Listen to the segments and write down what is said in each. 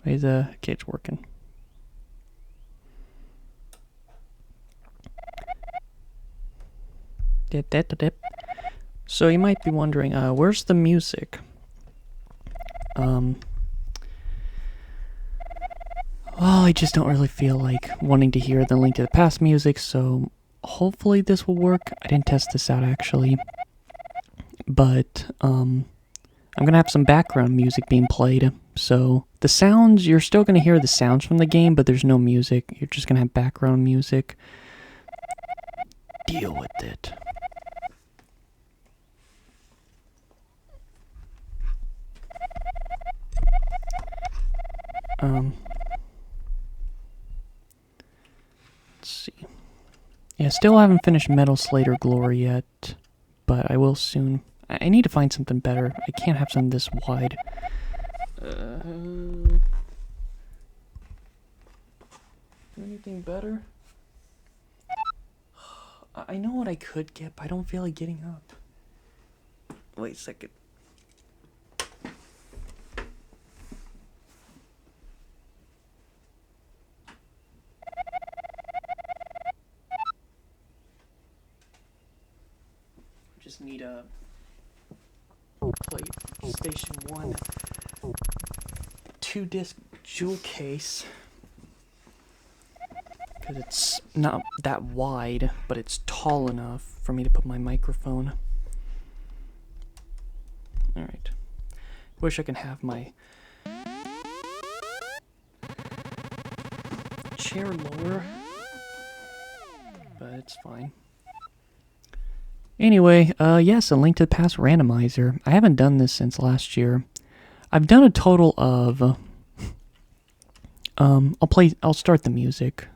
Wait, the cage's working. So you might be wondering, where's the music? Well, I just don't really feel like wanting to hear the Link to the Past music, so hopefully this will work. I didn't test this out actually, but I'm gonna have some background music being played. So the sounds, you're still gonna hear the sounds from the game, but there's no music. You're just gonna have background music. Deal with it. Let's see. Yeah, still haven't finished Metal Slayer Glory yet, but I will soon. I need to find something better. I can't have something this wide. Anything better? I know what I could get, but I don't feel like getting up. Wait a second. Just need a PlayStation 1 2-disc jewel case, because it's not that wide, but it's tall enough for me to put my microphone. Alright. Wish I could have my chair lower, but it's fine. Anyway, yes, A Link to the Past Randomizer. I haven't done this since last year. I've done a total of, I'll start the music.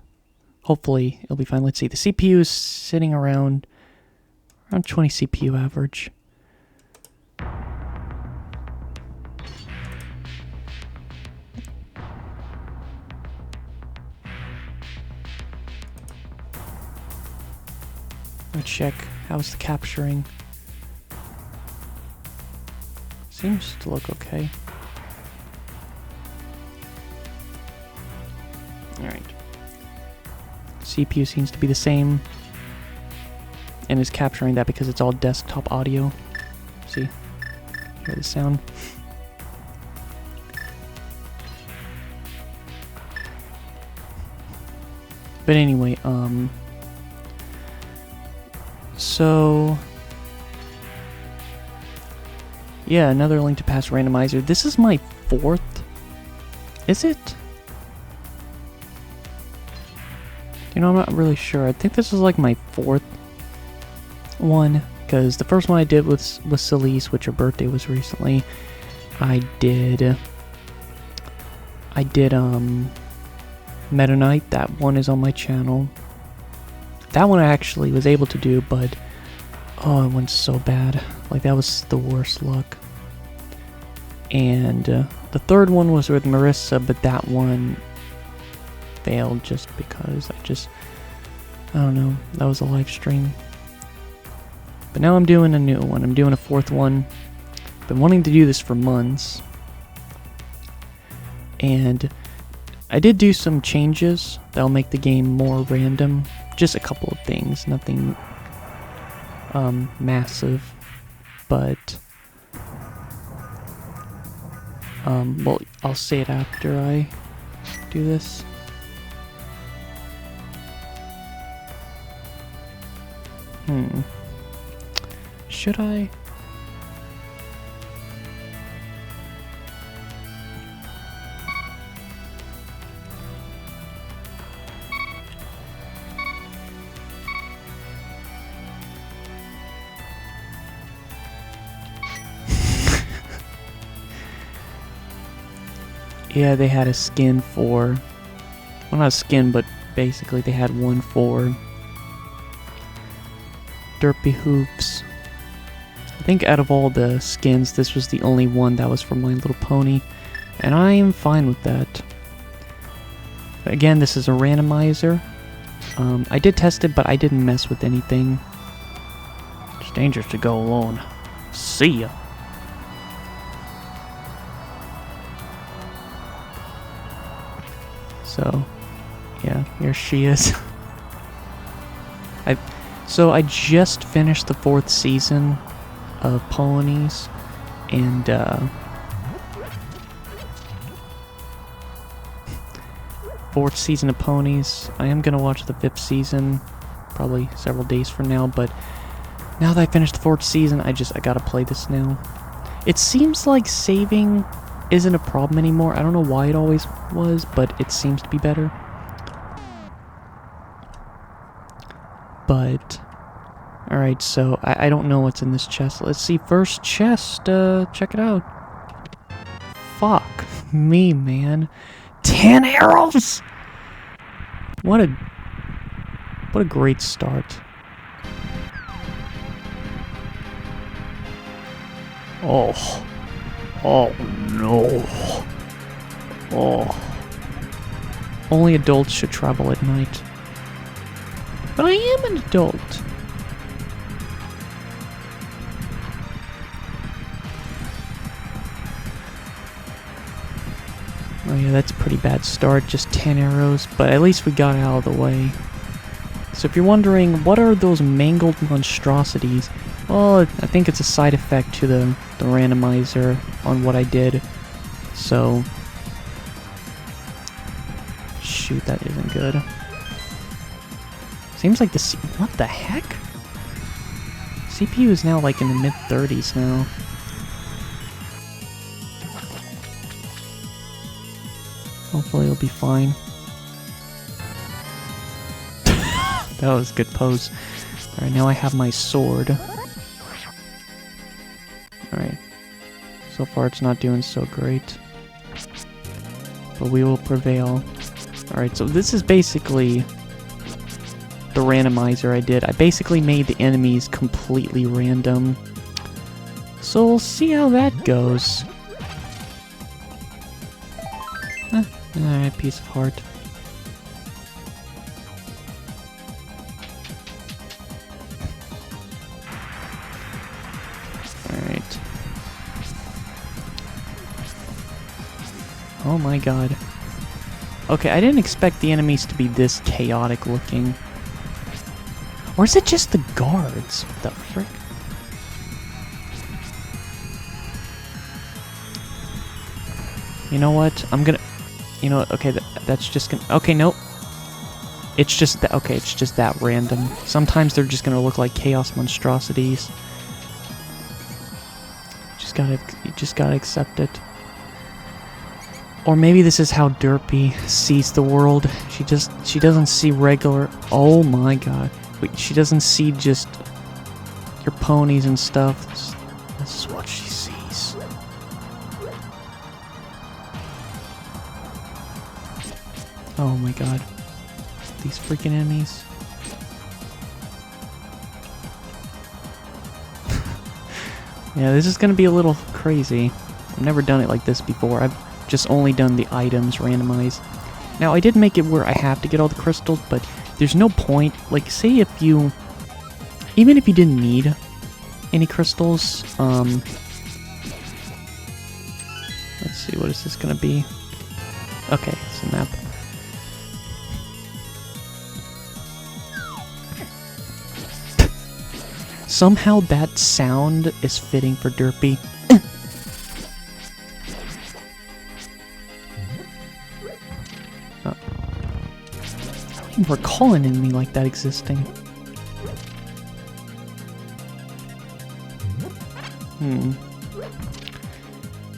Hopefully, it'll be fine. Let's see, the CPU is sitting around 20 CPU average. Let's check. How's the capturing? Seems to look okay. Alright. CPU seems to be the same. And is capturing that because it's all desktop audio. See? Hear the sound. But anyway, so, yeah, another Link to Past Randomizer. This is my 4th. Is it? You know, I'm not really sure. I think this is like my 4th one, because the first one I did with Celeste, which her birthday was recently. I did Meta Knight. That one is on my channel. That one I actually was able to do, but oh, it went so bad. Like, that was the worst luck. And the third one was with Marissa, but that one failed just because I don't know, that was a live stream. But now I'm doing a new one. I'm doing a 4th one. Been wanting to do this for months. And I did do some changes that'll make the game more random. Just a couple of things, nothing massive, but well, I'll say it after I do this. Should I? Yeah, they had a skin for, well, not a skin, but basically they had one for Derpy Hooves. I think out of all the skins, this was the only one that was for My Little Pony, and I am fine with that. Again, this is a randomizer. I did test it, but I didn't mess with anything. It's dangerous to go alone. See ya. So, yeah, here she is. So I just finished the 4th season of Ponies, and 4th season of Ponies. I am gonna watch the 5th season, probably several days from now, but now that I finished the 4th season, I gotta play this now. It seems like saving isn't a problem anymore. I don't know why it always was, but it seems to be better. But, alright, so I don't know what's in this chest. Let's see, first chest, check it out. Fuck me, man. 10 arrows! What a great start. Oh. Oh no. Oh. Only adults should travel at night. But I am an adult. Oh yeah, that's a pretty bad start, just 10 arrows, but at least we got it out of the way. So if you're wondering, what are those mangled monstrosities? Well, I think it's a side effect to the randomizer on what I did. So, shoot, that isn't good. Seems like what the heck? CPU is now like in the mid-30s now. Hopefully it'll be fine. That was a good pose. Alright, now I have my sword. Alright. So far it's not doing so great. But we will prevail. Alright, so this is basically the randomizer I did. I basically made the enemies completely random. So we'll see how that goes. Alright, piece of heart. Alright. Oh my god. Okay, I didn't expect the enemies to be this chaotic looking. Or is it just the guards? What the frick? You know what? I'm gonna... You know what? Okay, that's just gonna... Okay, nope. It's just that... Okay, it's just that random. Sometimes they're just gonna look like chaos monstrosities. You just gotta accept it. Or maybe this is how Derpy sees the world. She doesn't see regular... Oh my god. Wait, she doesn't see just your ponies and stuff. This is what she sees. Oh my god. These freaking enemies. Yeah, this is gonna be a little crazy. I've never done it like this before. I've just only done the items randomized. Now, I did make it where I have to get all the crystals, but there's no point. Like, say if you... Even if you didn't need any crystals, let's see, what is this gonna be? Okay, it's a map. Somehow that sound is fitting for Derpy. I don't even recall an enemy like that existing.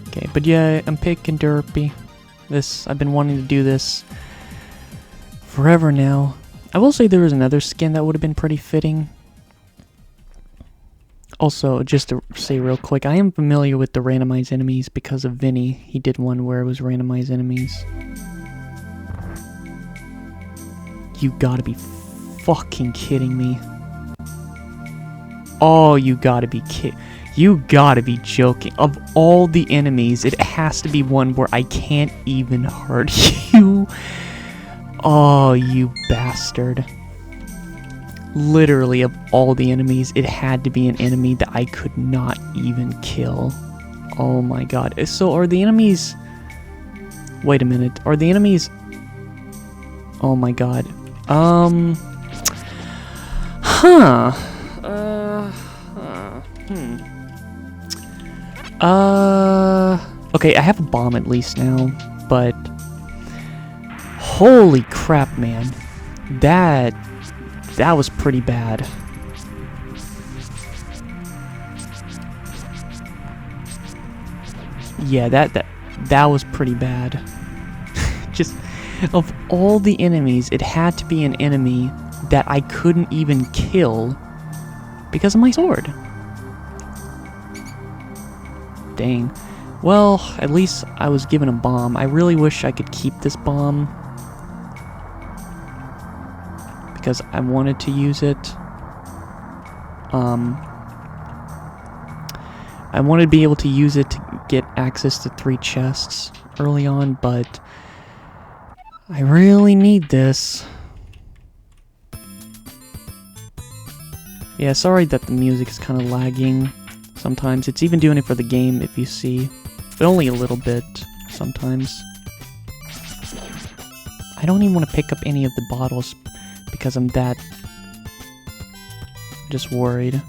Okay, but yeah, I'm picking Derpy. I've been wanting to do this forever now. I will say there was another skin that would have been pretty fitting. Also, just to say real quick, I am familiar with the randomized enemies because of Vinny. He did one where it was randomized enemies. You gotta be fucking kidding me. Oh, you gotta be You gotta be joking. Of all the enemies, it has to be one where I can't even hurt you. Oh, you bastard. Literally, of all the enemies, it had to be an enemy that I could not even kill. Oh my god. So are the enemies... Wait a minute. Are the enemies... Oh my god. Huh. Okay, I have a bomb at least now, but... Holy crap, man. That was pretty bad. Yeah, that was pretty bad. Just, of all the enemies, it had to be an enemy that I couldn't even kill because of my sword. Dang. Well, at least I was given a bomb. I really wish I could keep this bomb, because I wanted to use it. I wanted to be able to use it to get access to 3 chests early on, but I really need this. Yeah, sorry that the music is kind of lagging sometimes. It's even doing it for the game, if you see. But only a little bit, sometimes. I don't even want to pick up any of the bottles because I'm that just worried.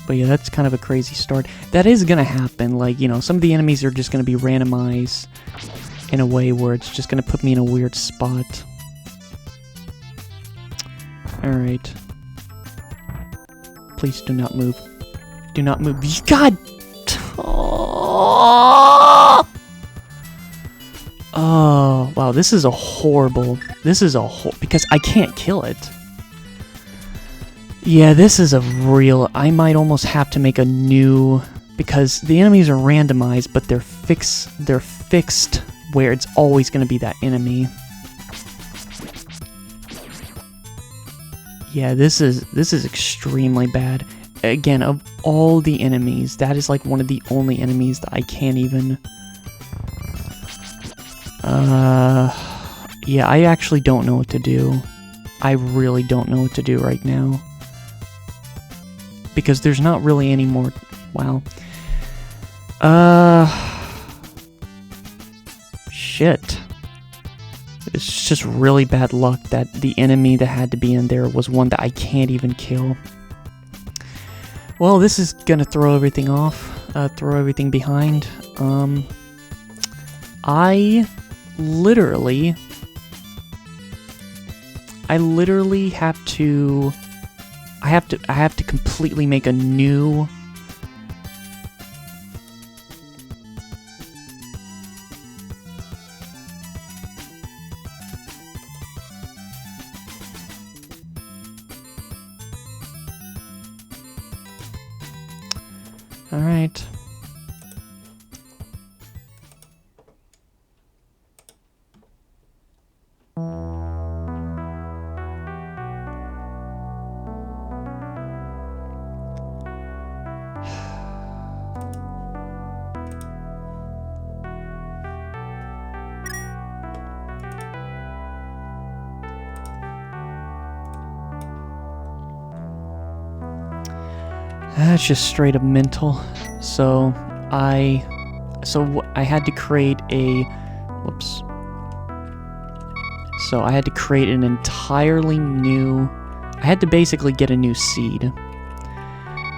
But yeah, that's kind of a crazy start. That is gonna happen, like, you know, some of the enemies are just gonna be randomized in a way where it's just gonna put me in a weird spot. Alright. Please do not move. Do not move. God! Oh, wow, this is a horrible... because I can't kill it. Yeah, this is a real... I might almost have to make a new... Because the enemies are randomized, but they're fixed where it's always going to be that enemy. Yeah, this is extremely bad. Again, of all the enemies, that is like one of the only enemies that I can't even... Yeah, I actually don't know what to do. I really don't know what to do right now. Because there's not really any more... Wow. Shit. It's just really bad luck that the enemy that had to be in there was one that I can't even kill. Well, this is gonna throw everything off. Throw everything behind. I literally have to... I have to completely make a new... All right. That's just straight up mental. So I had to create a... Whoops. So I had to create an entirely new... I had to basically get a new seed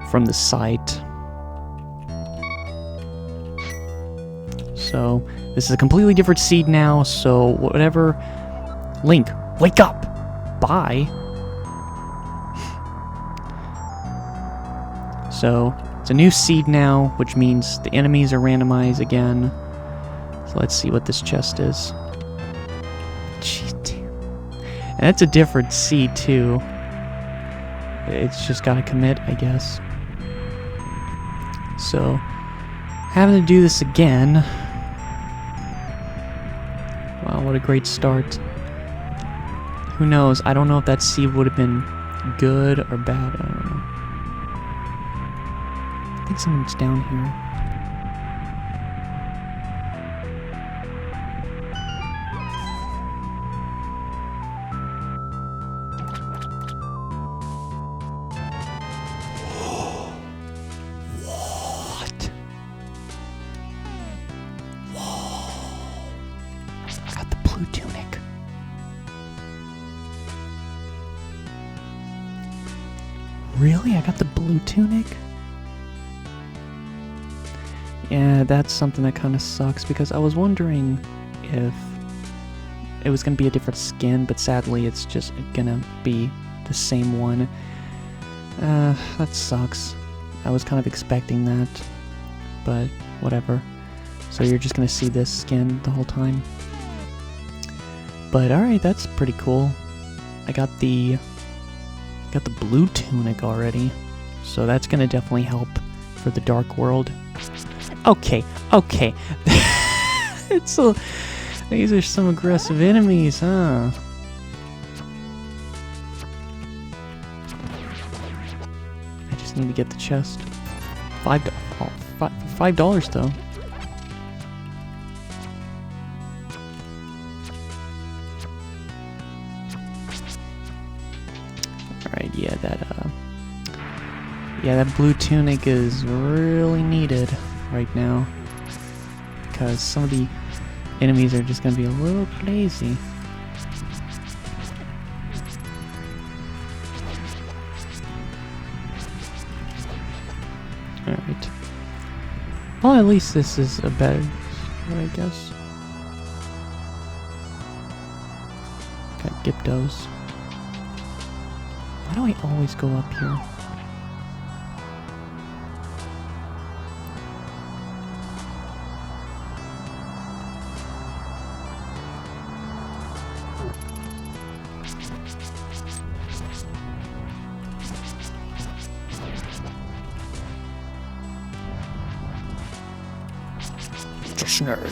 from the site. So this is a completely different seed now, so whatever... Link, wake up! Bye! So, it's a new seed now, which means the enemies are randomized again. So let's see what this chest is. Jeez, damn. And that's a different seed, too. It's just gotta commit, I guess. So, having to do this again. Wow, what a great start. Who knows? I don't know if that seed would have been good or bad. I don't know. I think someone's down here. Really? I got the blue tunic? Yeah, that's something that kind of sucks, because I was wondering if it was going to be a different skin, but sadly it's just going to be the same one. That sucks. I was kind of expecting that, but whatever. So you're just going to see this skin the whole time. But alright, that's pretty cool. I got the blue tunic already, so that's going to definitely help for the Dark World. Okay. These are some aggressive enemies, huh? I just need to get the chest. $5 though. Alright, yeah, that blue tunic is really needed right now, because some of the enemies are just gonna be a little crazy. Alright. Well, at least this is a better, I guess. Got Gyptos. Why do I always go up here? Nerd.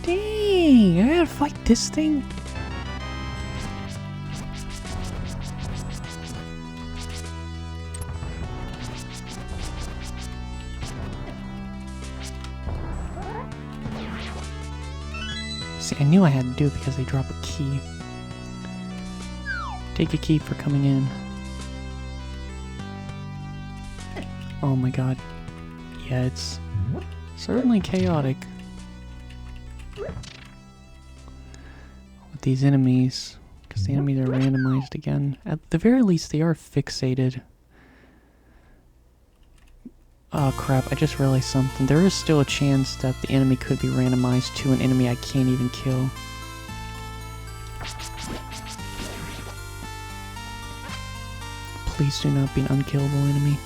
Dang, I gotta fight this thing? See, I knew I had to do it because they drop a key. Take a key for coming in. Oh my god. Yeah, it's certainly chaotic with these enemies, because the enemies are randomized again. At the very least, they are fixated. Oh crap, I just realized something. There is still a chance that the enemy could be randomized to an enemy I can't even kill. Please do not be an unkillable enemy.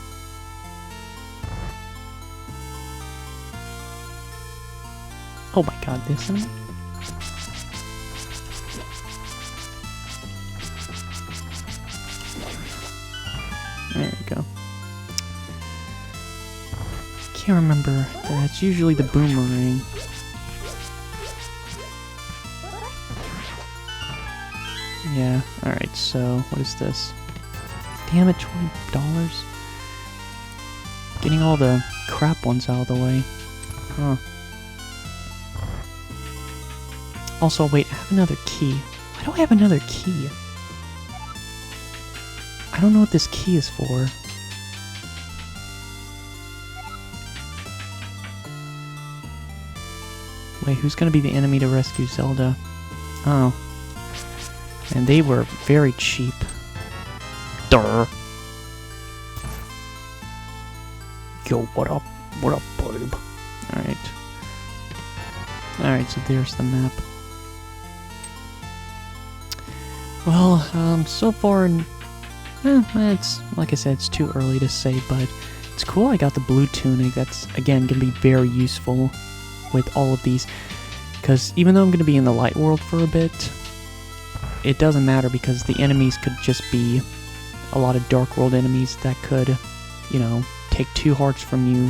Oh my god, this enemy? There we go. Can't remember. That's usually the boomerang. Yeah, alright, so what is this? Damn it, $20? Getting all the crap ones out of the way. Huh. Also, wait, I have another key. Why do I have another key? I don't know what this key is for. Wait, who's gonna be the enemy to rescue Zelda? Oh. And they were very cheap. Durr. Yo, what up? What up, babe? Alright. Alright, so there's the map. Well, so far, it's, like I said, it's too early to say, but it's cool I got the blue tunic. That's, again, gonna be very useful with all of these, because even though I'm gonna be in the light world for a bit, it doesn't matter, because the enemies could just be a lot of dark world enemies that could, you know, take 2 hearts from you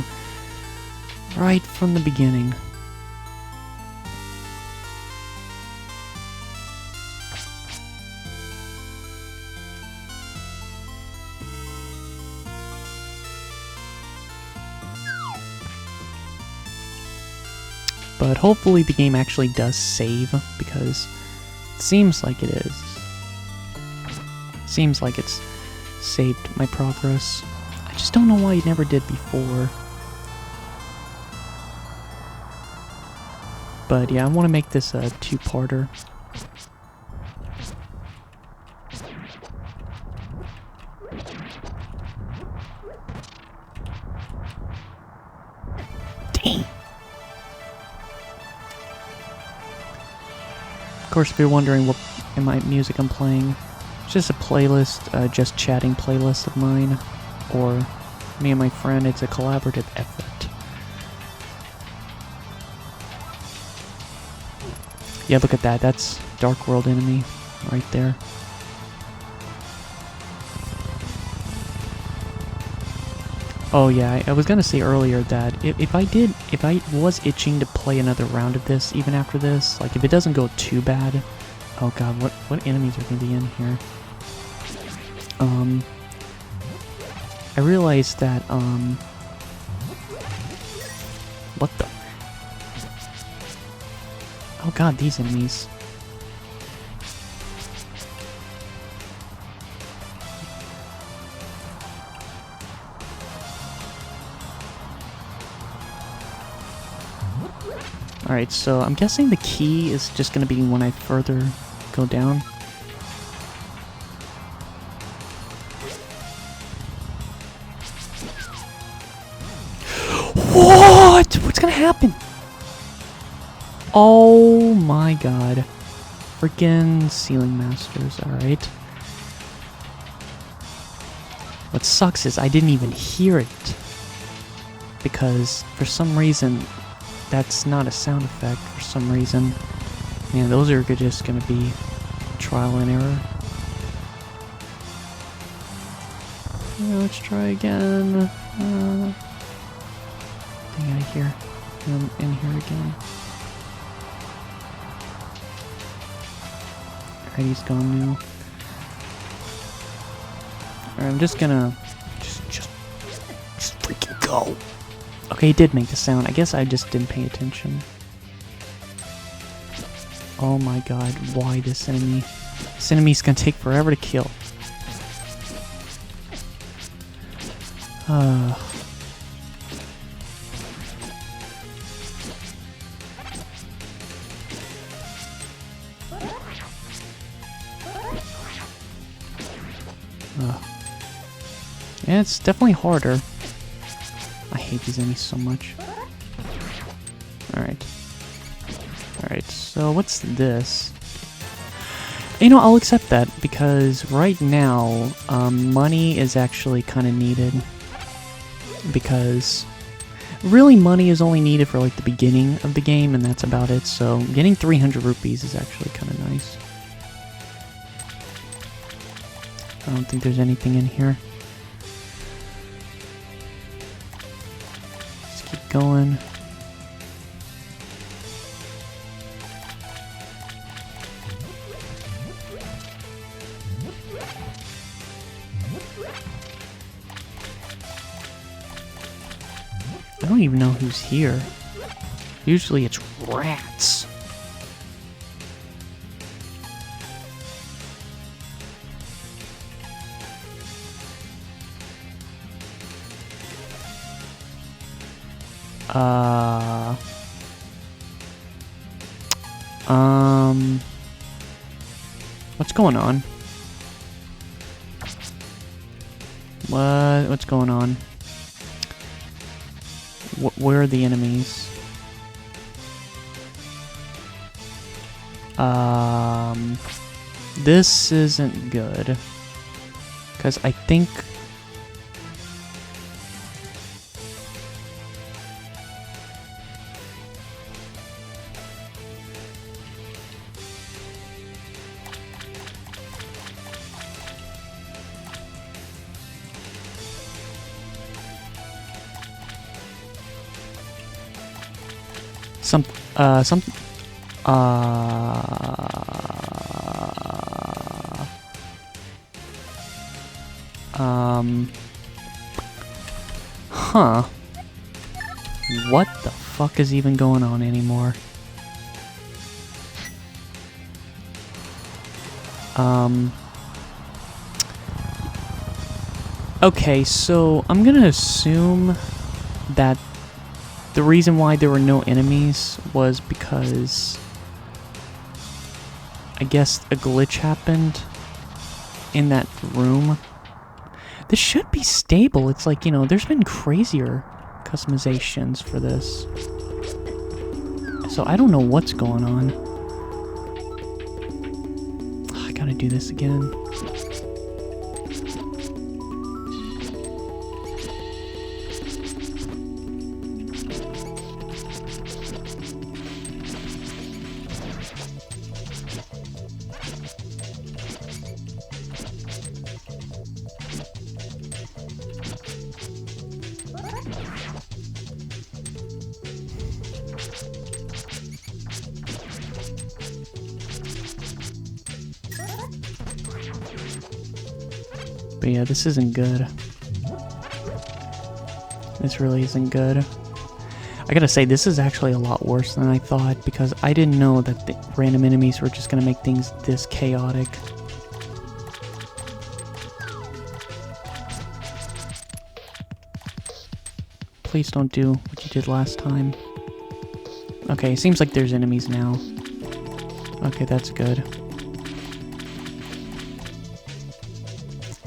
right from the beginning. But hopefully the game actually does save, because it seems like it is. Seems like it's saved my progress. I just don't know why it never did before. But yeah, I want to make this a two-parter. Dang! Of course, if you're wondering what music I'm playing, it's just a playlist, just chatting playlist of mine, or me and my friend. It's a collaborative effort. Yeah, look at that. That's Dark World enemy right there. Oh yeah, I was gonna say earlier that if I was itching to play another round of this, even after this, like if it doesn't go too bad. Oh god, what enemies are gonna be in here? I realized that what the? Oh god, these enemies. Alright, so I'm guessing the key is just gonna be when I further go down. What? What's gonna happen? Oh my god. Freaking Ceiling Masters, alright. What sucks is I didn't even hear it. Because for some reason, that's not a sound effect for some reason. Man, those are just gonna be trial and error. Let's try again. Dang, I hear him in here again. Alright, he's gone now. Alright, I'm just gonna... Just freaking go! Okay, he did make the sound. I guess I just didn't pay attention. Oh my god, why this enemy? This enemy's gonna take forever to kill. Yeah, it's definitely harder. I hate these enemies so much. Alright. Alright, so what's this? You know, I'll accept that, because right now, money is actually kind of needed. Because really money is only needed for like the beginning of the game, and that's about it, so getting 300 rupees is actually kind of nice. I don't think there's anything in here. Let's keep going. I don't even know who's here. Usually it's rats. What's going on? What's going on? Where are the enemies? This isn't good. 'Cause I think... Huh. What the fuck is even going on anymore? Okay, so I'm gonna assume that The reason why there were no enemies was because I guess a glitch happened in that room. This should be stable. It's like, you know, there's been crazier customizations for this. So I don't know what's going on. I gotta do this again. But yeah, this isn't good. This really isn't good. I gotta say, this is actually a lot worse than I thought, because I didn't know that the random enemies were just gonna make things this chaotic. Please don't do what you did last time. Okay, seems like there's enemies now. Okay, that's good.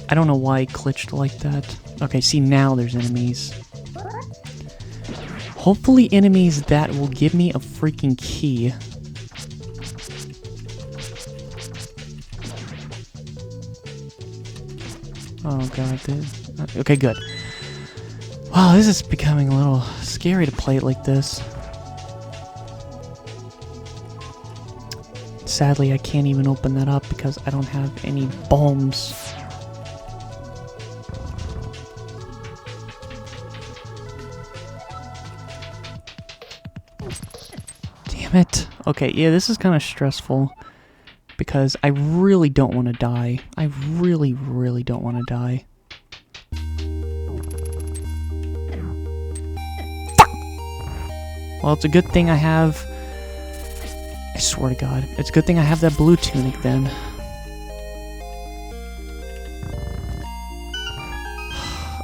I don't know why it glitched like that. Okay, see, now there's enemies. Hopefully enemies that will give me a freaking key. Oh god, okay, good. Wow, this is becoming a little scary to play it like this. Sadly, I can't even open that up because I don't have any bombs. Damn it. Okay, yeah, this is kind of stressful because I really don't want to die. I really, really don't want to die. Fuck! Well, it's a good thing I have... I swear to God, it's a good thing I have that blue tunic then.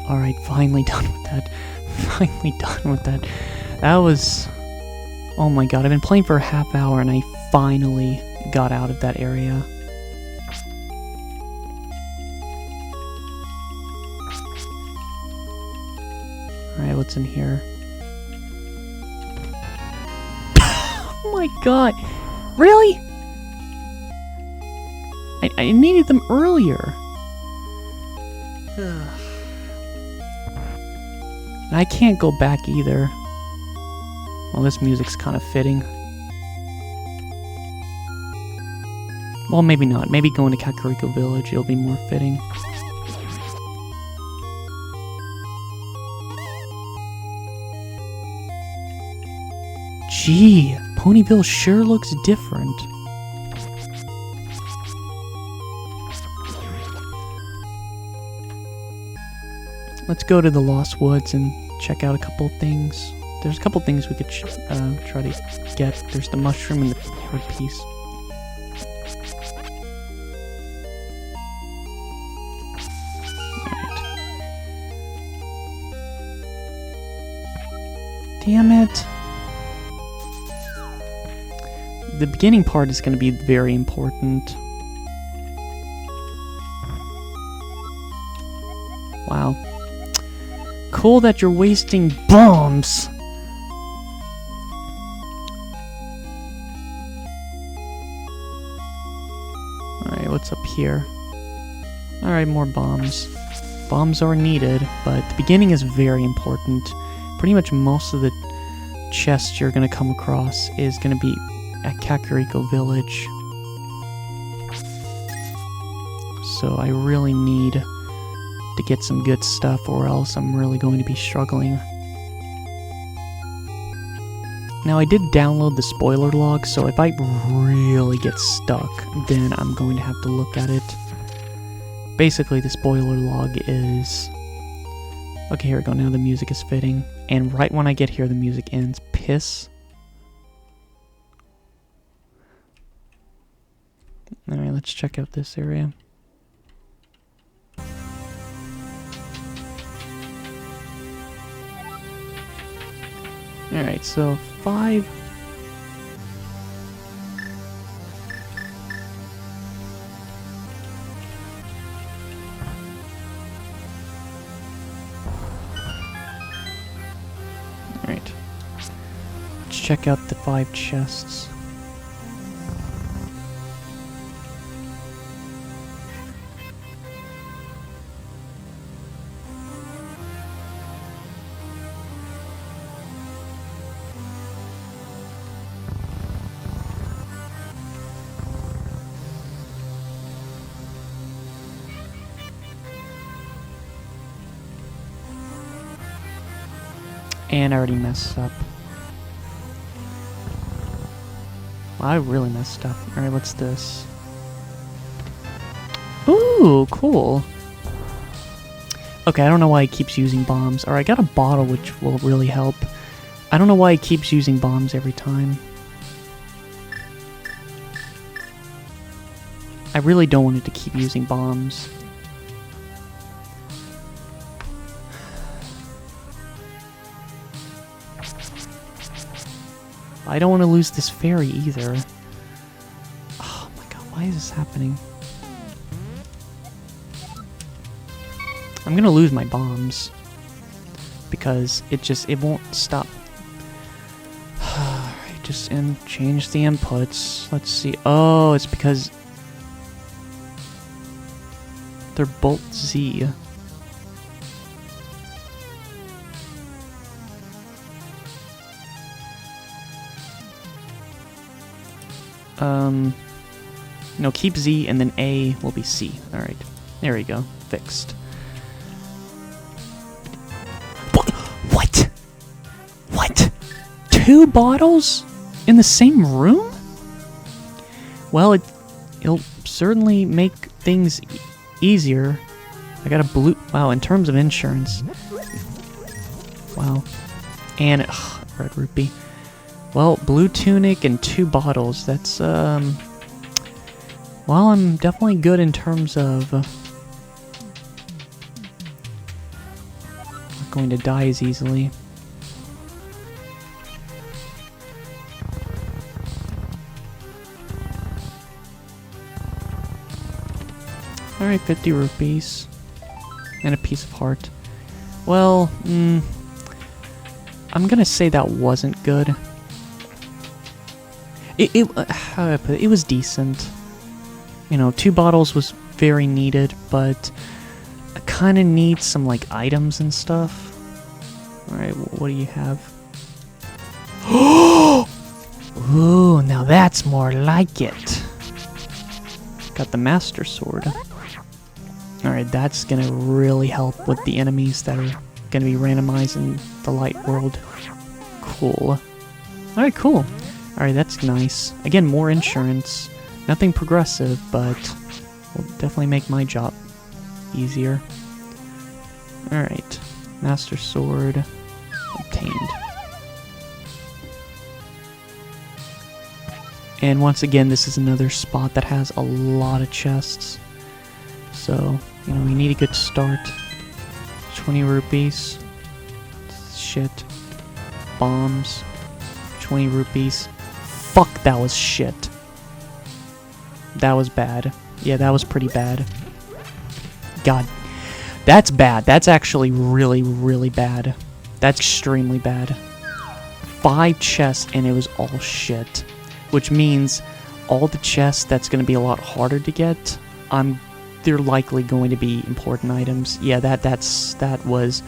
Alright, finally done with that. Finally done with that. That was... Oh my god, I've been playing for a half hour and I finally got out of that area. Alright, what's in here? Oh my god! Really? I needed them earlier. And I can't go back either. Well, this music's kind of fitting. Well, maybe not. Maybe going to Kakariko Village, it'll be more fitting. Gee, Ponyville sure looks different. Let's go to the Lost Woods and check out a couple things. There's a couple things we could try to get. There's the mushroom and the heart piece. Alright. Damn it. The beginning part is going to be very important. Wow. Cool that you're wasting bombs. Alright, what's up here? Alright, more bombs. Bombs are needed, but the beginning is very important. Pretty much most of the chests you're going to come across is going to be at Kakariko Village. So I really need to get some good stuff, or else I'm really going to be struggling. Now, I did download the spoiler log, so if I really get stuck, then I'm going to have to look at it. Basically, the spoiler log is... Okay, here we go. Now the music is fitting. And right when I get here, the music ends. Piss. Alright, let's check out this area. Alright, so 5. Alright. Let's check out the 5 chests. And I already messed up. Well, I really messed up. Alright, what's this? Ooh, cool. Okay, I don't know why he keeps using bombs. Alright, I got a bottle which will really help. I don't know why he keeps using bombs every time. I really don't want it to keep using bombs. I don't want to lose this fairy either. Oh my god, why is this happening? I'm gonna lose my bombs. Because it won't stop. Alright, just change the inputs. Let's see. Oh, it's because they're both Z. No, keep Z and then A will be C. Alright. There we go. Fixed. What? What? 2 bottles? In the same room? Well, it'll certainly make things easier. I got a blue... Wow, in terms of insurance. Wow. And... red rupee. Well, blue tunic and 2 bottles. That's, well, I'm definitely good in terms of... not going to die as easily. Alright, 50 rupees. And a piece of heart. Well, I'm gonna say that wasn't good. How do I put it? It was decent. You know, 2 bottles was very needed, but I kind of need some, like, items and stuff. Alright, what do you have? Ooh, now that's more like it. Got the Master Sword. Alright, that's gonna really help with the enemies that are gonna be randomized in the light world. Cool. Alright, cool. Alright, that's nice. Again, more insurance. Nothing progressive, but will definitely make my job easier. Alright. Master Sword obtained. And once again, this is another spot that has a lot of chests. So, you know, we need a good start. 20 rupees. Shit. Bombs. 20 rupees. Fuck, that was shit. That was bad. Yeah, that was pretty bad. God. That's bad. That's actually really, really bad. That's extremely bad. 5 chests and it was all shit. Which means all the chests that's going to be a lot harder to get, they're likely going to be important items. Yeah, that was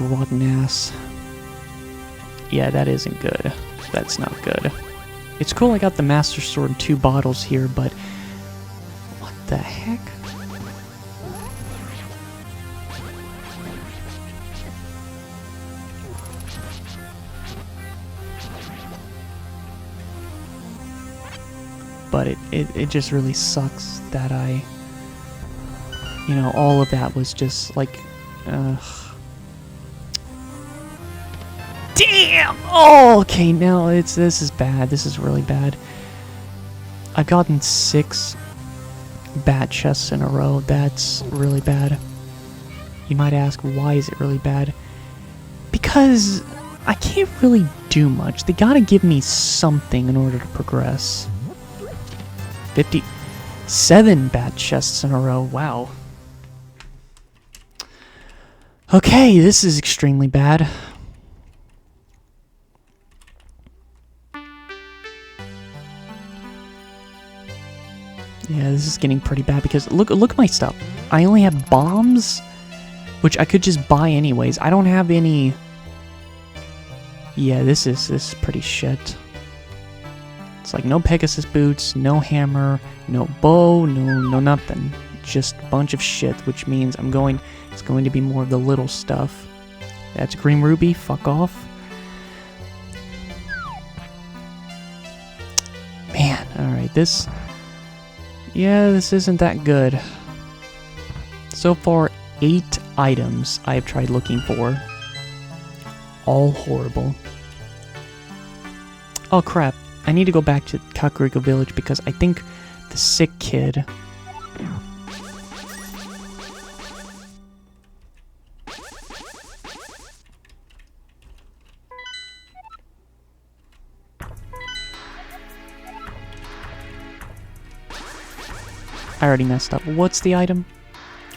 rotten ass. Yeah, that isn't good. That's not good. It's cool I got the Master Sword and 2 bottles here, but what the heck? But it just really sucks that you know, all of that was just like, damn! Oh, okay, now this is bad. This is really bad. I've gotten 6 bad chests in a row. That's really bad. You might ask, why is it really bad? Because I can't really do much. They gotta give me something in order to progress. 57 bad chests in a row. Wow. Okay, this is extremely bad. Yeah, this is getting pretty bad because look at my stuff. I only have bombs, which I could just buy anyways. I don't have any. Yeah, this is pretty shit. It's like no Pegasus boots, no hammer, no bow, no nothing. Just a bunch of shit, which means it's going to be more of the little stuff. That's green ruby, fuck off. Man, alright, this isn't that good. So far, 8 items I've tried looking for. All horrible. Oh crap, I need to go back to Kakariko Village because I think the sick kid... I already messed up. What's the item?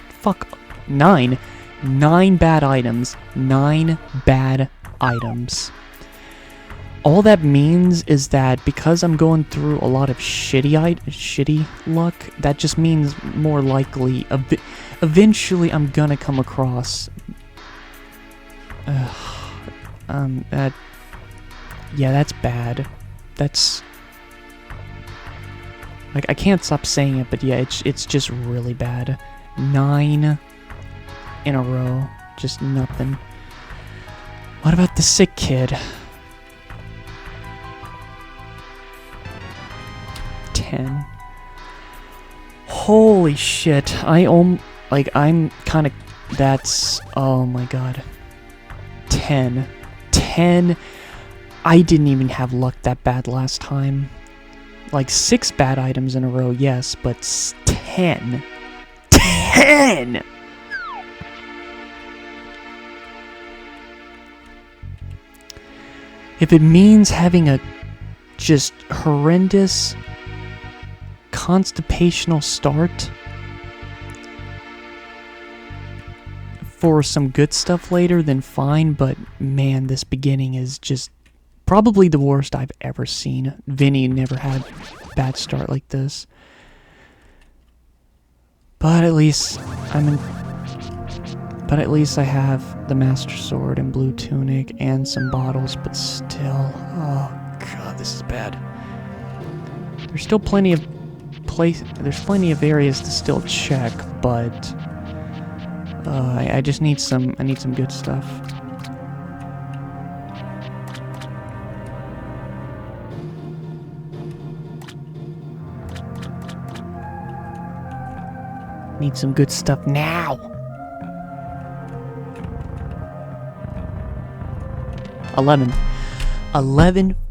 Fuck. 9. 9 bad items. 9 bad items. All that means is that because I'm going through a lot of shitty luck, that just means more likely, eventually I'm gonna come across... yeah, that's bad. That's... Like, I can't stop saying it, but yeah, it's just really bad. 9 in a row. Just nothing. What about the sick kid? 10. Holy shit. I'm kind of... That's... Oh my god. 10. 10. I didn't even have luck that bad last time. Like 6 bad items in a row, yes, but 10. 10! If it means having a just horrendous constipational start for some good stuff later, then fine, but man, this beginning is just probably the worst I've ever seen. Vinny never had a bad start like this. But at least But at least I have the Master Sword and Blue Tunic and some bottles, but still, oh god, this is bad. There's still plenty of there's plenty of areas to still check, but I just need some good stuff. Need some good stuff now. 11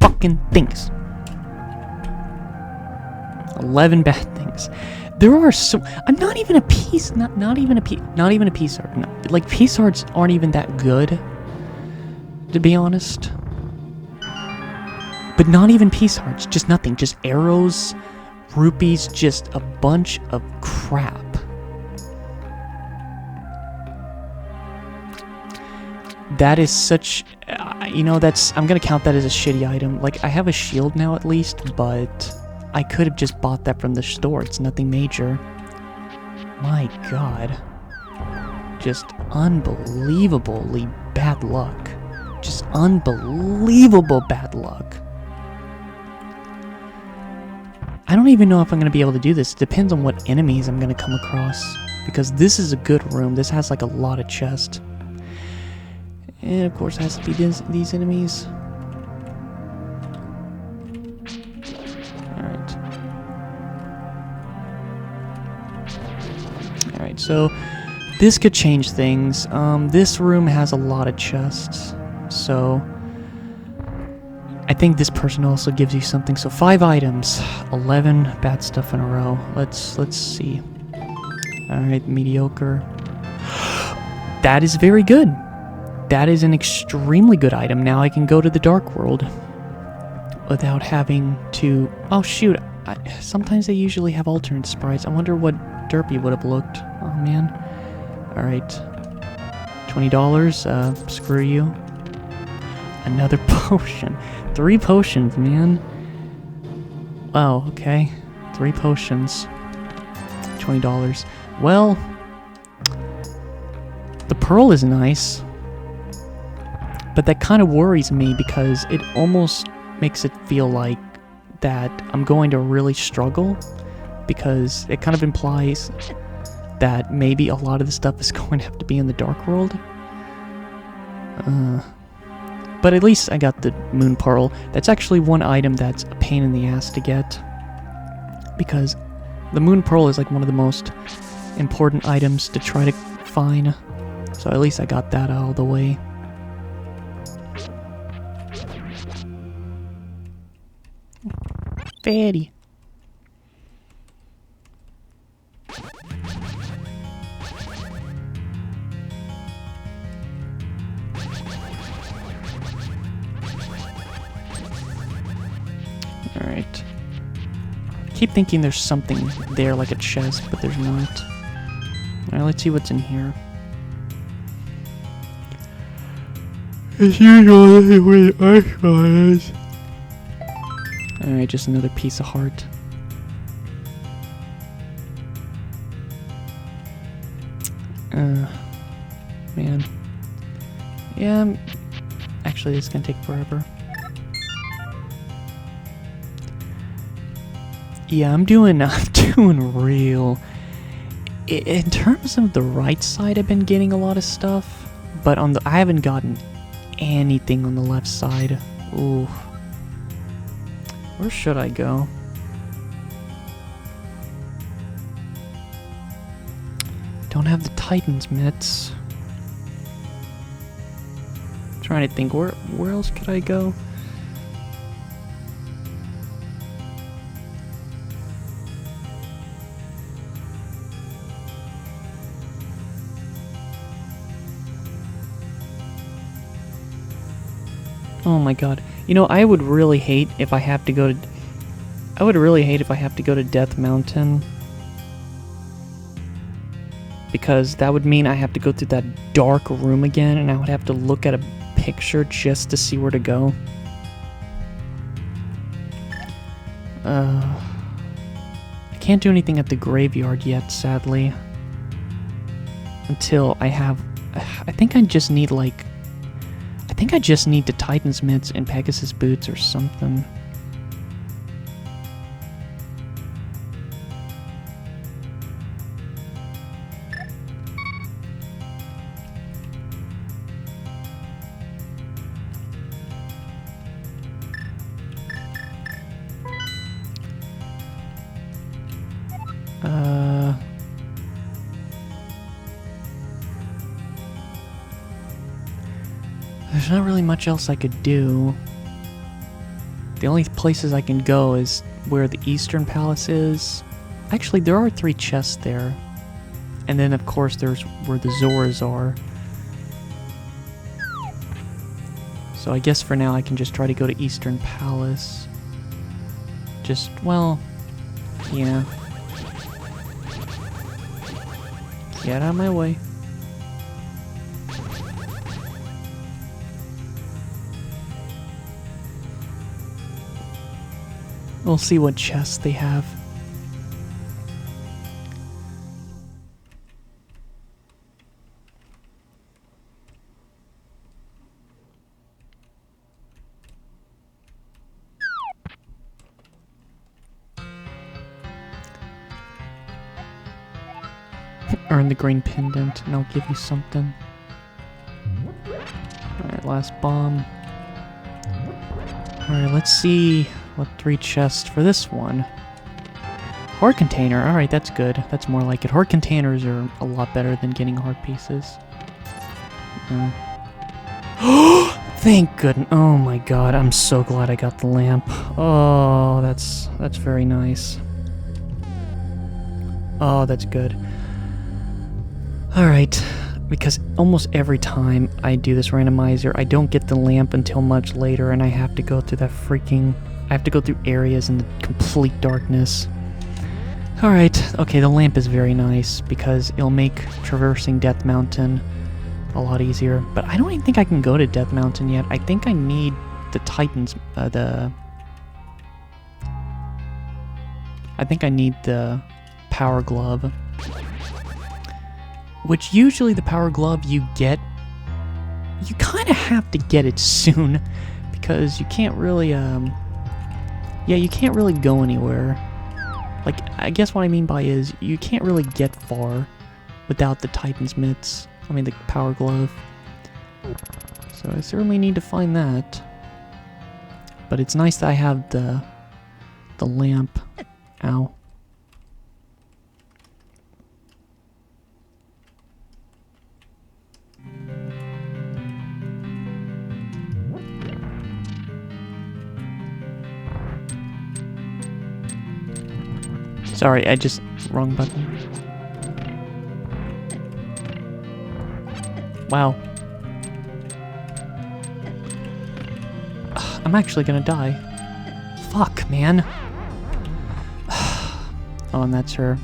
fucking things. 11 bad things. There are so... I'm not even a piece... Not even a piece art. No, like, piece arts aren't even that good, to be honest. But not even piece arts. Just nothing. Just arrows, rupees, just a bunch of crap. That is such... you know, that's... I'm gonna count that as a shitty item. Like, I have a shield now at least, but... I could have just bought that from the store. It's nothing major. My god. Just unbelievably bad luck. Just unbelievable bad luck. I don't even know if I'm going to be able to do this. It depends on what enemies I'm going to come across. Because this is a good room. This has like a lot of chests. And of course it has to be these enemies. Alright, so this could change things. This room has a lot of chests, so I think this person also gives you something. So 5 items, 11 bad stuff in a row. Let's see. Alright, mediocre. That is very good. that is an extremely good item. Now I can go to the Dark World without having to... Oh, shoot. Sometimes they usually have alternate sprites. I wonder what Derpy would have looked. Oh, man. Alright. $20. Screw you. Another potion. 3 potions, man. Wow, okay. 3 potions. $20. Well, the pearl is nice, but that kind of worries me because it almost makes it feel like that I'm going to really struggle, because it kind of implies that maybe a lot of the stuff is going to have to be in the Dark World. But at least I got the Moon Pearl. That's actually one item that's a pain in the ass to get, because the Moon Pearl is like one of the most important items to try to find. So at least I got that out of the way. Fatty. Alright. I keep thinking there's something there, like a chest, but there's not. Alright, let's see what's in here. As usual, this is where the arsenal is. Alright, just another piece of heart. Man. Yeah, actually this is gonna take forever. Yeah, I'm doing real... In terms of the right side, I've been getting a lot of stuff, but on the... I haven't gotten anything on the left side. Ooh. Where should I go? Don't have the Titan's mitts. Trying to think, where else could I go? Oh my god. You know, I would really hate if I have to go to... I would really hate if I have to go to Death Mountain. Because that would mean I have to go through that dark room again, and I would have to look at a picture just to see where to go. I can't do anything at the graveyard yet, sadly. Until I have... I think I just need, like... I think I just need the Titan's mitts and Pegasus boots or something. There's not really much else I could do. The only places I can go is where the Eastern Palace is. Actually, there are 3 chests there. And then, of course, there's where the Zoras are. So I guess for now I can just try to go to Eastern Palace. Just, well, yeah. Get out of my way. We'll see what chests they have. Earn the green pendant and I'll give you something. Alright, last bomb. Alright, let's see what 3 chests for this one. Heart container, alright, that's good. That's more like it. Heart containers are a lot better than getting heart pieces. Thank goodness. Oh my god, I'm so glad I got the lamp. Oh, that's very nice. Oh, that's good. Alright. because almost every time I do this randomizer, I don't get the lamp until much later, and I have to go through I have to go through areas in the complete darkness. Alright, okay, the lamp is very nice, because it'll make traversing Death Mountain a lot easier. But I don't even think I can go to Death Mountain yet. I think I need the Titans, I think I need the Power Glove. Which usually the Power Glove you kind of have to get it soon, because you can't really, you can't really go anywhere. Like, I guess what I mean by is, you can't really get far without the Titan's Mitts. I mean, the Power Glove. So I certainly need to find that. But it's nice that I have the lamp. Ow. Sorry, wrong button. Wow. I'm actually gonna die. Fuck, man. Oh, and that's her.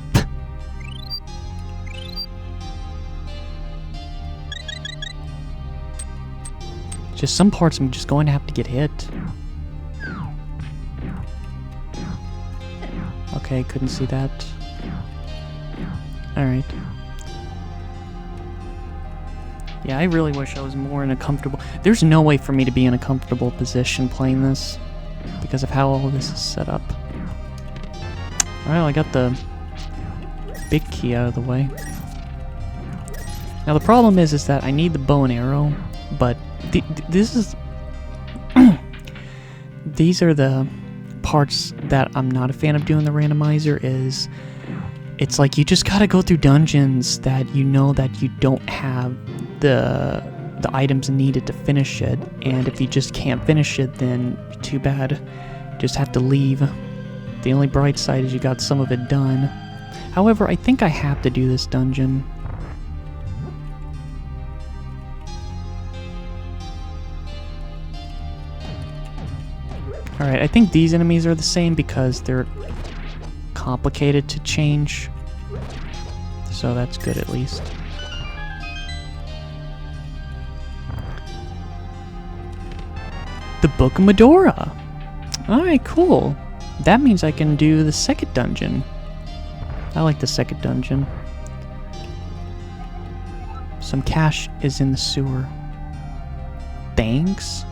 Just some parts I'm just going to have to get hit. Okay, couldn't see that. Alright. Yeah, I really wish I was more in a comfortable... There's no way for me to be in a comfortable position playing this, because of how all this is set up. Alright, I got the big key out of the way. Now the problem is that I need the bow and arrow, but this is... These are the parts that I'm not a fan of doing the randomizer. Is it's like you just gotta go through dungeons that you know that you don't have the items needed to finish it, and if you just can't finish it, then too bad. You just have to leave. The only bright side is you got some of it done. However, I think I have to do this dungeon. Alright, I think these enemies are the same because they're complicated to change. So that's good at least. The Book of Medora! Alright, cool. That means I can do the second dungeon. I like the second dungeon. Some cash is in the sewer. Thanks.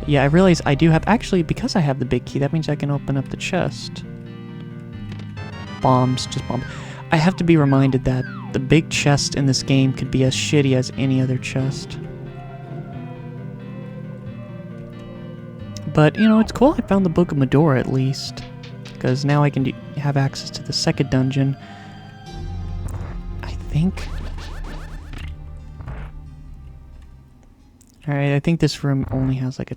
Yeah, I realize I do have... Actually, because I have the big key, that means I can open up the chest. Bombs, just bombs. I have to be reminded that the big chest in this game could be as shitty as any other chest. But, you know, it's cool I found the Book of Medora at least. Because now I can have access to the second dungeon. I think... Alright, I think this room only has like a...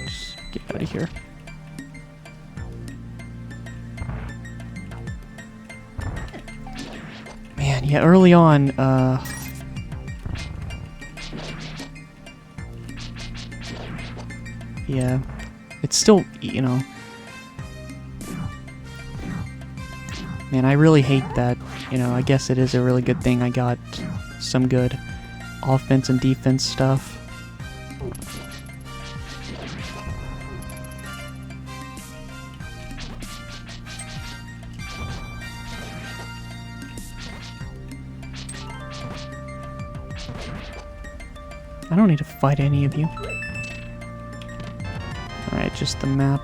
Just get out of here. Man, yeah, early on, yeah, it's still, you know... Man, I really hate that. You know, I guess it is a really good thing I got some good offense and defense stuff. I don't need to fight any of you. Alright, just the map.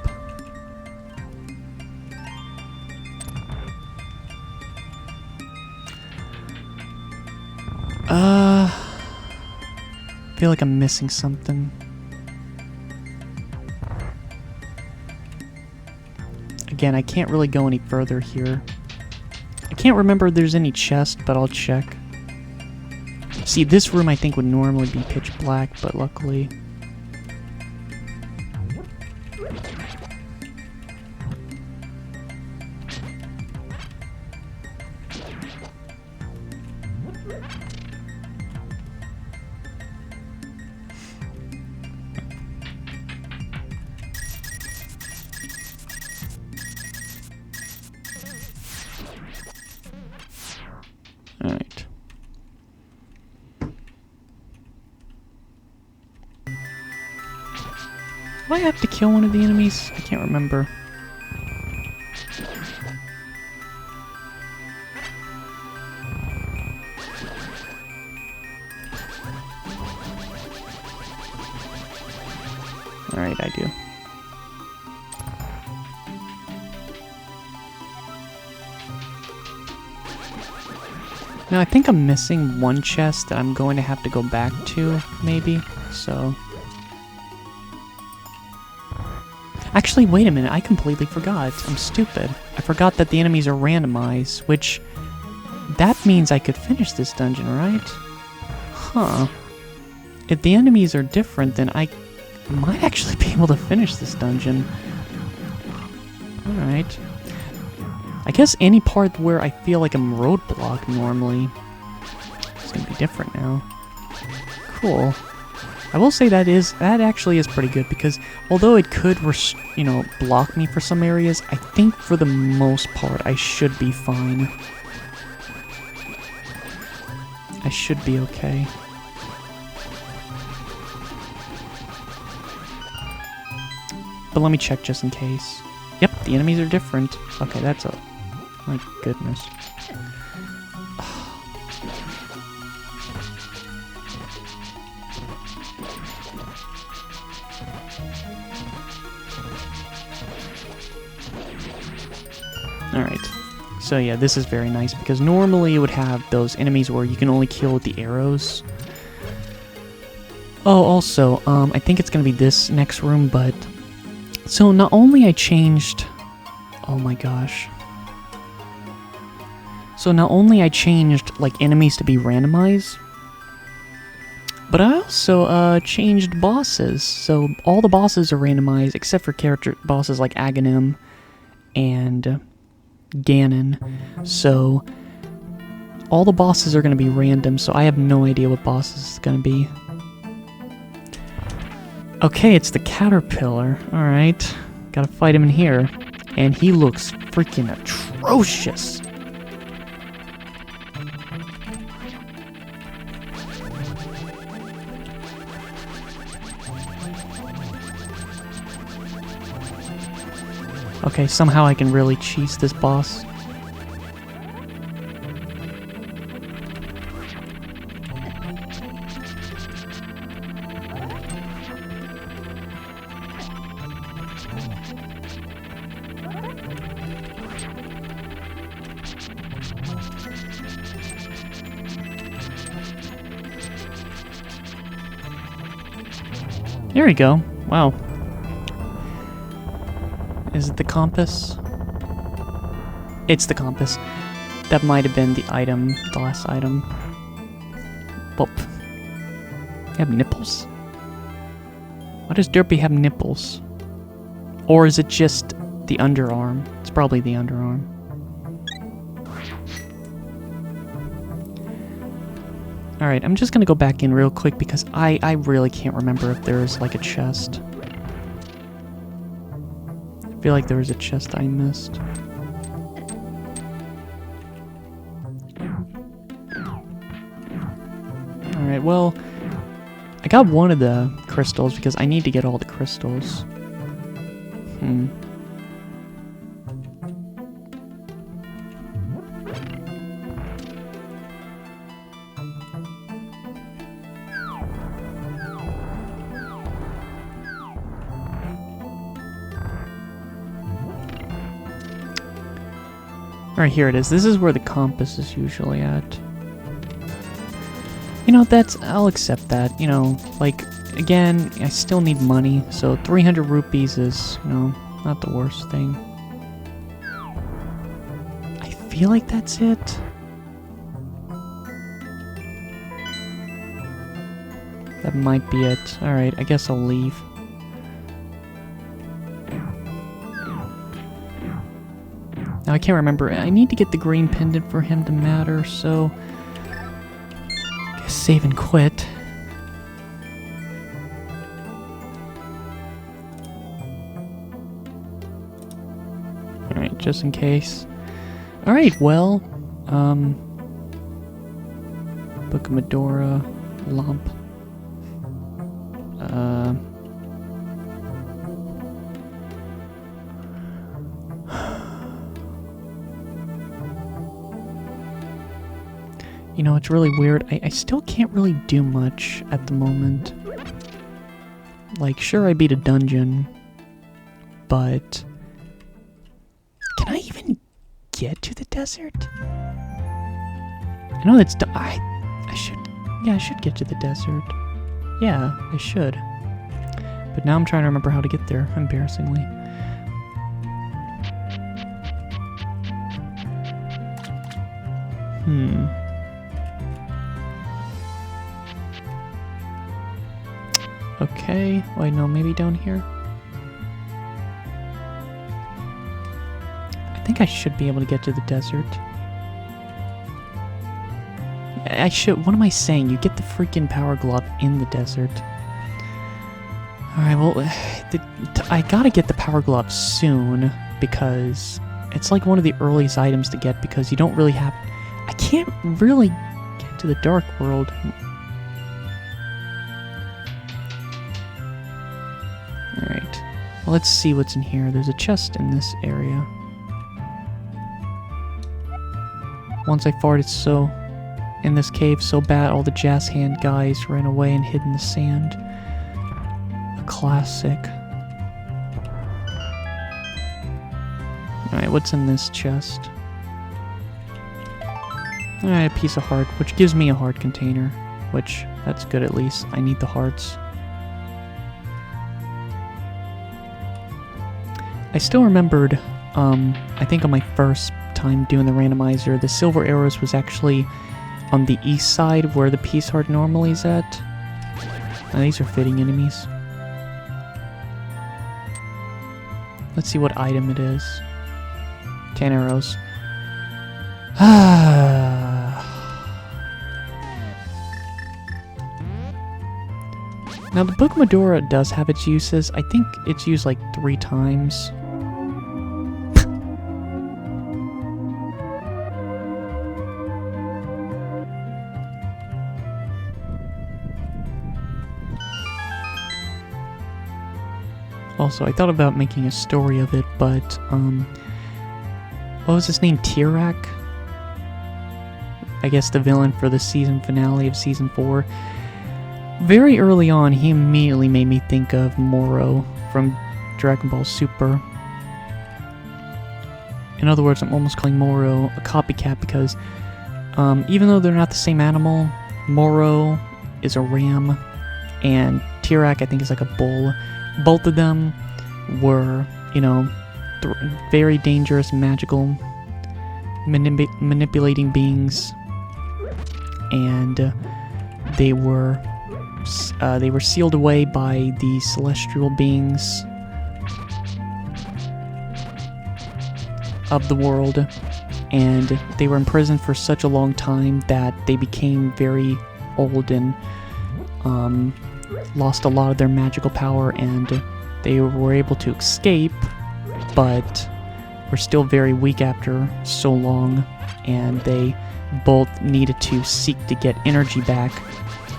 I feel like I'm missing something. Again, I can't really go any further here. I can't remember if there's any chest, but I'll check. See, this room I think would normally be pitch black, but luckily... I have to kill one of the enemies? I can't remember. Alright, I do. Now, I think I'm missing one chest that I'm going to have to go back to, maybe, so... Actually, wait a minute, I completely forgot. I'm stupid. I forgot that the enemies are randomized, which... That means I could finish this dungeon, right? Huh. If the enemies are different, then I might actually be able to finish this dungeon. Alright. I guess any part where I feel like I'm roadblocked normally is gonna be different now. Cool. I will say that actually is pretty good, because although it could, you know, block me for some areas, I think for the most part I should be fine. I should be okay. But let me check just in case. Yep, the enemies are different. Okay, that's a... My goodness. Alright. So yeah, this is very nice, because normally you would have those enemies where you can only kill with the arrows. Oh, also, I think it's gonna be this next room, but... So not only I changed... Oh my gosh. So not only I changed, like, enemies to be randomized, but I also, changed bosses. So all the bosses are randomized, except for bosses like Aghanim and Ganon. So all the bosses are going to be random, so I have no idea what bosses it's going to be. Okay, it's the Caterpillar. Alright. Gotta fight him in here. And he looks freaking atrocious. Okay, somehow I can really cheese this boss. There we go. Wow. Is it the compass? It's the compass. That might have been the item, the last item. Whoop. They have nipples? Why does Derpy have nipples? Or is it just the underarm? It's probably the underarm. Alright, I'm just gonna go back in real quick because I really can't remember if there's like a chest. I feel like there was a chest I missed. Alright, well, I got one of the crystals because I need to get all the crystals. Alright, here it is. This is where the compass is usually at. You know, I'll accept that. You know, like, again, I still need money, so 300 rupees is, you know, not the worst thing. I feel like that's it. That might be it. Alright, I guess I'll leave. Now, I can't remember. I need to get the green pendant for him to matter, so... Guess save and quit. Alright, just in case. Alright, well... Book of Medora... Lump... You know, it's really weird. I still can't really do much at the moment. Like, sure, I beat a dungeon, but can I even get to the desert? I know that's... I should... Yeah, I should get to the desert. Yeah, I should. But now I'm trying to remember how to get there, embarrassingly. Okay, wait, no, maybe down here? I think I should be able to get to the desert. I should, what am I saying? You get the freaking power glove in the desert. Alright, well, I gotta get the power glove soon, because it's like one of the earliest items to get, because you don't really have... I can't really get to the dark world. Alright, well, let's see what's in here. There's a chest in this area. Once I farted in this cave so bad, all the jazz hand guys ran away and hid in the sand. A classic. Alright, what's in this chest? Alright, a piece of heart, which gives me a heart container. Which, that's good at least. I need the hearts. I still remembered, I think on my first time doing the randomizer, the silver arrows was actually on the east side where the peace heart normally is at. Now, these are fitting enemies. Let's see what item it is. 10 arrows. Now, the Book of Medora does have its uses. I think it's used like 3 times. Also, I thought about making a story of it, but, what was his name? Tirak? I guess the villain for the season finale of Season 4. Very early on, he immediately made me think of Moro from Dragon Ball Super. In other words, I'm almost calling Moro a copycat because, even though they're not the same animal, Moro is a ram, and Tirak, I think, is like a bull. Both of them were, you know, very dangerous, magical, manipulating beings, and they were sealed away by the celestial beings of the world, and they were imprisoned for such a long time that they became very old and lost a lot of their magical power, and they were able to escape, but were still very weak after so long, and they both needed to seek to get energy back,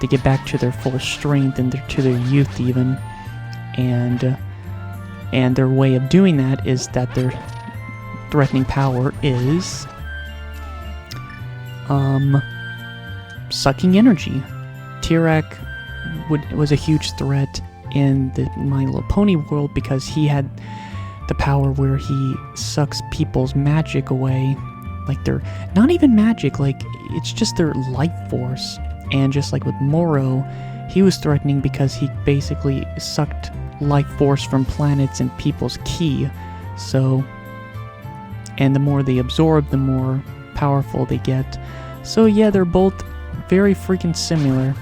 to get back to their full strength and to their youth even, and their way of doing that is that their threatening power is sucking energy. Tirak was a huge threat in the My Little Pony world because he had the power where he sucks people's magic away. Like, they're not even magic, like, it's just their life force. And just like with Moro, he was threatening because he basically sucked life force from planets and people's ki. So, and the more they absorb, the more powerful they get. So yeah, they're both very freaking similar.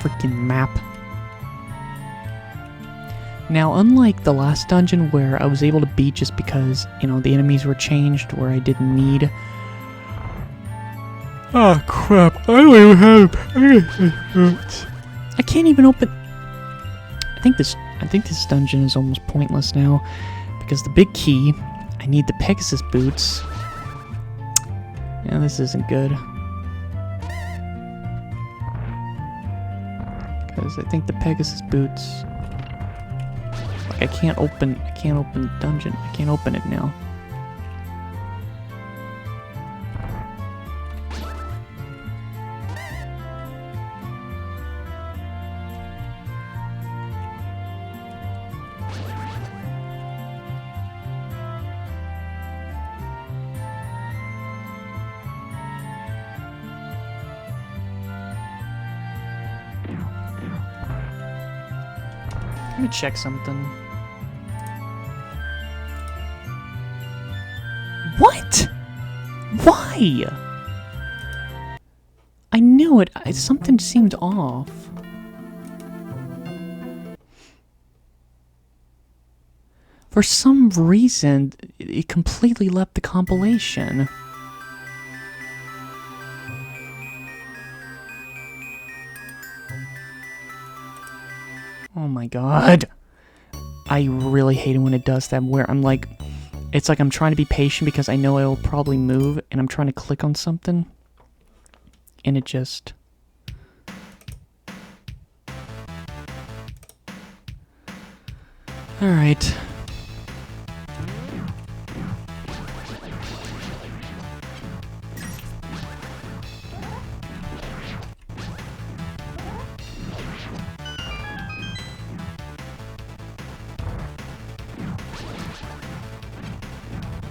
Freaking map. Now, unlike the last dungeon where I was able to beat just because, you know, the enemies were changed, where I didn't need... Oh crap, I don't even have... I can't even open... I think this dungeon is almost pointless now, because the big key, I need the Pegasus boots. Yeah, this isn't good. Because I think the Pegasus boots... I can't open the dungeon. I can't open it now. Let me check something. What? Why? I knew it. Something seemed off. For some reason, it completely left the compilation. Oh my god. I really hate it when it does that, where I'm like, it's like I'm trying to be patient because I know it'll probably move, and I'm trying to click on something, and it just... Alright.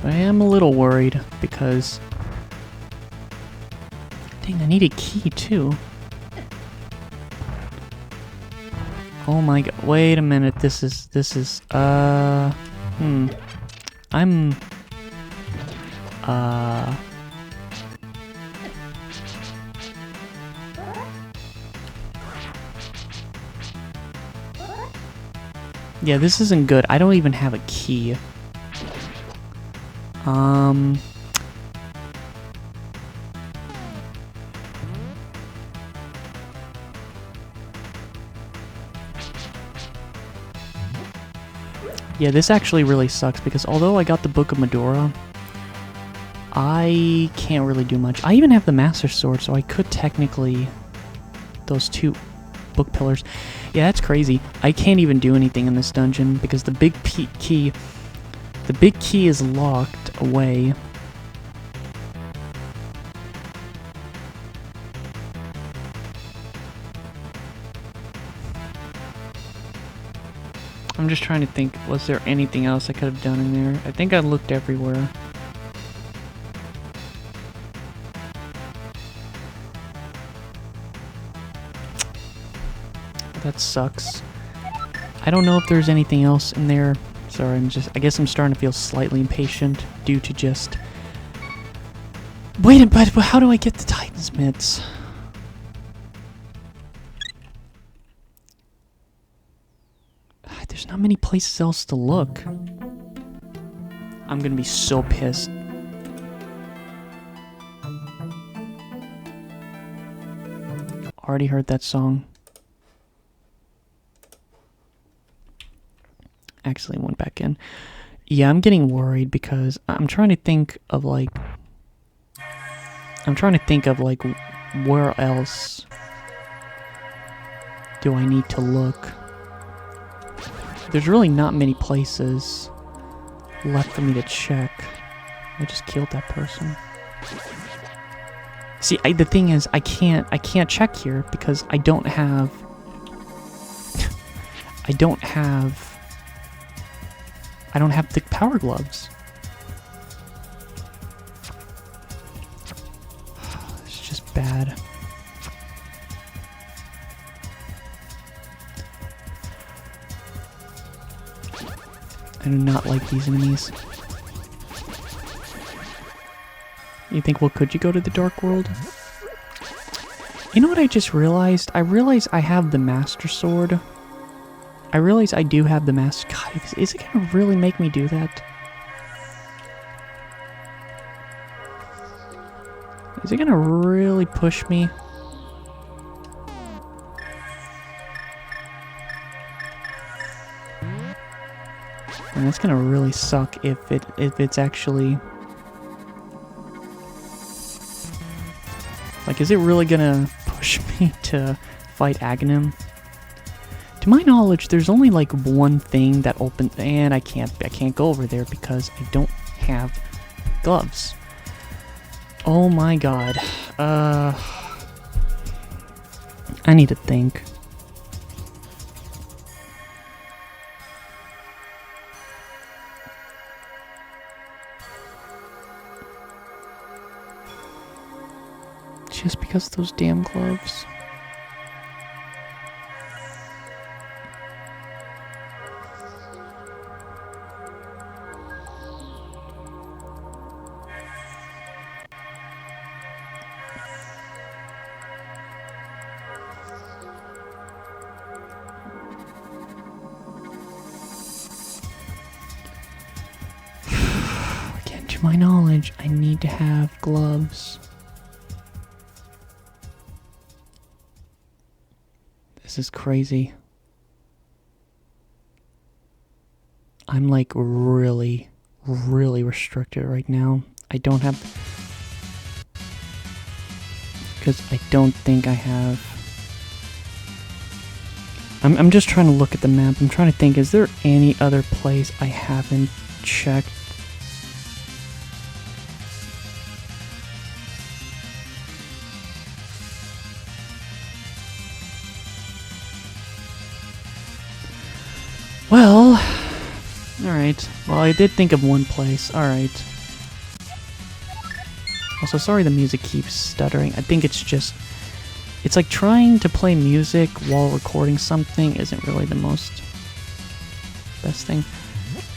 I am a little worried because... Dang, I need a key too. Oh my god, wait a minute, this is, I'm... Yeah, this isn't good. I don't even have a key. Yeah, this actually really sucks because although I got the Book of Medora, I can't really do much. I even have the Master Sword, so I could technically... Those two book pillars. Yeah, that's crazy. I can't even do anything in this dungeon because the big key... The big key is locked away. I'm just trying to think, was there anything else I could have done in there? I think I looked everywhere. That sucks. I don't know if there's anything else in there. Sorry, I guess I'm starting to feel slightly impatient due to just... Wait, but how do I get the Titan's mitts? There's not many places else to look. I'm gonna be so pissed. Already heard that song. Actually went back in. Yeah, I'm getting worried because I'm trying to think of like... where else do I need to look? There's really not many places left for me to check. I just killed that person. See, the thing is, I can't check here because I don't have the power gloves. It's just bad. I do not like these enemies. You think, well, could you go to the Dark World? You know what I just realized? I realized I have the Master Sword. I realize I do have the Master... God, is it gonna really make me do that? Is it gonna really push me? And that's gonna really suck if it's actually... Like, is it really gonna push me to fight Aghanim? To my knowledge, there's only like one thing that opens, and I can't go over there because I don't have gloves. Oh my god. I need to think. Just because of those damn gloves. Again, to my knowledge, I need to have gloves. This is crazy. I'm like really restricted right now. I don't have... Because I don't think I have... I'm just trying to look at the map. I'm trying to think, is there any other place I haven't checked? Well, alright. Well, I did think of one place. Alright. Also, sorry the music keeps stuttering. I think it's just... It's like trying to play music while recording something isn't really the most... best thing.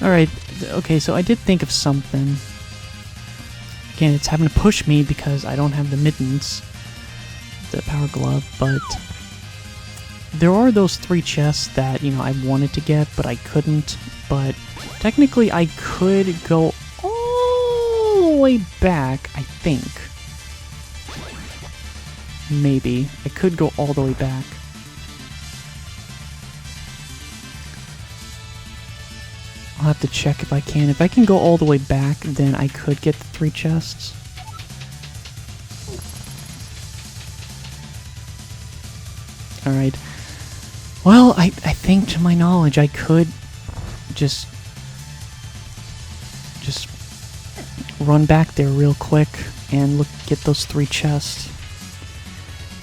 Alright, okay, so I did think of something. Again, it's having to push me because I don't have the mittens. The power glove, but... There are those 3 chests that, you know, I wanted to get, but I couldn't. But technically, I could go all the way back, I think. Maybe. I could go all the way back. I'll have to check if I can. If I can go all the way back, then I could get the 3 chests. Alright. Well, I think, to my knowledge, I could just run back there real quick and get those 3 chests.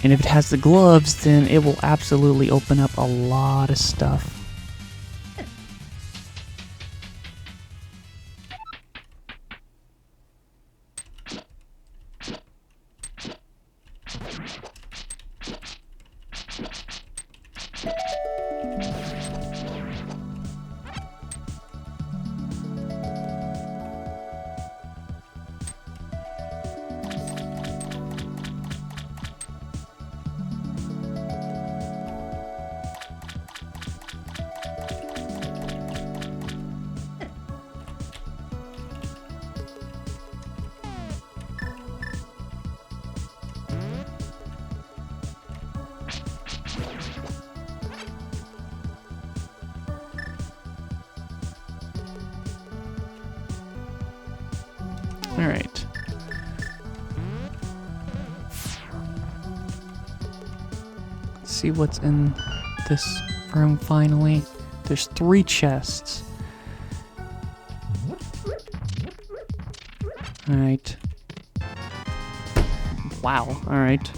And if it has the gloves, then it will absolutely open up a lot of stuff. Alright. Let's see what's in this room finally. There's 3 chests. Alright. Wow, alright.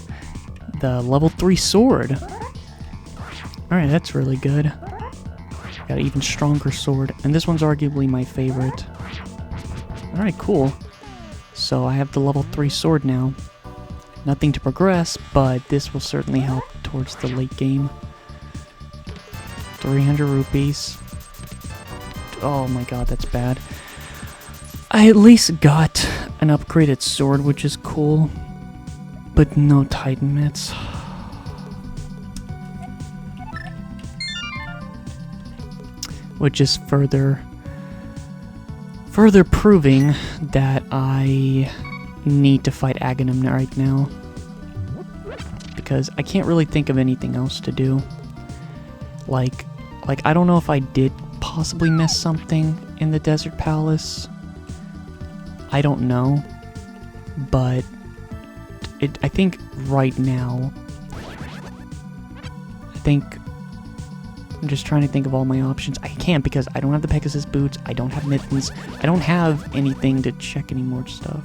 The level 3 sword. Alright, that's really good. Got an even stronger sword. And this one's arguably my favorite. Alright, cool. So I have the level 3 sword now. Nothing to progress, but this will certainly help towards the late game. 300 rupees. Oh my god, that's bad. I at least got an upgraded sword, which is cool. But no Titan mitts. Which is further proving that I need to fight Aghanim right now. Because I can't really think of anything else to do. Like I don't know if I did possibly miss something in the Desert Palace. I don't know. But I think right now, I think I'm just trying to think of all my options. I can't because I don't have the Pegasus boots, I don't have mittens, I don't have anything to check any more stuff.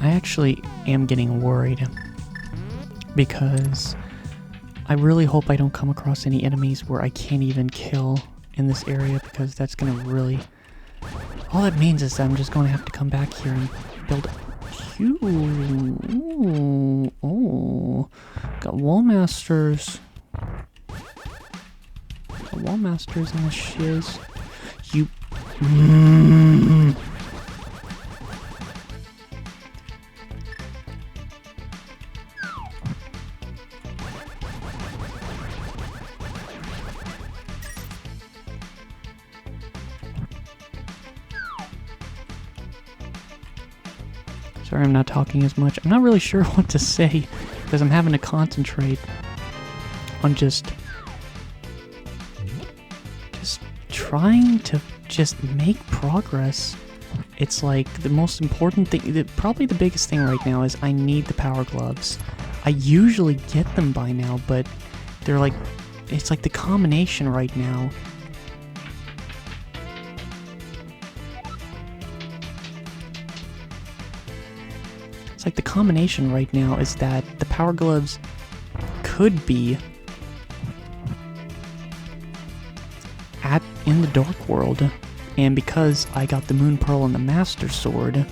I actually am getting worried because I really hope I don't come across any enemies where I can't even kill in this area, because that's gonna really... all that means is that I'm just going to have to come back here and build... Ooh, oh, got wall masters. Got wall masters in the shiz. You... Sorry, I'm not talking as much. I'm not really sure what to say because I'm having to concentrate on just trying to just make progress. It's like the most important thing, probably the biggest thing right now is I need the power gloves. I usually get them by now, but they're like, it's like the combination right now. It's like the combination right now is that the power gloves could be in the Dark World, and because I got the Moon Pearl and the Master Sword,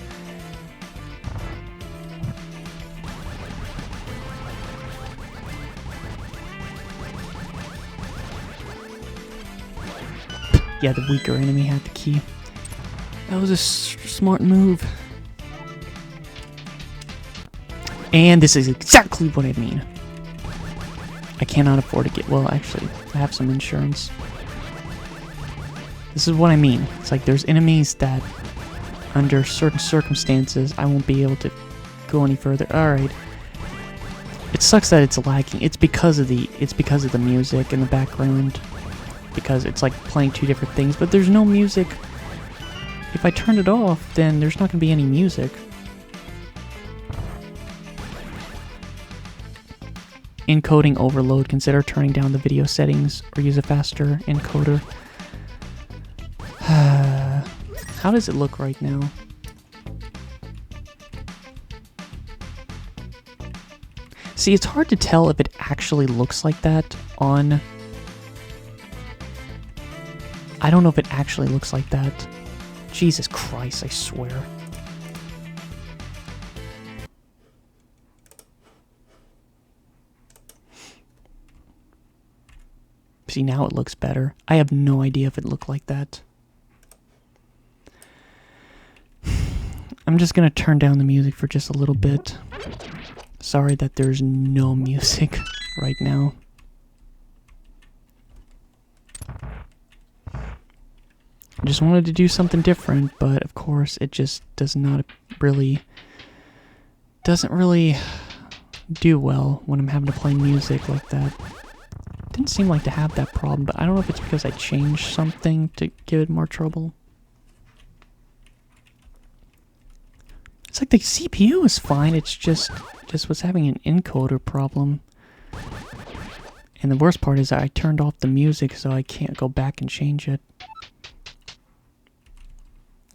yeah, the weaker enemy had the key. That was a smart move. And this is exactly what I mean. I cannot afford to get... well, actually, I have some insurance. This is what I mean. It's like there's enemies that, under certain circumstances, I won't be able to go any further. Alright. It sucks that it's lagging. It's because of the music in the background. Because it's like playing two different things, but there's no music. If I turn it off, then there's not going to be any music. Encoding overload. Consider turning down the video settings or use a faster encoder. How does it look right now? See, it's hard to tell if it actually looks like that on... I don't know if it actually looks like that. Jesus Christ, I swear. See, now it looks better. I have no idea if it looked like that. I'm just gonna turn down the music for just a little bit. Sorry that there's no music right now. I just wanted to do something different, but of course it just doesn't really do well when I'm having to play music like that. It didn't seem like to have that problem, but I don't know if it's because I changed something to give it more trouble. It's like the CPU is fine, it's just was having an encoder problem. And the worst part is that I turned off the music, so I can't go back and change it.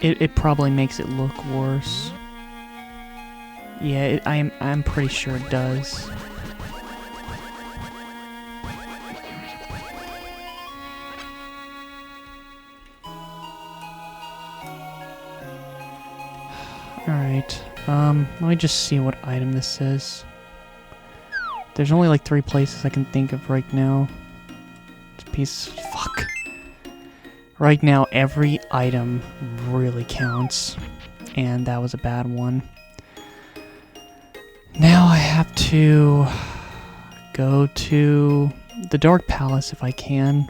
It probably makes it look worse. Yeah, I'm pretty sure it does. Alright, let me just see what item this is. There's only like 3 places I can think of right now. This piece... fuck. Right now, every item really counts. And that was a bad one. Now I have to go to the Dark Palace if I can.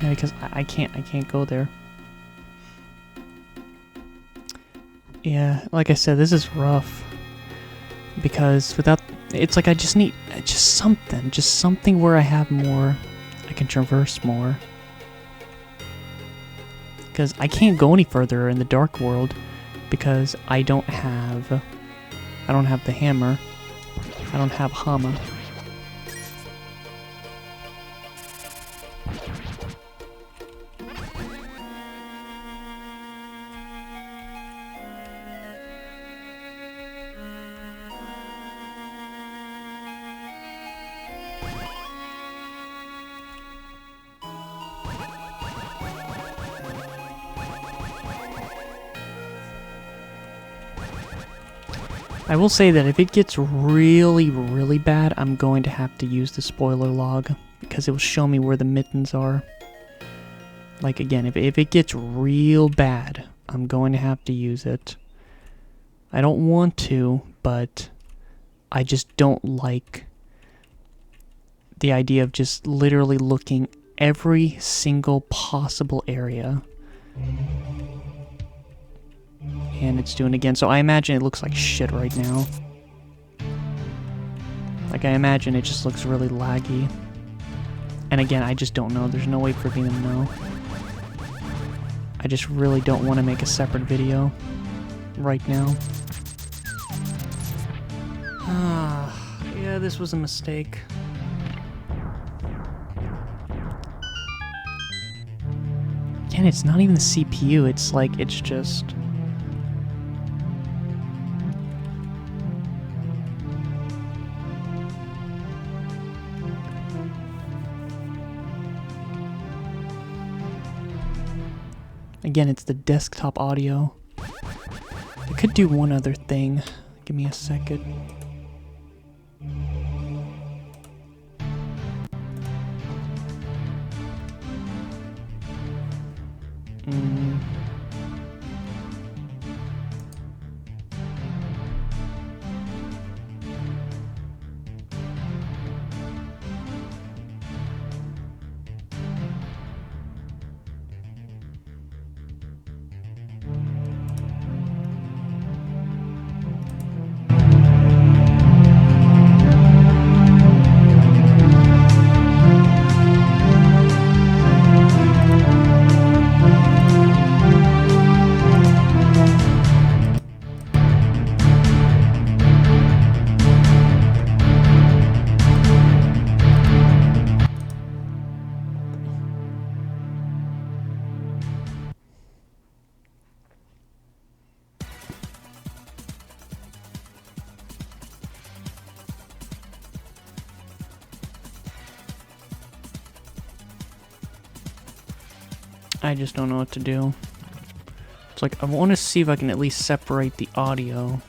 Yeah, because I can't go there. Yeah, like I said, this is rough. Because without... it's like I just need just something where I have more, I can traverse more. Because I can't go any further in the Dark World because I don't have the hammer. I don't have Hama. I will say that if it gets really, really bad, I'm going to have to use the spoiler log, because it will show me where the mittens are. Like, again, if it gets real bad, I'm going to have to use it. I don't want to, but I just don't like the idea of just literally looking every single possible area. And it's doing it again, so I imagine it looks like shit right now. Like, I imagine it just looks really laggy. And again, I just don't know. There's no way for me to know. I just really don't want to make a separate video right now. Yeah, this was a mistake. And it's not even the CPU, it's like, it's just... Again, it's the desktop audio. I could do one other thing. Give me a second. I just don't know what to do. It's like, I want to see if I can at least separate the audio.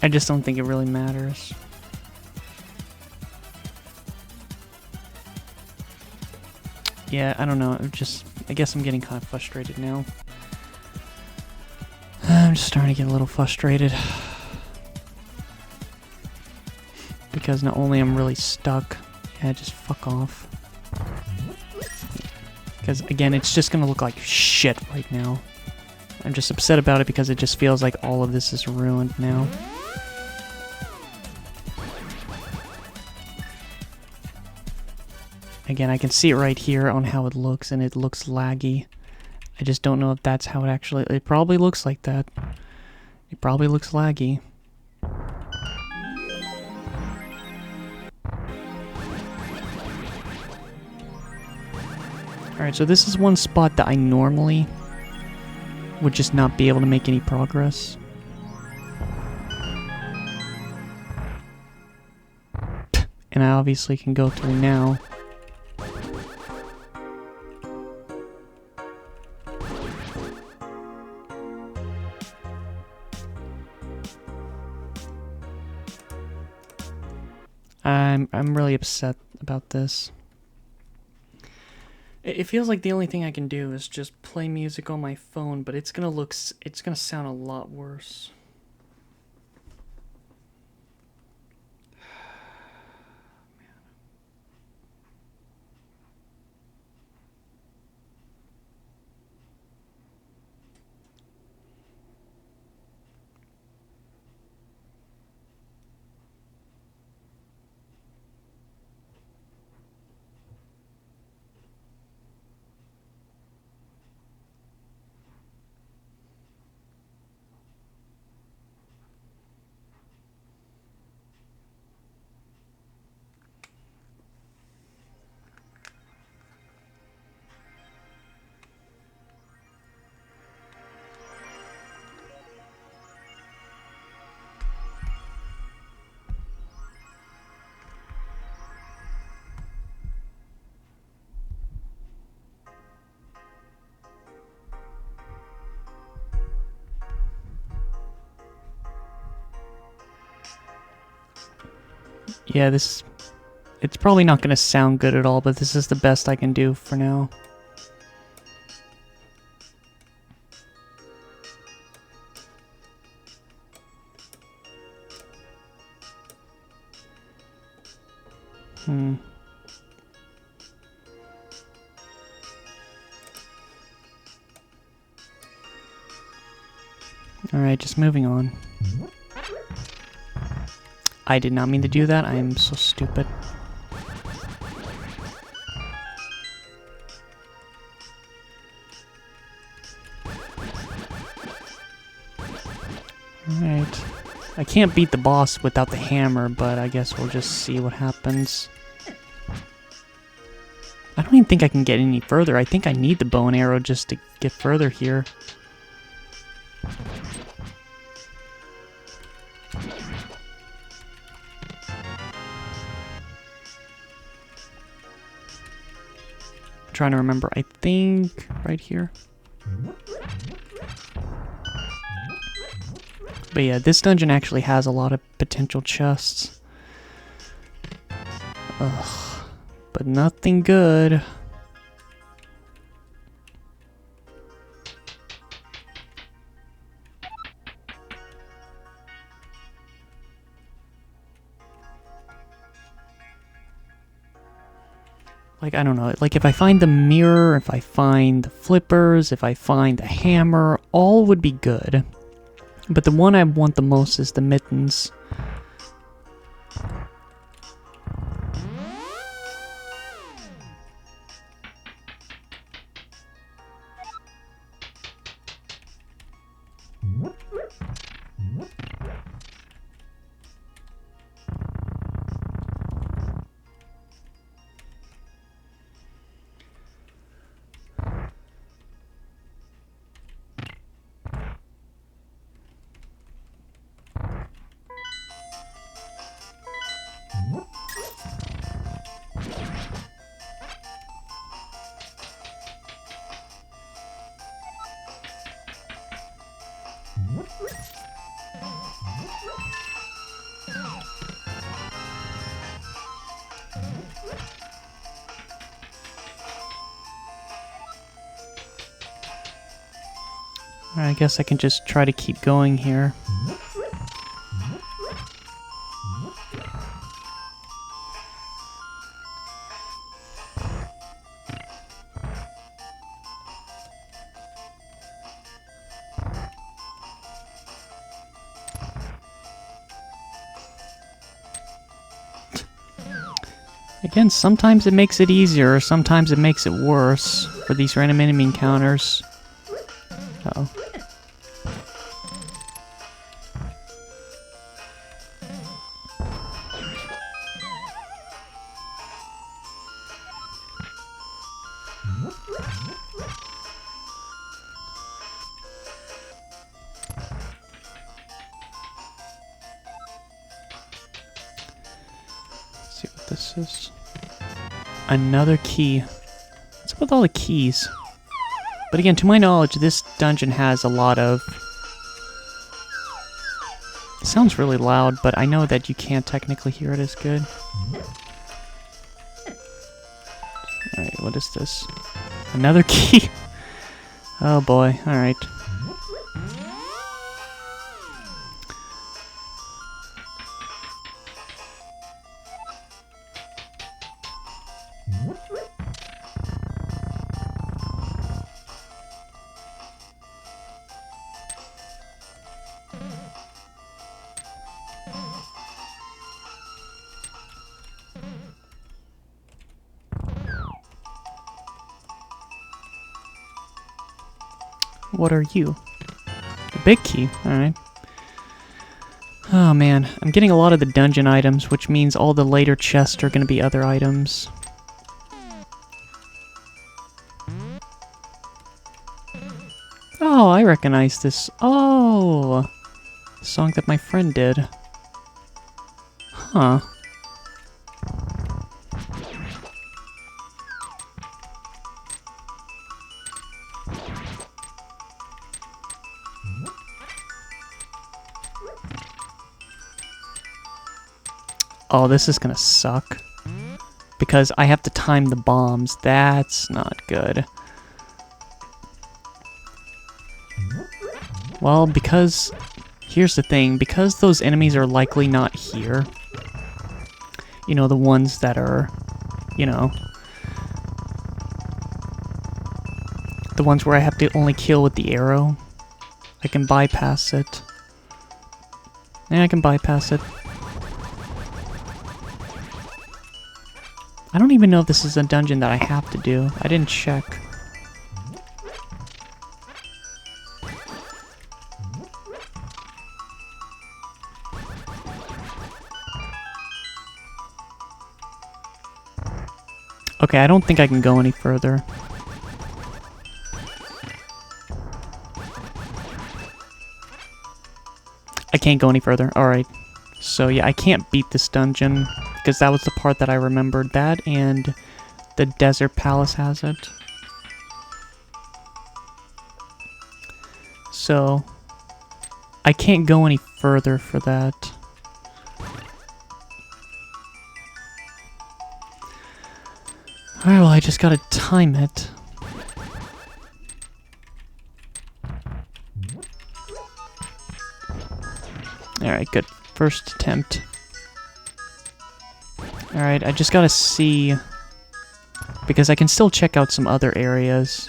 I just don't think it really matters. Yeah, I don't know. I guess I'm getting kind of frustrated now. I'm just starting to get a little frustrated. Because not only I'm really stuck, yeah, just fuck off. Because, again, it's just going to look like shit right now. I'm just upset about it because it just feels like all of this is ruined now. Again, I can see it right here on how it looks, and it looks laggy. I just don't know if that's how it actually... It probably looks like that. It probably looks laggy. Alright, so this is one spot that I normally would just not be able to make any progress. And I obviously can go through now. I'm really upset about this. It feels like the only thing I can do is just play music on my phone, but it's gonna sound a lot worse. Yeah, it's probably not going to sound good at all, but this is the best I can do for now. Alright, just moving on. I did not mean to do that. I am so stupid. Alright. I can't beat the boss without the hammer, but I guess we'll just see what happens. I don't even think I can get any further. I think I need the bow and arrow just to get further here. Trying to remember, I think right here. But yeah, this dungeon actually has a lot of potential chests. Ugh, but nothing good. Like, I don't know, like if I find the mirror, if I find the flippers, if I find the hammer, all would be good. But the one I want the most is the mittens. I guess I can just try to keep going here. Again, sometimes it makes it easier, sometimes it makes it worse for these random enemy encounters. Uh-oh. Let's see what this is. Another key. What's up with all the keys? But again, to my knowledge, this dungeon has a lot of... It sounds really loud, but I know that you can't technically hear it as good. Alright, what is this? Another key! Oh boy, alright. What are you? The big key, alright. Oh man, I'm getting a lot of the dungeon items, which means all the later chests are going to be other items. Oh, I recognize this. Oh! The song that my friend did. Huh. Oh, this is gonna suck. Because I have to time the bombs. That's not good. Well, because... Here's the thing. Because those enemies are likely not here. You know, the ones that are... You know... The ones where I have to only kill with the arrow. I can bypass it. Yeah, I can bypass it. I don't even know if this is a dungeon that I have to do. I didn't check. Okay, I don't think I can go any further. I can't go any further. Alright. So yeah, I can't beat this dungeon. Because that was the part that I remembered. That and the Desert Palace has it. So I can't go any further for that. Alright, well, I just gotta time it. Alright, good. First attempt. Alright, I just gotta see... Because I can still check out some other areas.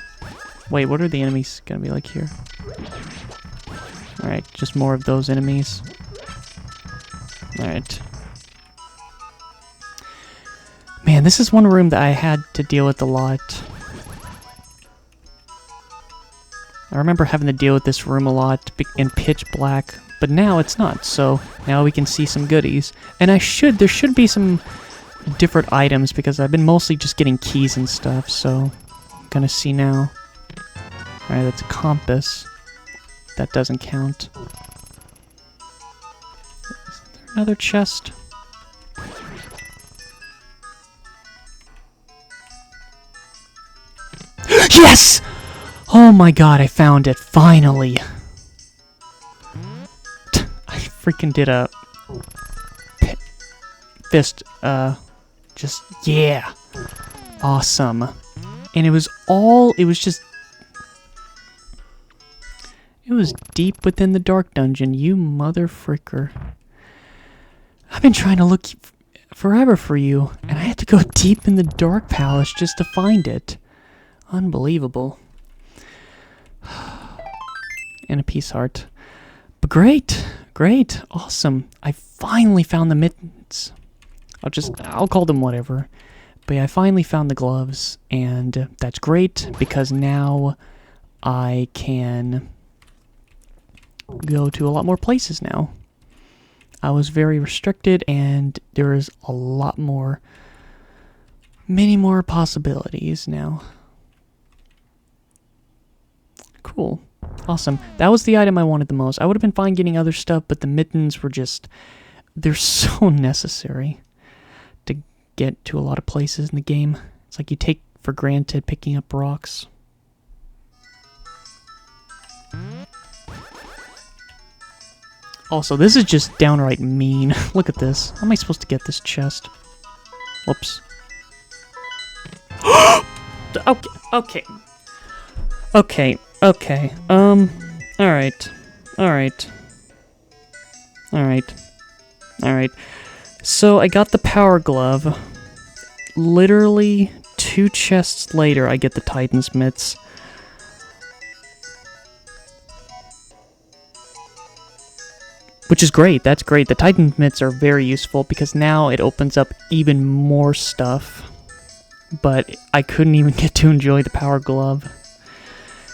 Wait, what are the enemies gonna be like here? Alright, just more of those enemies. Alright. Man, this is one room that I had to deal with a lot. I remember having to deal with this room a lot in pitch black, but now it's not, so now we can see some goodies. And there should be some different items, because I've been mostly just getting keys and stuff, so I'm gonna see now. Alright, that's a compass. That doesn't count. Is there another chest? Yes! Oh my god, I found it, finally! I freaking did a... fist, just, yeah! Awesome. And it was just... It was deep within the dark dungeon, you mother fricker. I've been trying to look forever for you, and I had to go deep in the dark palace just to find it. Unbelievable. And a peace heart. But great, great, awesome. I finally found the mittens. I'll call them whatever. But yeah, I finally found the gloves, and that's great because now I can go to a lot more places now. I was very restricted, and there is a lot more, many more possibilities now. Cool. Awesome. That was the item I wanted the most. I would have been fine getting other stuff, but the mittens were just, they're so necessary to get to a lot of places in the game. It's like you take for granted picking up rocks. Also, this is just downright mean. Look at this. How am I supposed to get this chest? Whoops. Okay. Alright. So, I got the power glove. Literally 2 chests later, I get the Titan's mitts. Which is great, that's great. The Titan mitts are very useful because now it opens up even more stuff. But I couldn't even get to enjoy the power glove.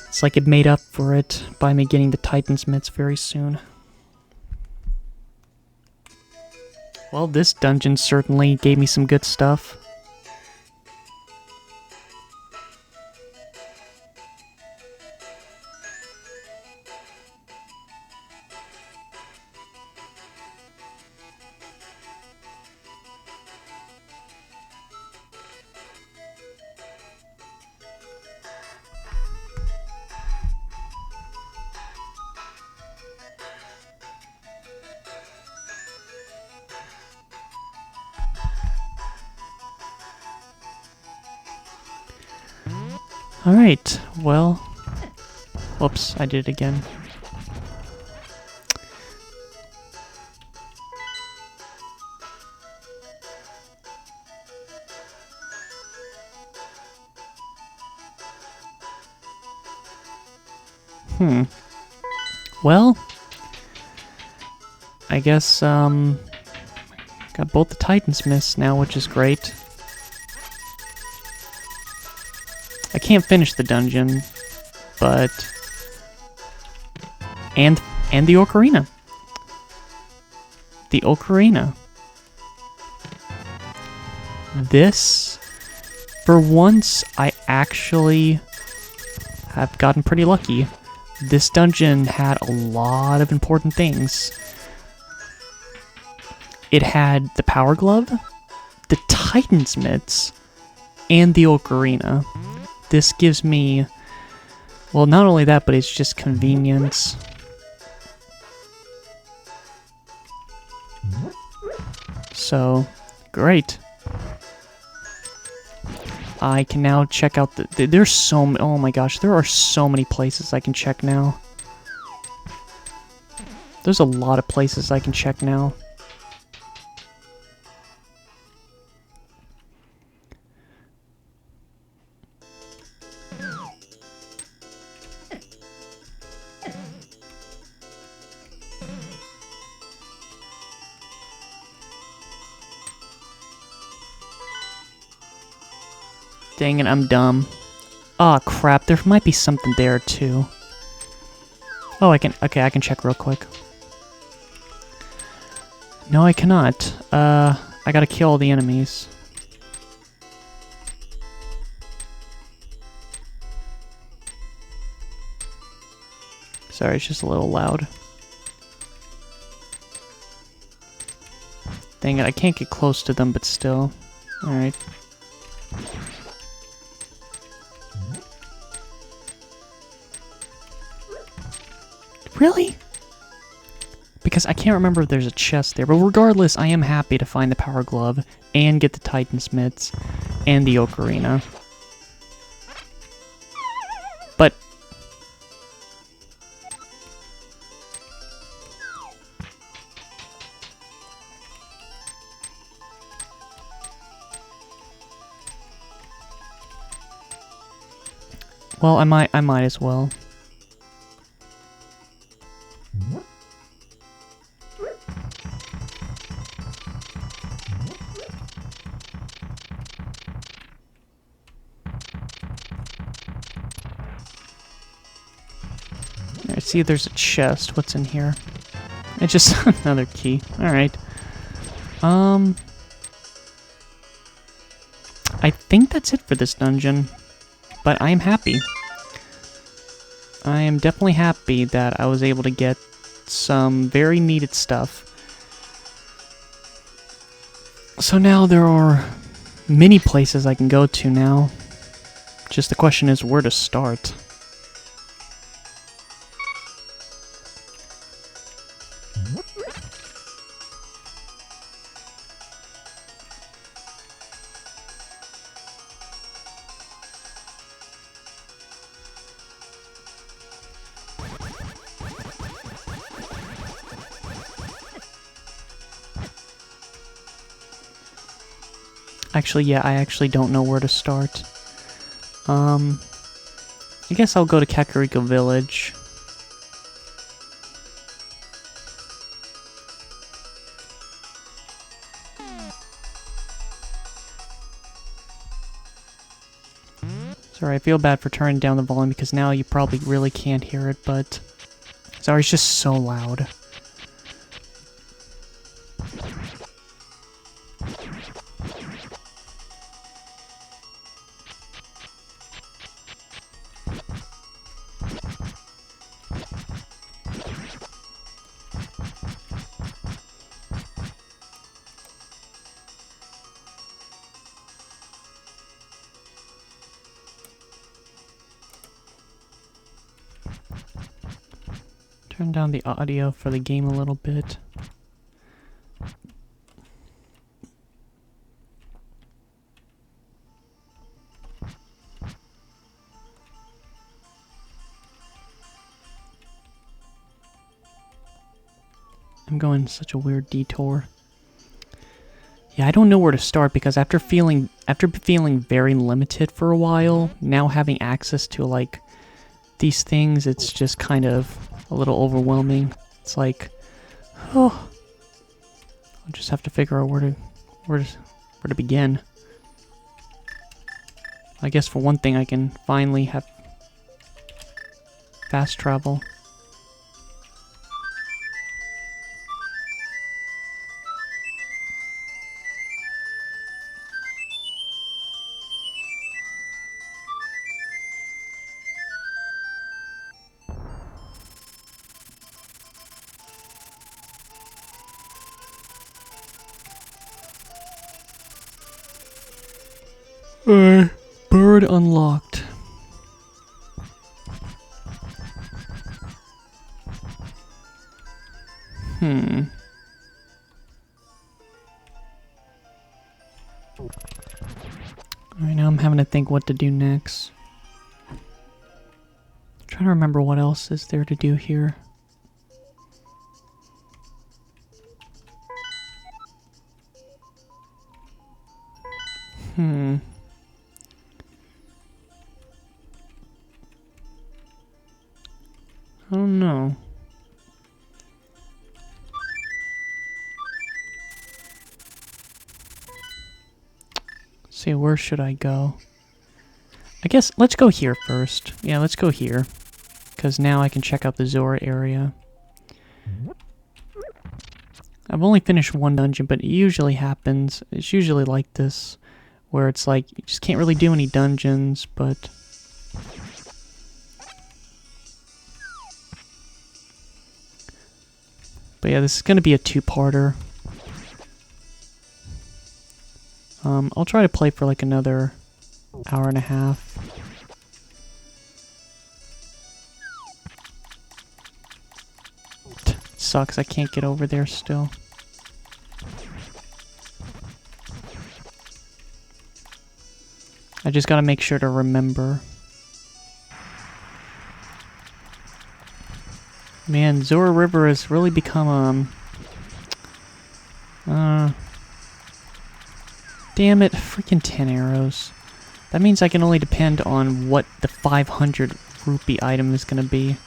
It's like it made up for it by me getting the Titan's mitts very soon. Well, this dungeon certainly gave me some good stuff. Alright, well... Whoops, I did it again. Well... I guess, got both the Titan's mitts now, which is great. I can't finish the dungeon, but... And the ocarina. The ocarina. This, for once, I actually have gotten pretty lucky. This dungeon had a lot of important things. It had the power glove, the Titan's mitts, and the ocarina. This gives me, well, not only that, but it's just convenience. So, great. I can now check out there's so many, oh my gosh, there are so many places I can check now. There's a lot of places I can check now. Dang it, I'm dumb. Aw, crap, there might be something there, too. Oh, I can check real quick. No, I cannot. I gotta kill all the enemies. Sorry, it's just a little loud. Dang it, I can't get close to them, but still. Alright. Really? Because I can't remember if there's a chest there, but regardless, I am happy to find the power glove and get the Titan's mitts and the ocarina. But well, I might as well. see there's a chest. What's in here? It's just another key. Alright. I think that's it for this dungeon. But I am happy. I am definitely happy that I was able to get some very needed stuff. So now there are many places I can go to now. Just the question is where to start. Actually, yeah, I actually don't know where to start. I guess I'll go to Kakariko Village. Sorry, I feel bad for turning down the volume because now you probably really can't hear it, but... Sorry, it's just so loud. Turn down the audio for the game a little bit. I'm going such a weird detour. Yeah, I don't know where to start because after feeling very limited for a while, now having access to like these things, it's just kind of a little overwhelming. It's like, oh, I'll just have to figure out where to begin. I guess for one thing, I can finally have fast travel. Bird unlocked. Alright, now I'm having to think what to do next. I'm trying to remember what else is there to do here. I don't know. Let's see, where should I go? I guess let's go here first. Yeah, let's go here. Because now I can check out the Zora area. I've only finished one dungeon, but it usually happens. It's usually like this, where it's like, you just can't really do any dungeons, but... But yeah, this is going to be a two-parter. I'll try to play for like another hour and a half. Sucks, I can't get over there still. I just gotta make sure to remember. Man, Zora River has really become, damn it, freaking 10 arrows. That means I can only depend on what the 500 rupee item is gonna be.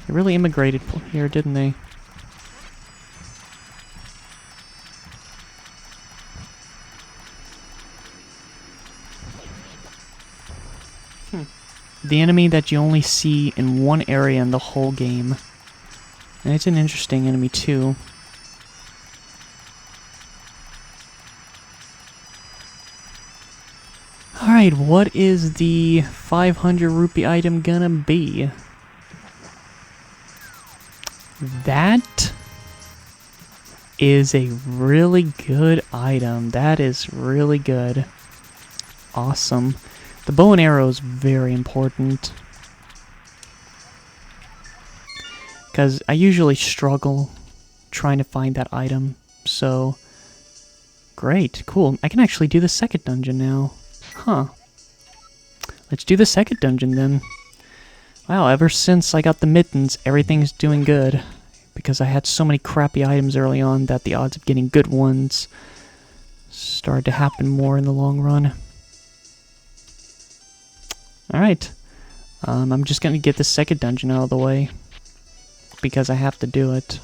They really immigrated here, didn't they? the enemy that you only see in one area in the whole game. And it's an interesting enemy too. Alright, what is the 500 rupee item gonna be? That is a really good item. That is really good. Awesome. The bow and arrow is very important. Because I usually struggle trying to find that item. So, great, cool. I can actually do the second dungeon now. Huh. Let's do the second dungeon then. Wow, ever since I got the mittens, everything's doing good. Because I had so many crappy items early on that the odds of getting good ones started to happen more in the long run. Alright. I'm just gonna get the second dungeon out of the way. Because I have to do it.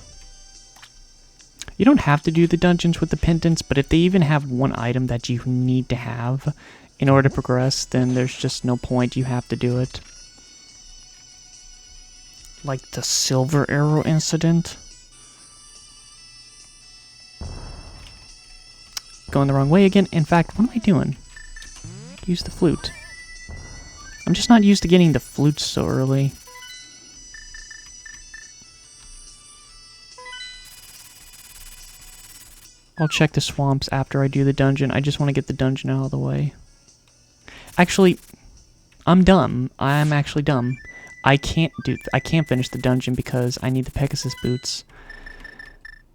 You don't have to do the dungeons with the pendants, but if they even have one item that you need to have in order to progress, then there's just no point. You have to do it. Like the silver arrow incident. Going the wrong way again. In fact, what am I doing? Use the flute. I'm just not used to getting the flute so early. I'll check the swamps after I do the dungeon. I just want to get the dungeon out of the way. Actually, I'm dumb. I'm actually dumb. I can't finish the dungeon because I need the Pegasus boots.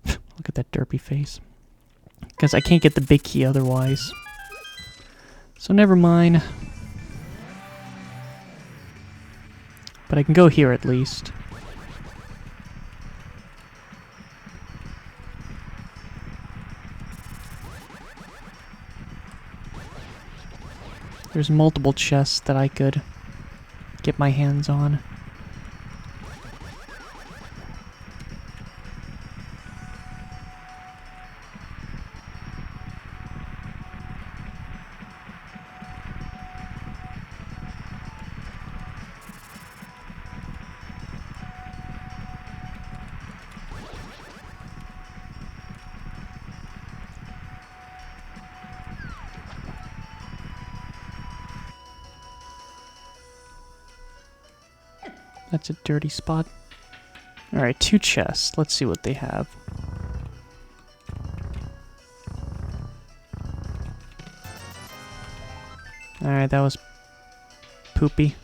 Look at that derpy face. Because I can't get the big key otherwise. So never mind. But I can go here at least. There's multiple chests that I could get my hands on. That's a dirty spot. Alright, 2 chests. Let's see what they have. Alright, that was poopy.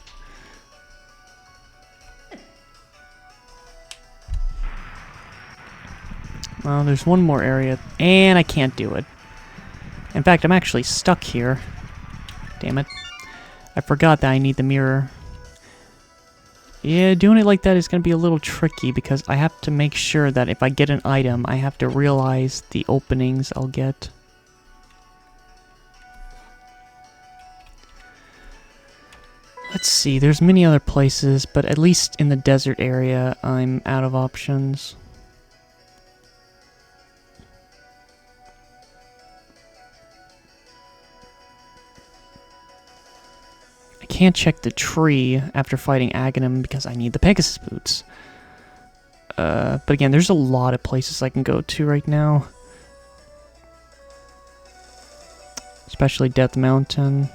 Well, there's one more area, and I can't do it. In fact, I'm actually stuck here. Damn it. I forgot that I need the mirror. Yeah, doing it like that is going to be a little tricky because I have to make sure that if I get an item, I have to realize the openings I'll get. Let's see, there's many other places, but at least in the desert area, I'm out of options. Can't check the tree after fighting Aghanim because I need the Pegasus boots. But again, there's a lot of places I can go to right now. Especially Death Mountain.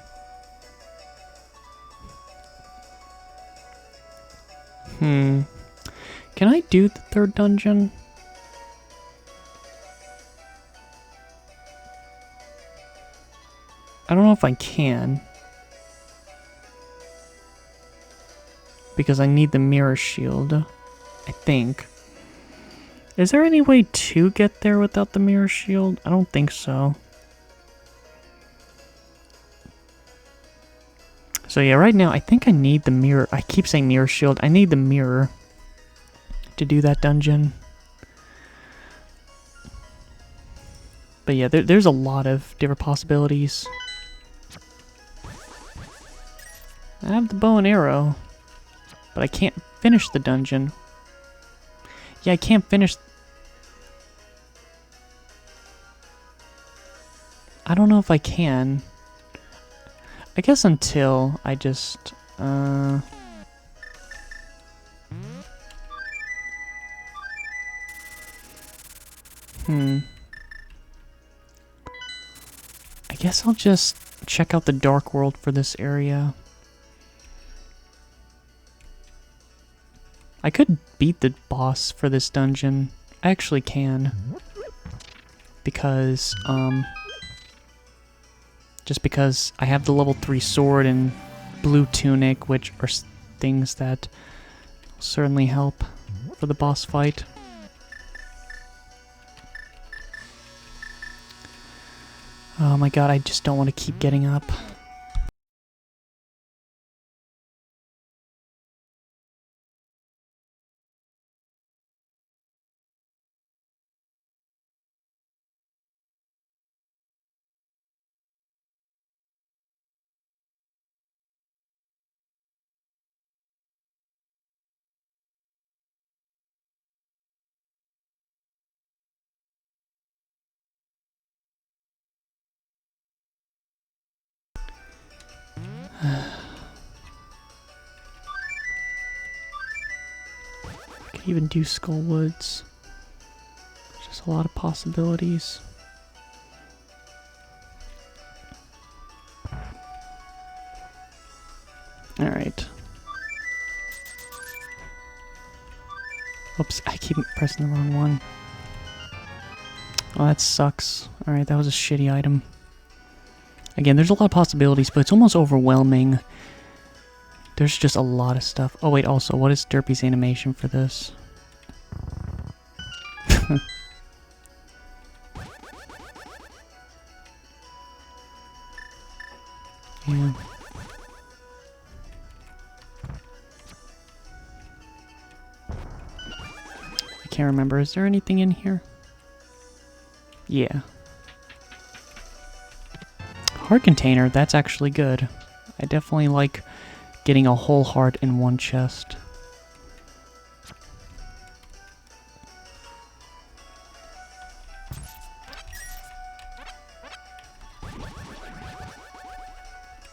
Can I do the third dungeon? I don't know if I can. Because I need the mirror shield, I think. Is there any way to get there without the mirror shield? I don't think so. So yeah, right now I think I need the mirror. I keep saying mirror shield. I need the mirror to do that dungeon. But yeah, there's a lot of different possibilities. I have the bow and arrow. But I can't finish the dungeon. Yeah, I can't finish... I don't know if I can. I guess until I just I guess I'll just check out the Dark World for this area. I could beat the boss for this dungeon. I actually can. Because, just because I have the level 3 sword and blue tunic, which are things that will certainly help for the boss fight. Oh my god, I just don't want to keep getting up. I could even do Skull Woods. There's just a lot of possibilities. Alright. Oops, I keep pressing the wrong one. Oh, that sucks. Alright, that was a shitty item. Again, there's a lot of possibilities, but it's almost overwhelming. There's just a lot of stuff. Oh wait, also, what is Derpy's animation for this? Yeah. I can't remember. Is there anything in here? Yeah. Heart container, that's actually good. I definitely like getting a whole heart in one chest.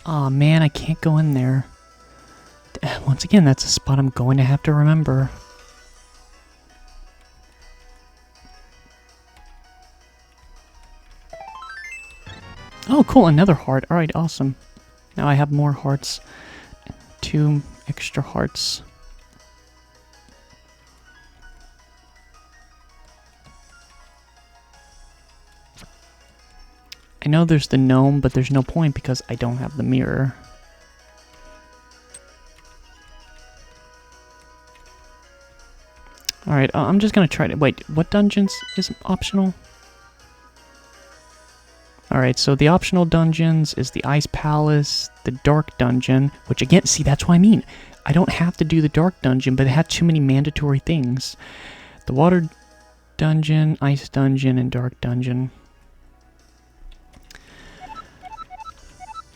Aw, man, I can't go in there. Once again, that's a spot I'm going to have to remember. Oh, cool, another heart. Alright, awesome. Now I have more hearts. 2 extra hearts. I know there's the gnome, but there's no point because I don't have the mirror. Alright, I'm just gonna try to... Wait, what dungeons is optional? Alright, so the optional dungeons is the Ice Palace, the Dark Dungeon, which again, see, that's what I mean. I don't have to do the Dark Dungeon, but it had too many mandatory things. The Water Dungeon, Ice Dungeon, and Dark Dungeon.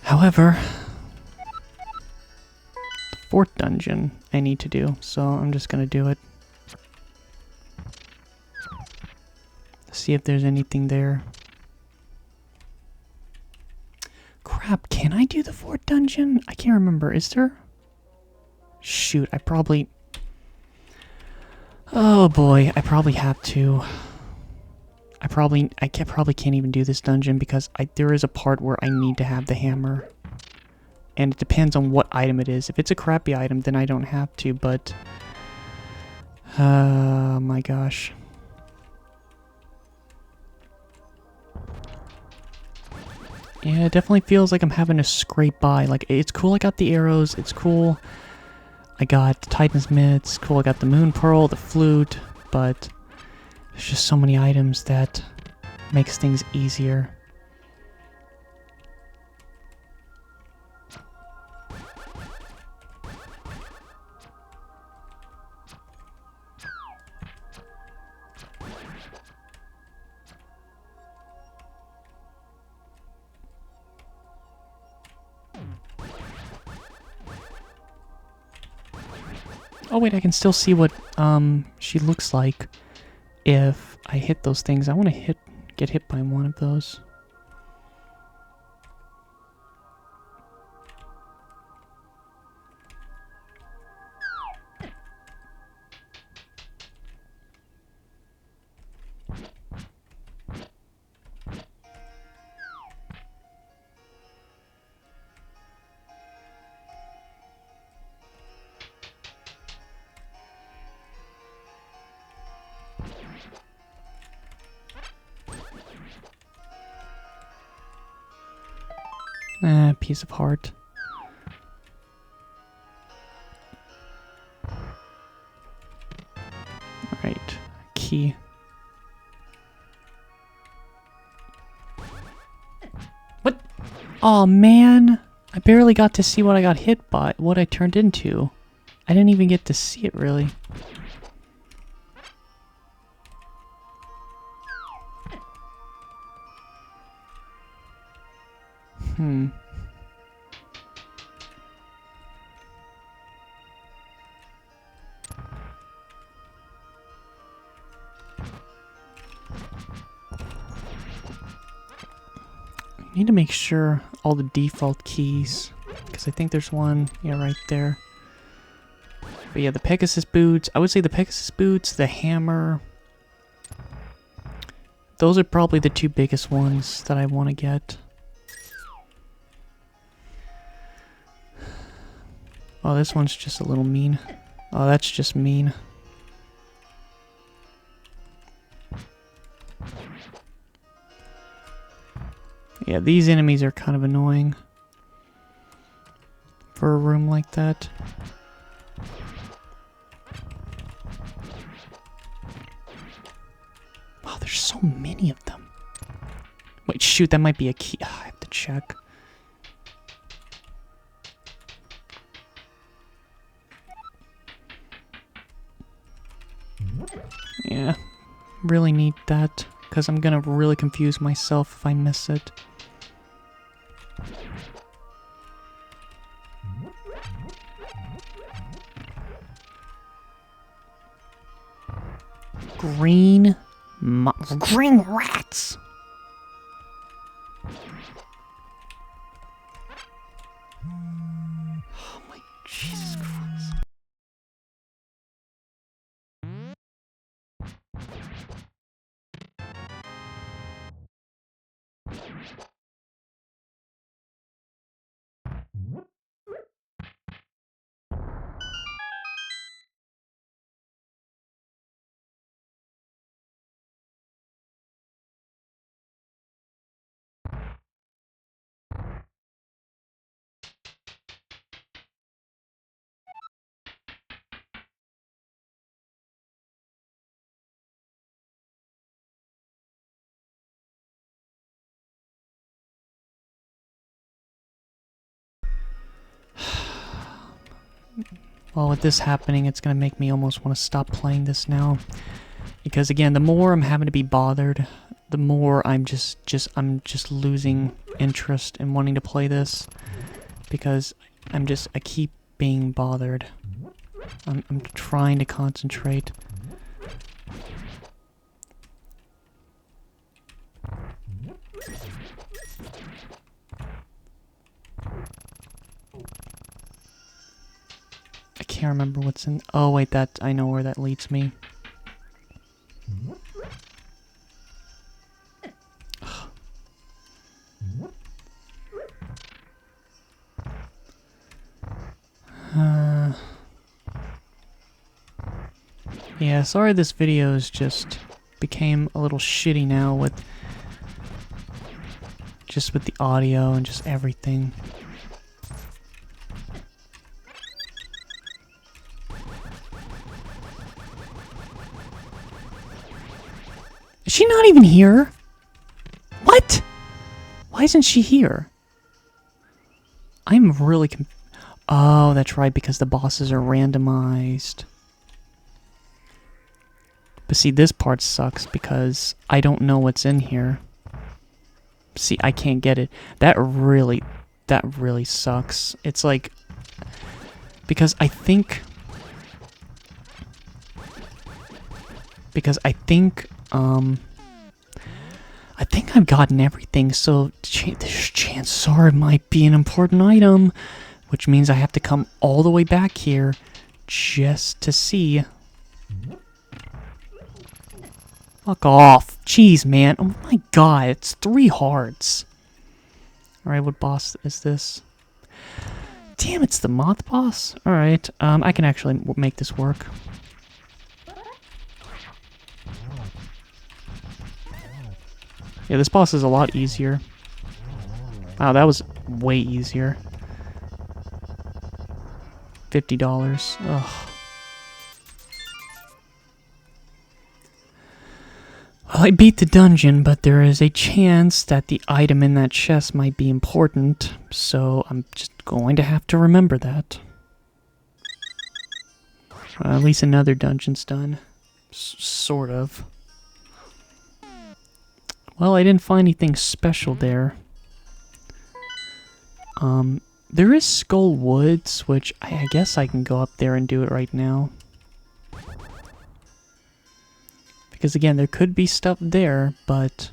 However, the 4th dungeon I need to do, so I'm just gonna do it. See if there's anything there. Crap, can I do the 4th dungeon? I can't remember. Is there? Shoot, I probably... Oh boy, I probably have to. I probably can't even do this dungeon because there is a part where I need to have the hammer. And it depends on what item it is. If it's a crappy item, then I don't have to, but... Oh my gosh. Yeah, it definitely feels like I'm having to scrape by. Like, it's cool I got the arrows, it's cool I got Titan's Mitts, cool I got the Moon Pearl, the flute, but there's just so many items that makes things easier. Oh wait, I can still see what she looks like if I hit those things. I want to get hit by one of those. Piece of heart. Alright, key. What? Oh man! I barely got to see what I got hit by, what I turned into. I didn't even get to see it really. I need to make sure all the default keys, because I think there's one, yeah, right there. But yeah, the Pegasus boots, I would say the Pegasus boots, the hammer, those are probably the two biggest ones that I want to get. Oh, this one's just a little mean. Oh, that's just mean. Yeah, these enemies are kind of annoying for a room like that. Wow, there's so many of them. Wait, shoot, that might be a key. Oh, I have to check. Yeah, really need that, because I'm gonna really confuse myself if I miss it. Green rats! Oh my Jesus Christ. Well, with this happening, it's gonna make me almost want to stop playing this now. Because again, the more I'm having to be bothered, the more I'm just losing interest in wanting to play this. Because I keep being bothered. I'm trying to concentrate. I can't remember what's in... Oh, wait, I know where that leads me. Yeah, sorry this video is just became a little shitty now with... just with the audio and just everything. Is she not even here? What? Why isn't she here? I'm really oh, that's right, because the bosses are randomized. But see, this part sucks because I don't know what's in here. See, I can't get it. That really sucks. It's like... Because I think... I think I've gotten everything, so chances are it might be an important item, which means I have to come all the way back here just to see. Fuck off. Jeez, man. Oh my god, it's 3 hearts. Alright, what boss is this? Damn, it's the moth boss? Alright, I can actually make this work. Yeah, this boss is a lot easier. Wow, that was way easier. $50. Ugh. Well, I beat the dungeon, but there is a chance that the item in that chest might be important, so I'm just going to have to remember that. At least another dungeon's done. Sort of. Well, I didn't find anything special there. There is Skull Woods, which I guess I can go up there and do it right now. Because again, there could be stuff there, but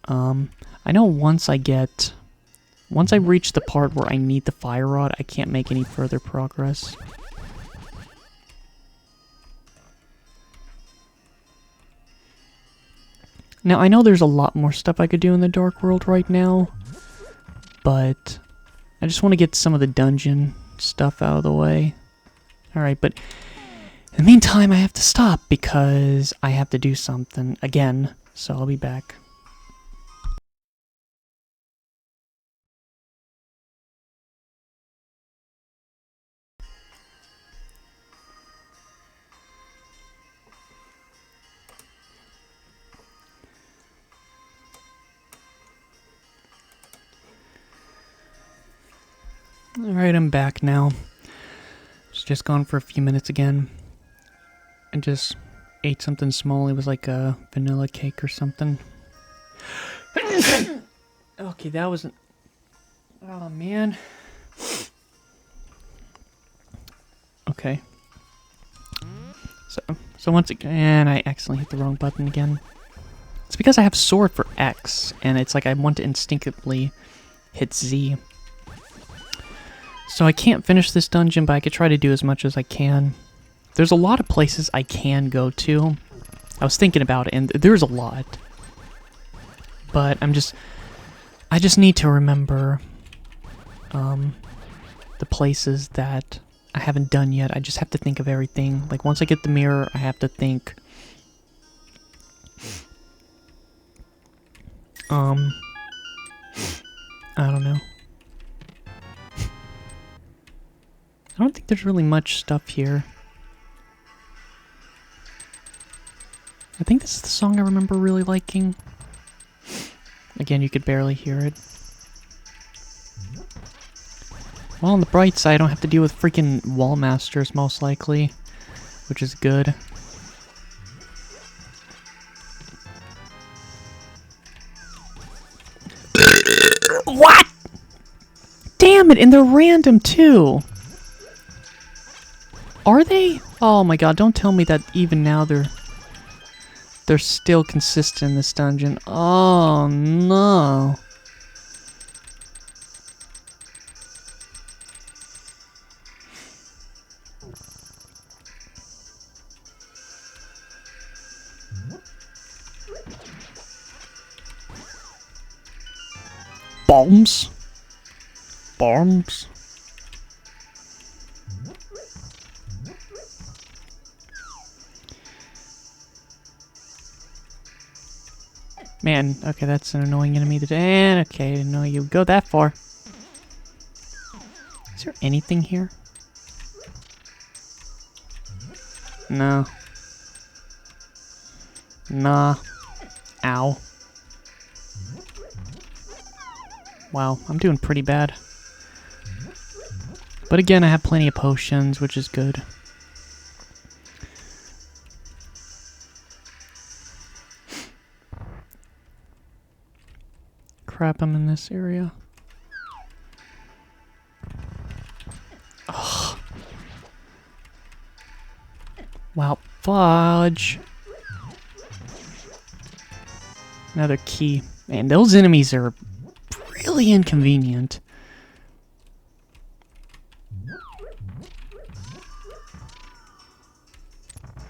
I know once I reach the part where I need the fire rod, I can't make any further progress. Now, I know there's a lot more stuff I could do in the Dark World right now, but I just want to get some of the dungeon stuff out of the way. Alright, but in the meantime, I have to stop because I have to do something again, so I'll be back. Alright, I'm back now. Was just gone for a few minutes again. I just ate something small. It was like a vanilla cake or something. Okay, that wasn't... Oh, man. Okay. So once again, I accidentally hit the wrong button again. It's because I have sword for X, and it's like I want to instinctively hit Z. So I can't finish this dungeon, but I could try to do as much as I can. There's a lot of places I can go to. I was thinking about it, and there's a lot. But I just need to remember the places that I haven't done yet. I just have to think of everything. Like, once I get the mirror, I have to think... I don't know. I don't think there's really much stuff here. I think this is the song I remember really liking. Again, you could barely hear it. Well, on the bright side, I don't have to deal with freaking wall masters, most likely, which is good. What? Damn it, and they're random, too! Are they? Oh my god, don't tell me that even now they're still consistent in this dungeon. Oh no. Bombs? Bombs? Man, okay, that's an annoying enemy to... And, okay, I didn't know you would go that far. Is there anything here? No. Nah. Ow. Wow, I'm doing pretty bad. But again, I have plenty of potions, which is good. Crap, I'm in this area. Ugh. Wow, fudge. Another key. Man, those enemies are really inconvenient.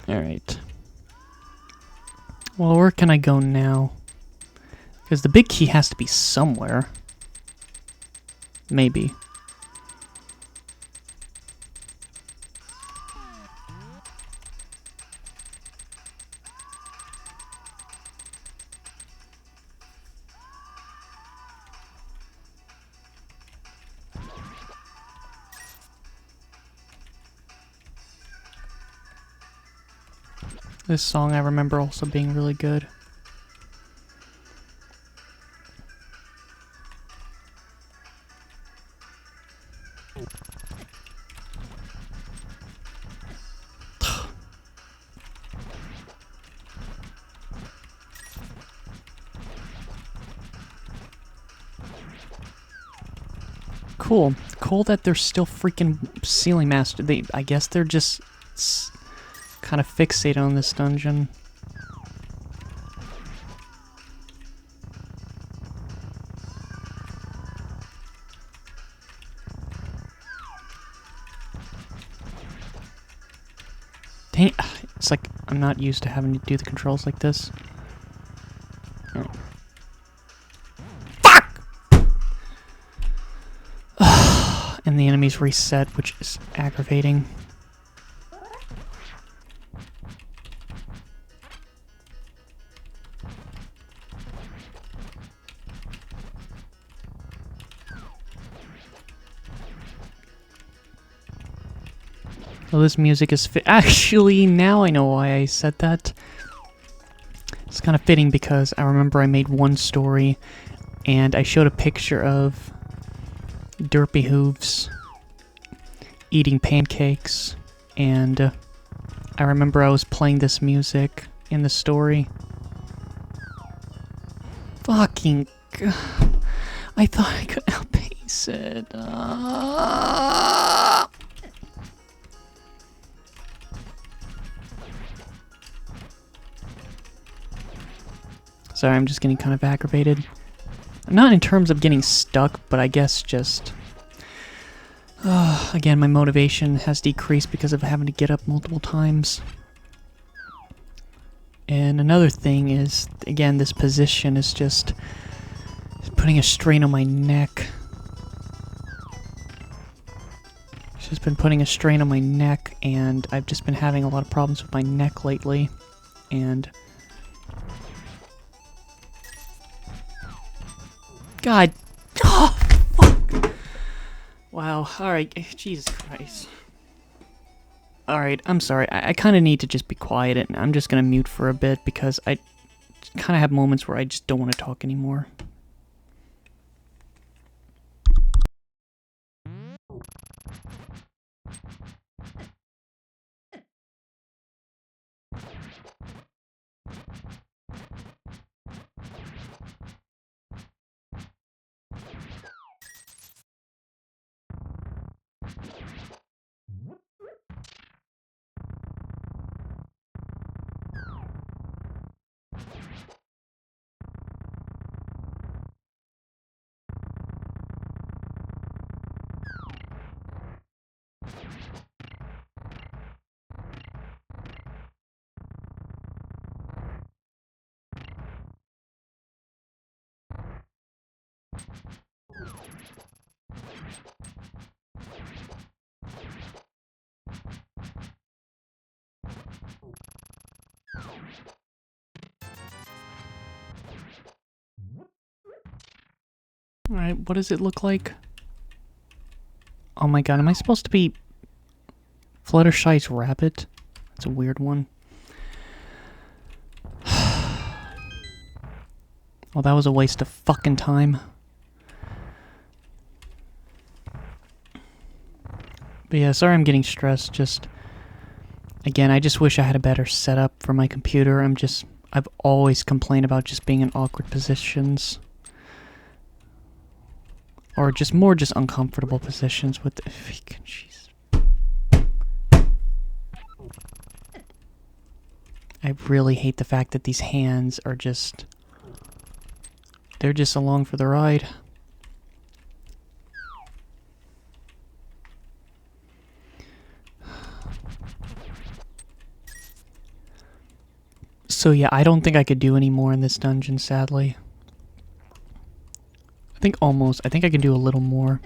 Alright. Well, where can I go now? Because the big key has to be somewhere. Maybe. This song I remember also being really good. Cool. Cool that they're still freaking ceiling master. I guess they're just kind of fixated on this dungeon. Dang it. It's like I'm not used to having to do the controls like this. Oh. And the enemies reset, which is aggravating. Well, this music is actually, now I know why I said that. It's kind of fitting because I remember I made one story and I showed a picture of Derpy Hooves eating pancakes, and I remember I was playing this music in the story. Fucking God. I thought I could outpace it. Sorry, I'm just getting kind of aggravated. Not in terms of getting stuck, but I guess just... again, my motivation has decreased because of having to get up multiple times. And another thing is, again, this position is just putting a strain on my neck. It's just been putting a strain on my neck, and I've just been having a lot of problems with my neck lately. And... God. Oh, fuck. Wow. Alright. Jesus Christ. Alright, I'm sorry. I kind of need to just be quiet, and I'm just going to mute for a bit because I kind of have moments where I just don't want to talk anymore. Alright, what does it look like? Oh my god, am I supposed to be Fluttershy's rabbit? That's a weird one. Well, that was a waste of fucking time. But yeah, sorry I'm getting stressed, just... Again, I just wish I had a better setup for my computer. I've always complained about just being in awkward positions. Or just more uncomfortable positions with the... Jeez. I really hate the fact that these hands are just... They're just along for the ride. So yeah, I don't think I could do any more in this dungeon, sadly. I think I can do a little more.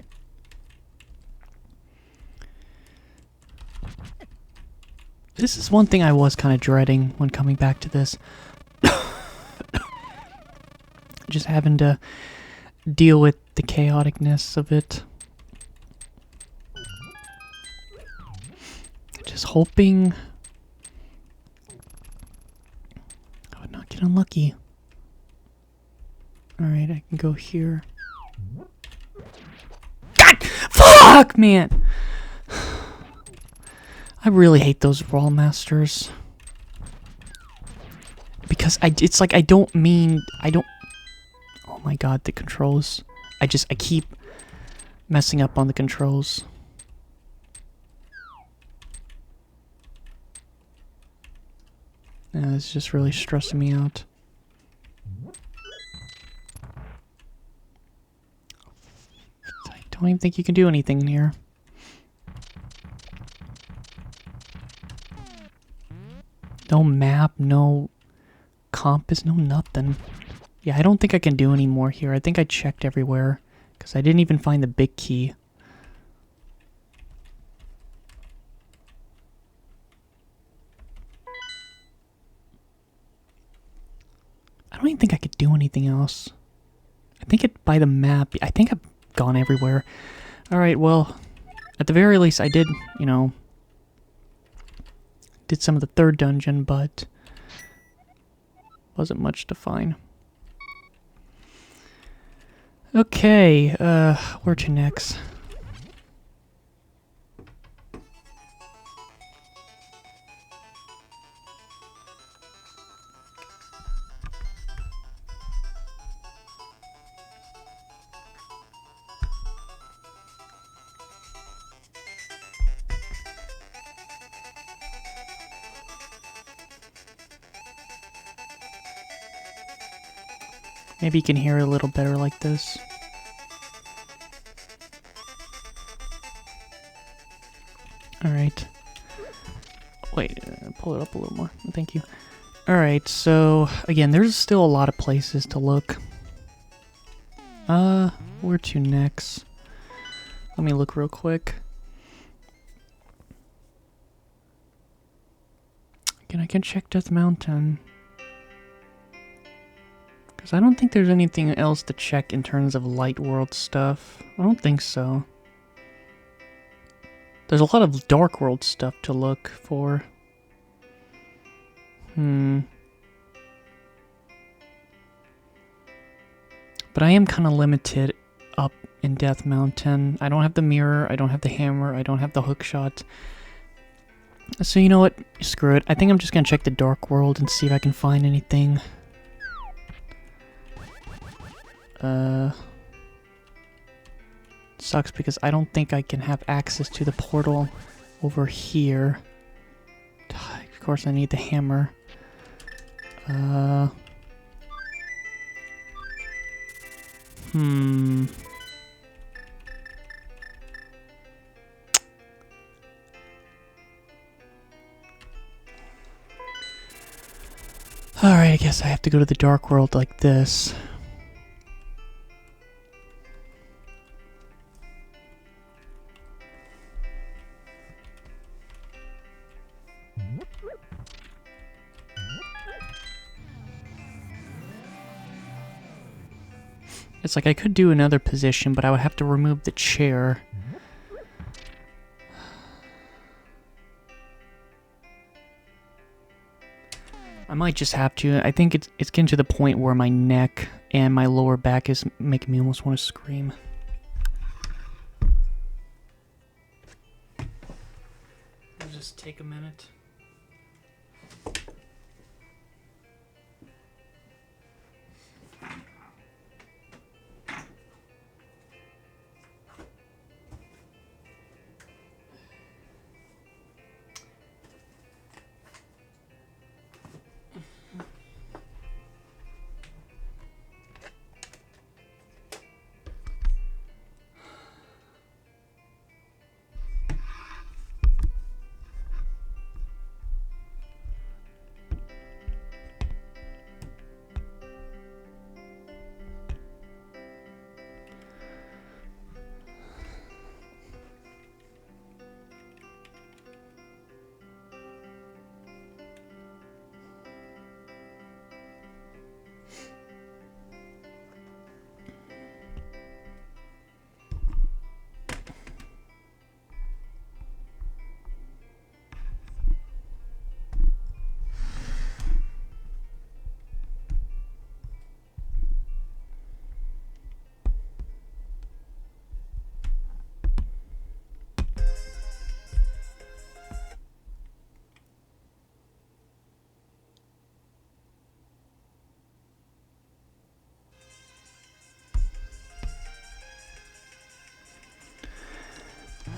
This is one thing I was kind of dreading when coming back to this. Just having to deal with the chaoticness of it. Just hoping Get unlucky. Alright, I can go here. God! Fuck, man! I really hate those Brawl Masters. Because it's like I don't... Oh my god, the controls. I keep messing up on the controls. Yeah, it's just really stressing me out. I don't even think you can do anything in here. No map, no compass, no nothing. Yeah, I don't think I can do any more here. I think I checked everywhere, because I didn't even find the big key. I don't even think I could do anything else. I think by the map, I think I've gone everywhere. Alright, well, at the very least I did, you know, did some of the third dungeon, but wasn't much to find. Okay, where to next? Maybe you can hear it a little better like this. Alright. Wait, pull it up a little more. Thank you. Alright, so, again, there's still a lot of places to look. Where to next? Let me look real quick. Again, I can check Death Mountain. Because I don't think there's anything else to check in terms of Light World stuff. I don't think so. There's a lot of Dark World stuff to look for. But I am kind of limited up in Death Mountain. I don't have the mirror, I don't have the hammer, I don't have the hookshot. So you know what? Screw it. I think I'm just gonna check the Dark World and see if I can find anything. Sucks because I don't think I can have access to the portal over here. Of course I need the hammer. Alright, I guess I have to go to the Dark World like this. It's like I could do another position, but I would have to remove the chair. I might just have to. I think it's getting to the point where my neck and my lower back is making me almost want to scream. I'll just take a minute.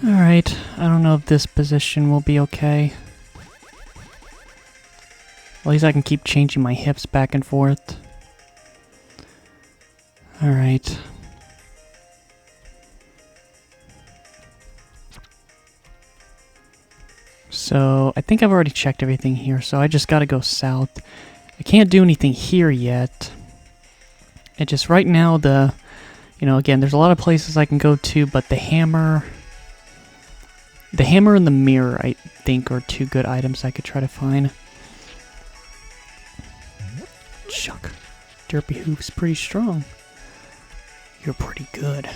Alright, I don't know if this position will be okay. At least I can keep changing my hips back and forth. Alright. So, I think I've already checked everything here, so I just gotta go south. I can't do anything here yet. It just, right now, again, there's a lot of places I can go to, but the hammer and the mirror, I think, are two good items I could try to find. Chuck. Derpy Hoof's pretty strong. You're pretty good.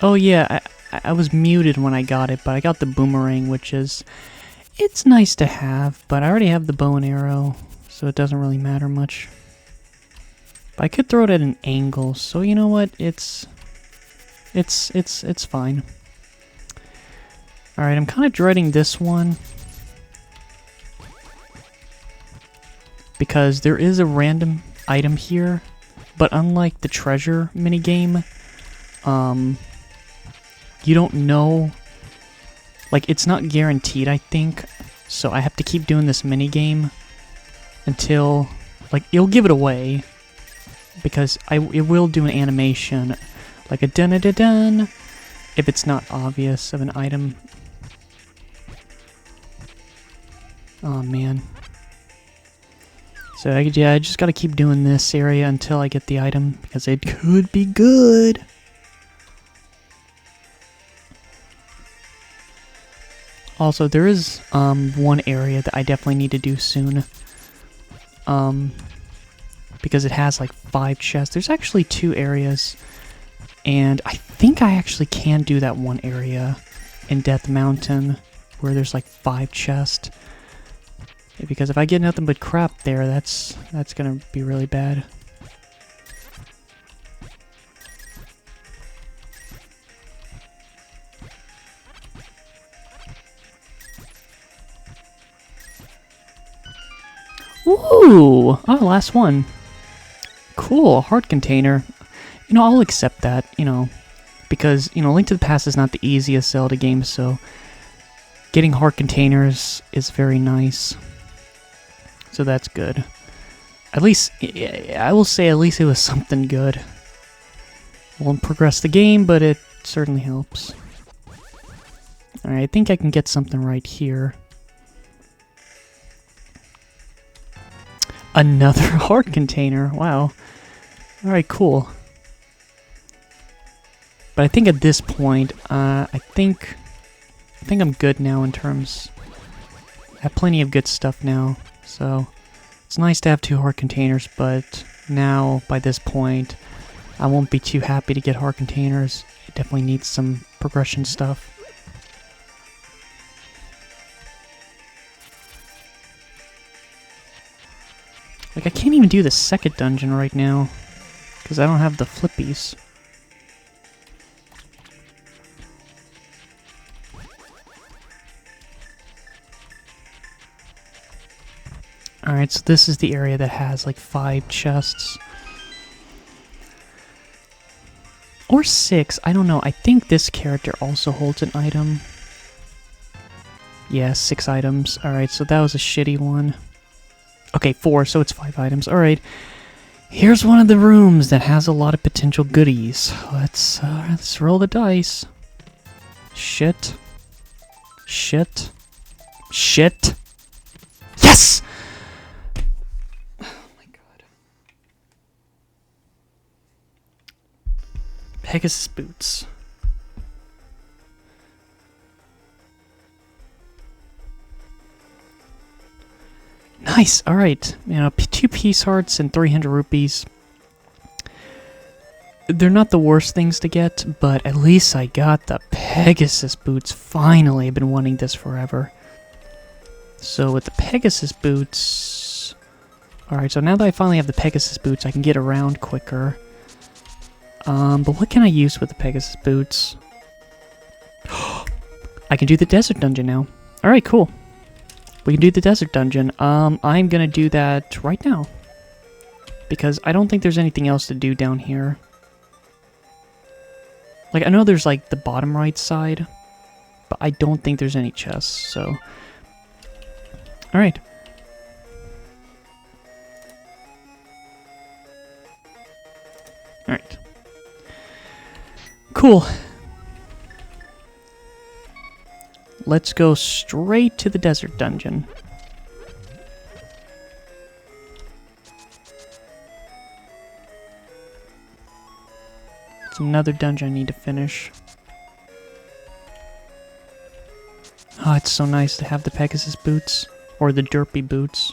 Oh yeah, I was muted when I got it, but I got the boomerang, which is... It's nice to have, but I already have the bow and arrow, so it doesn't really matter much. But I could throw it at an angle, so you know what? It's fine. Alright, I'm kind of dreading this one. Because there is a random item here, but unlike the treasure minigame, you don't know, like, it's not guaranteed, I think, so I have to keep doing this minigame until, like, it'll give it away, because it will do an animation, like a dun-a-da-dun, if it's not obvious of an item. Oh, man. So, yeah, I just gotta keep doing this area until I get the item, because it could be good. Also, there is one area that I definitely need to do soon. Because it has like 5 chests. There's actually 2 areas. And I think I actually can do that one area in Death Mountain where there's like 5 chests. Because if I get nothing but crap there, that's gonna be really bad. Ooh! Oh, last one. Cool, heart container. You know, I'll accept that, because, Link to the Past is not the easiest Zelda game, so getting heart containers is very nice. So that's good. At least, I will say at least it was something good. Won't progress the game, but it certainly helps. Alright, I think I can get something right here. Another heart container, wow. Alright, cool. But I think at this point, I think I'm good now in terms... I have plenty of good stuff now, so... It's nice to have 2 heart containers, but now, by this point, I won't be too happy to get heart containers. It definitely needs some progression stuff. Like, I can't even do the second dungeon right now, because I don't have the flippies. Alright, so this is the area that has like 5 chests. Or 6, I don't know. I think this character also holds an item. Yeah, 6 items. Alright, so that was a shitty one. Okay, 4, so it's 5 items. Alright, here's one of the rooms that has a lot of potential goodies. Let's roll the dice. Shit. Shit. Shit. Yes! Pegasus boots. Nice, alright. 2 peace hearts and 300 rupees. They're not the worst things to get, but at least I got the Pegasus boots. Finally, I've been wanting this forever. So with the Pegasus boots... Alright, so now that I finally have the Pegasus boots, I can get around quicker. But what can I use with the Pegasus boots? I can do the desert dungeon now. Alright, cool. We can do the desert dungeon. I'm gonna do that right now. Because I don't think there's anything else to do down here. Like, I know there's, like, the bottom right side, but I don't think there's any chests, so... Alright. Alright. Cool. Let's go straight to the desert dungeon. It's another dungeon I need to finish. Oh, it's so nice to have the Pegasus boots. Or the Derpy boots.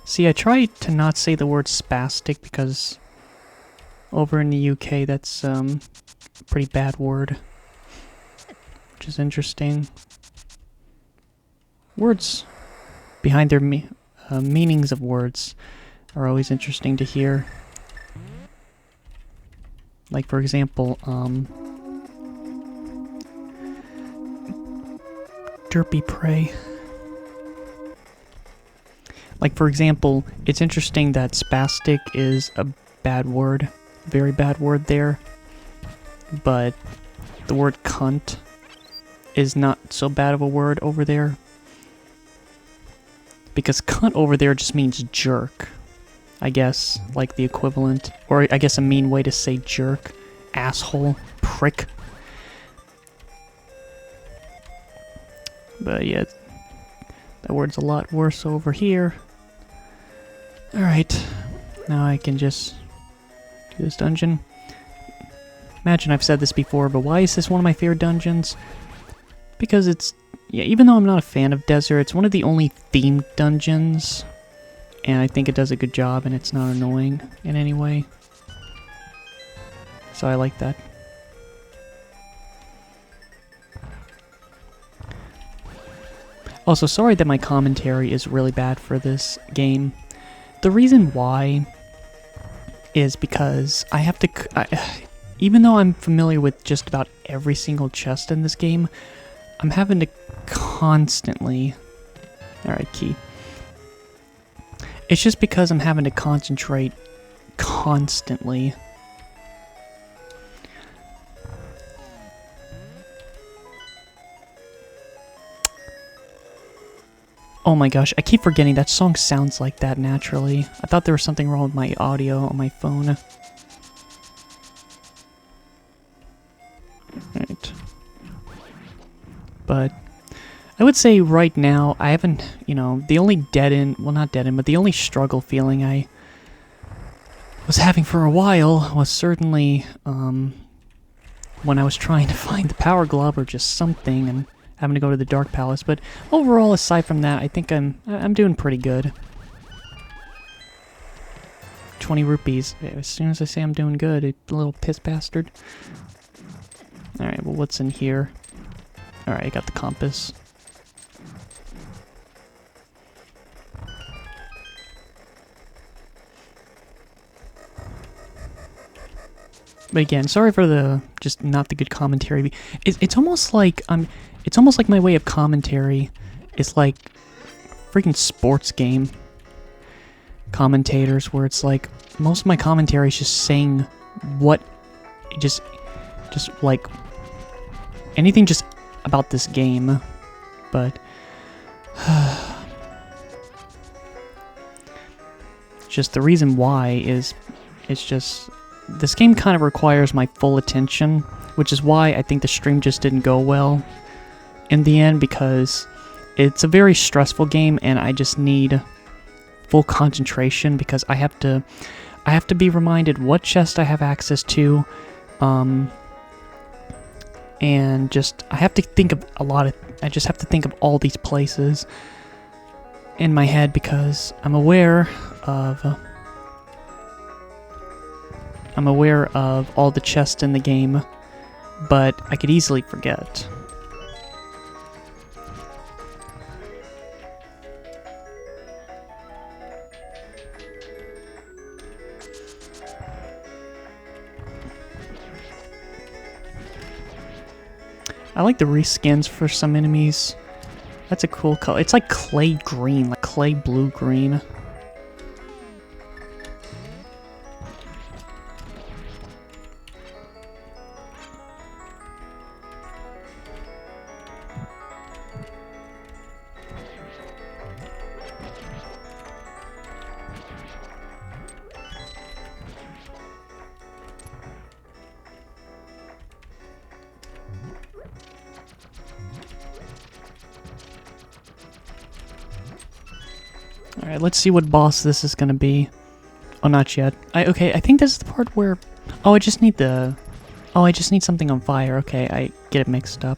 See, I try to not say the word spastic because over in the UK that's a pretty bad word. Which is interesting. Words behind their meanings of words are always interesting to hear. Like, for example, Derpy prey. Like, for example, it's interesting that spastic is a bad word. Very bad word there. But the word cunt is not so bad of a word over there. Because cunt over there just means jerk. I guess, like the equivalent. Or I guess a mean way to say jerk. Asshole. Prick. But yeah, that word's a lot worse over here. Alright. Now I can just do this dungeon. Imagine I've said this before, but why is this one of my favorite dungeons? Because it's... Yeah, even though I'm not a fan of desert, it's one of the only themed dungeons. And I think it does a good job, and it's not annoying in any way. So I like that. Also, sorry that my commentary is really bad for this game. The reason why is because I have to... even though I'm familiar with just about every single chest in this game, I'm having to constantly... Alright, key. It's just because I'm having to concentrate constantly. Oh my gosh, I keep forgetting that song sounds like that naturally. I thought there was something wrong with my audio on my phone. Right. But I would say right now, I haven't, you know, the only dead end, well not dead end, but the only struggle feeling I was having for a while was certainly when I was trying to find the power glove or just something and having to go to the Dark Palace. But overall, aside from that, I think I'm doing pretty good. 20 rupees. As soon as I say I'm doing good, a little piss bastard. Alright, well what's in here? Alright, I got the compass. But again, sorry for the just not the good commentary. It's almost like it's almost like my way of commentary is like freaking sports game commentators, where it's like most of my commentary is just saying what just like anything just about this game, but just the reason why is it's just this game kind of requires my full attention, which is why I think the stream just didn't go well in the end, because it's a very stressful game and I just need full concentration because I have to be reminded what chest I have access to, and just I have to think of I just have to think of all these places in my head because I'm aware of all the chests in the game, but I could easily forget. I like the reskins for some enemies. That's a cool color. It's like clay green, like clay blue-green. Alright, let's see what boss this is gonna be. Oh, not yet. Okay, I think this is the part where... Oh, I just need the... Oh, I just need something on fire. Okay, I get it mixed up.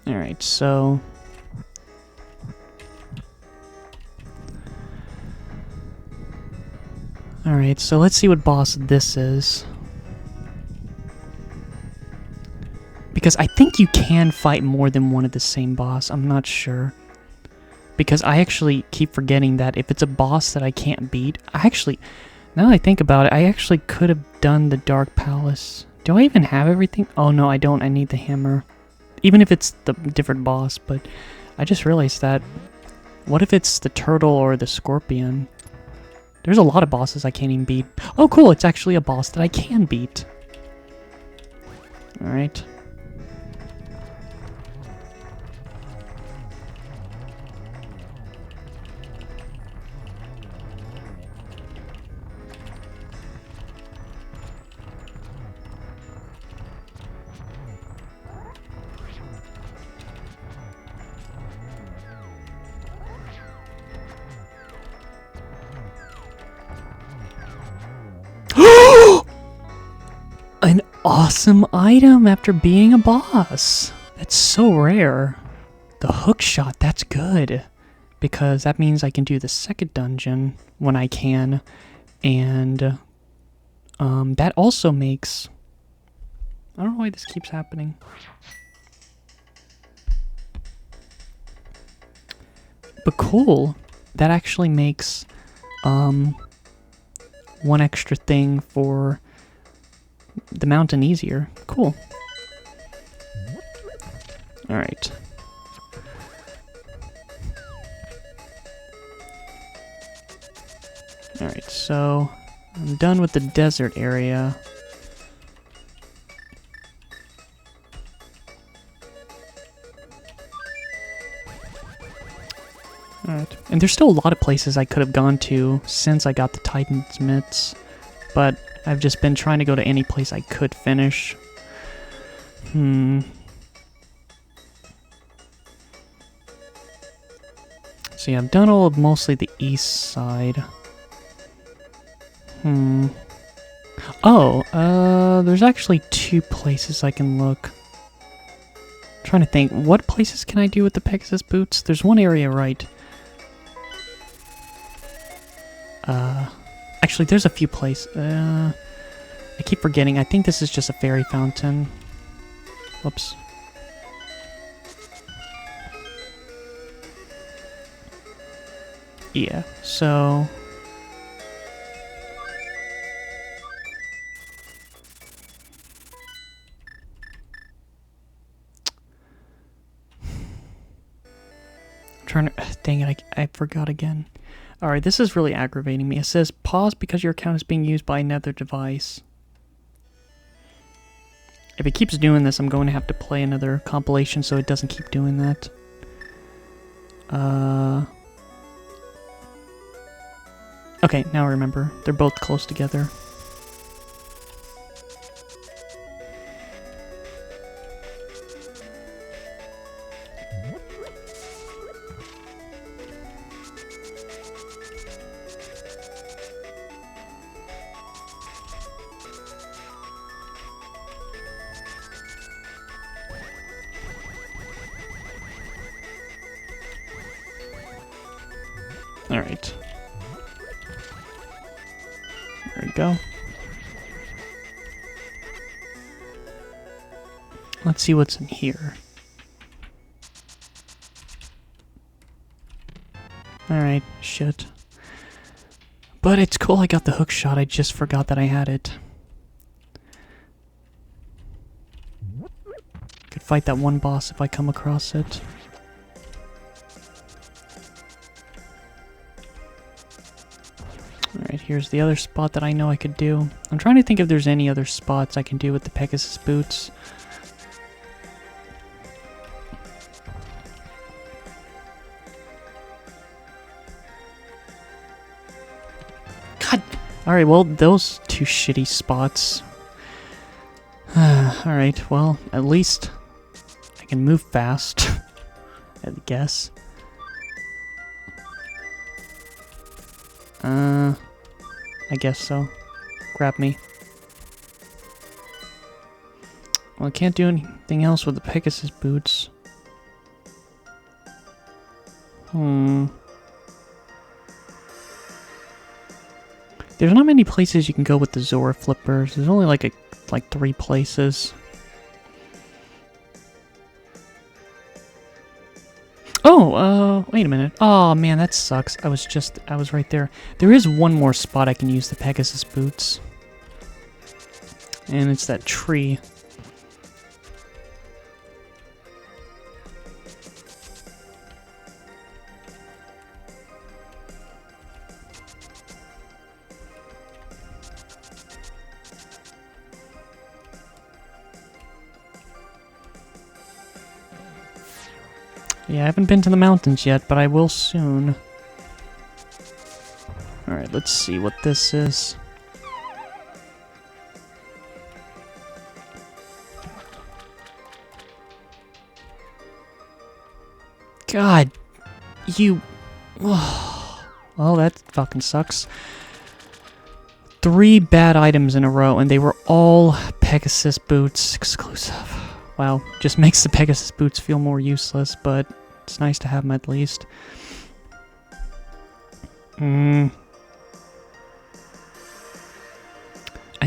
Alright, so... Alright, so let's see what boss this is. Because I think you can fight more than one of the same boss. I'm not sure. Because I actually keep forgetting that if it's a boss that I can't beat, now that I think about it, I actually could have done the Dark Palace. Do I even have everything? Oh no, I don't. I need the hammer. Even if it's the different boss, but I just realized that. What if it's the turtle or the scorpion? There's a lot of bosses I can't even beat. Oh cool, it's actually a boss that I can beat. Alright. An awesome item after being a boss. That's so rare. The hook shot, that's good. Because that means I can do the second dungeon when I can. And that also makes... I don't know why this keeps happening. But cool. That actually makes one extra thing for the mountain easier. Cool. Alright. Alright, so I'm done with the desert area. Alright, and there's still a lot of places I could have gone to since I got the Titan's Mitts, but I've just been trying to go to any place I could finish. See, I've done all of mostly the east side. Oh, there's actually two places I can look. I'm trying to think, what places can I do with the Pegasus boots? There's one area right. Actually, there's a few places. I keep forgetting. I think this is just a fairy fountain. Whoops. Yeah, so... I'm trying to... Dang it, I forgot again. Alright, this is really aggravating me. It says, pause because your account is being used by another device. If it keeps doing this, I'm going to have to play another compilation so it doesn't keep doing that. Okay, now I remember. They're both close together. Alright. There we go. Let's see what's in here. Alright, shit. But it's cool I got the hook shot, I just forgot that I had it. Could fight that one boss if I come across it. Alright, here's the other spot that I know I could do. I'm trying to think if there's any other spots I can do with the Pegasus boots. God! Alright, well, those two shitty spots. Alright, well, at least I can move fast, I guess. I guess so. Grab me. Well, I can't do anything else with the Pegasus boots. There's not many places you can go with the Zora flippers. There's only like 3 places. Oh, wait a minute. Oh man, that sucks. I was right there. There is one more spot I can use the Pegasus boots. And it's that tree. Yeah, I haven't been to the mountains yet, but I will soon. Alright, let's see what this is. God, you... Well, that fucking sucks. 3 bad items in a row, and they were all Pegasus boots exclusive. Wow, just makes the Pegasus boots feel more useless, but it's nice to have them at least. I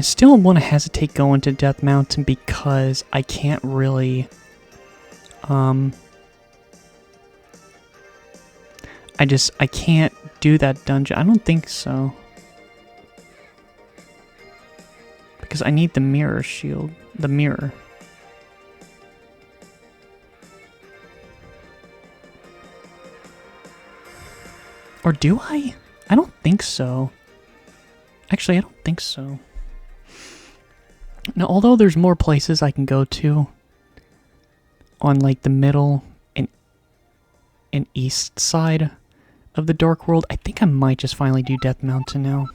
still want to hesitate going to Death Mountain because I can't really... I can't do that dungeon. I don't think so. Because I need the mirror shield. The mirror. Or do I? I don't think so. Actually, I don't think so. Now, although there's more places I can go to on like the middle and east side of the Dark World, I think I might just finally do Death Mountain now.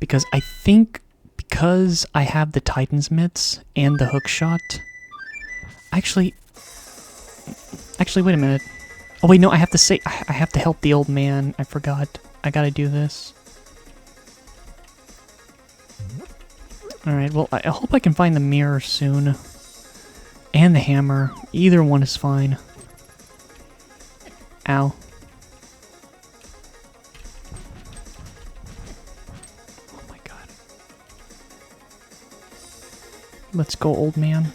Because I think because I have the Titan's Mitts and the hook shot. Actually, wait a minute. Oh wait, no, I have to say, I have to help the old man. I forgot. I gotta do this. Alright, well, I hope I can find the mirror soon. And the hammer. Either one is fine. Ow. Oh my god. Let's go, old man.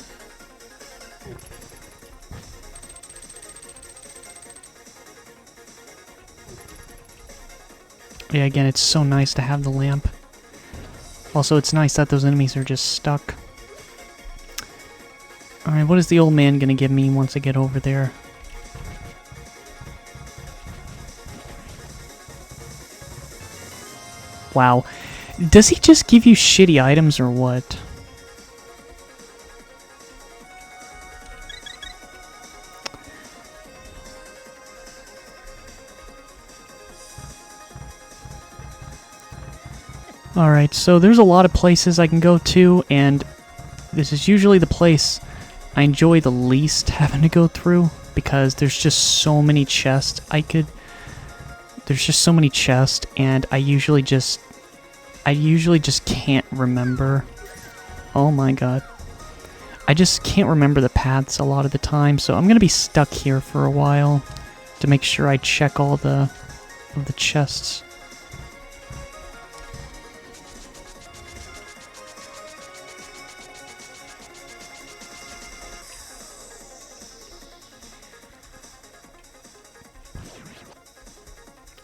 Yeah, again, it's so nice to have the lamp. Also, it's nice that those enemies are just stuck. Alright, what is the old man gonna give me once I get over there? Wow. Does he just give you shitty items or what? Alright, so there's a lot of places I can go to, and this is usually the place I enjoy the least having to go through, because there's just so many chests There's just so many chests, and I usually just can't remember. Oh my god. I just can't remember the paths a lot of the time, so I'm gonna be stuck here for a while to make sure I check all the chests.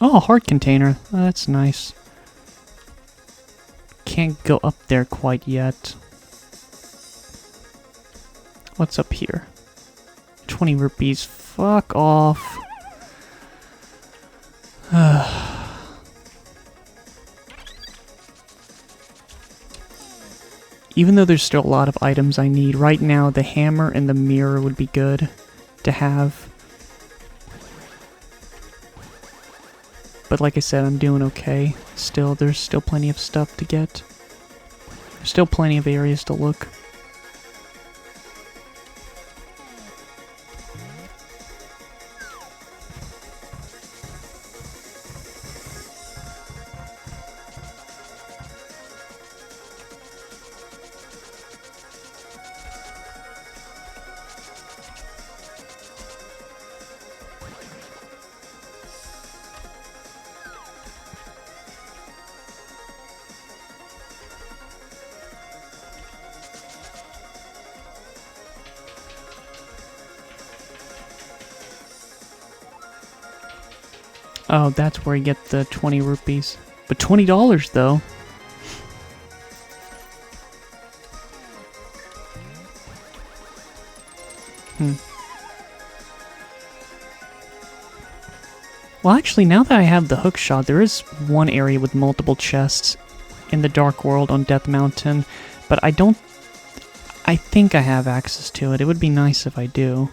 Oh, a heart container. Oh, that's nice. Can't go up there quite yet. What's up here? 20 rupees. Fuck off. Even though there's still a lot of items I need, right now the hammer and the mirror would be good to have. But like I said, I'm doing okay. Still, there's still plenty of stuff to get. There's still plenty of areas to look. Oh, that's where you get the 20 rupees. But $20 though. Well, actually, now that I have the hook shot, there is one area with multiple chests in the Dark World on Death Mountain, but I think I have access to it. It would be nice if I do.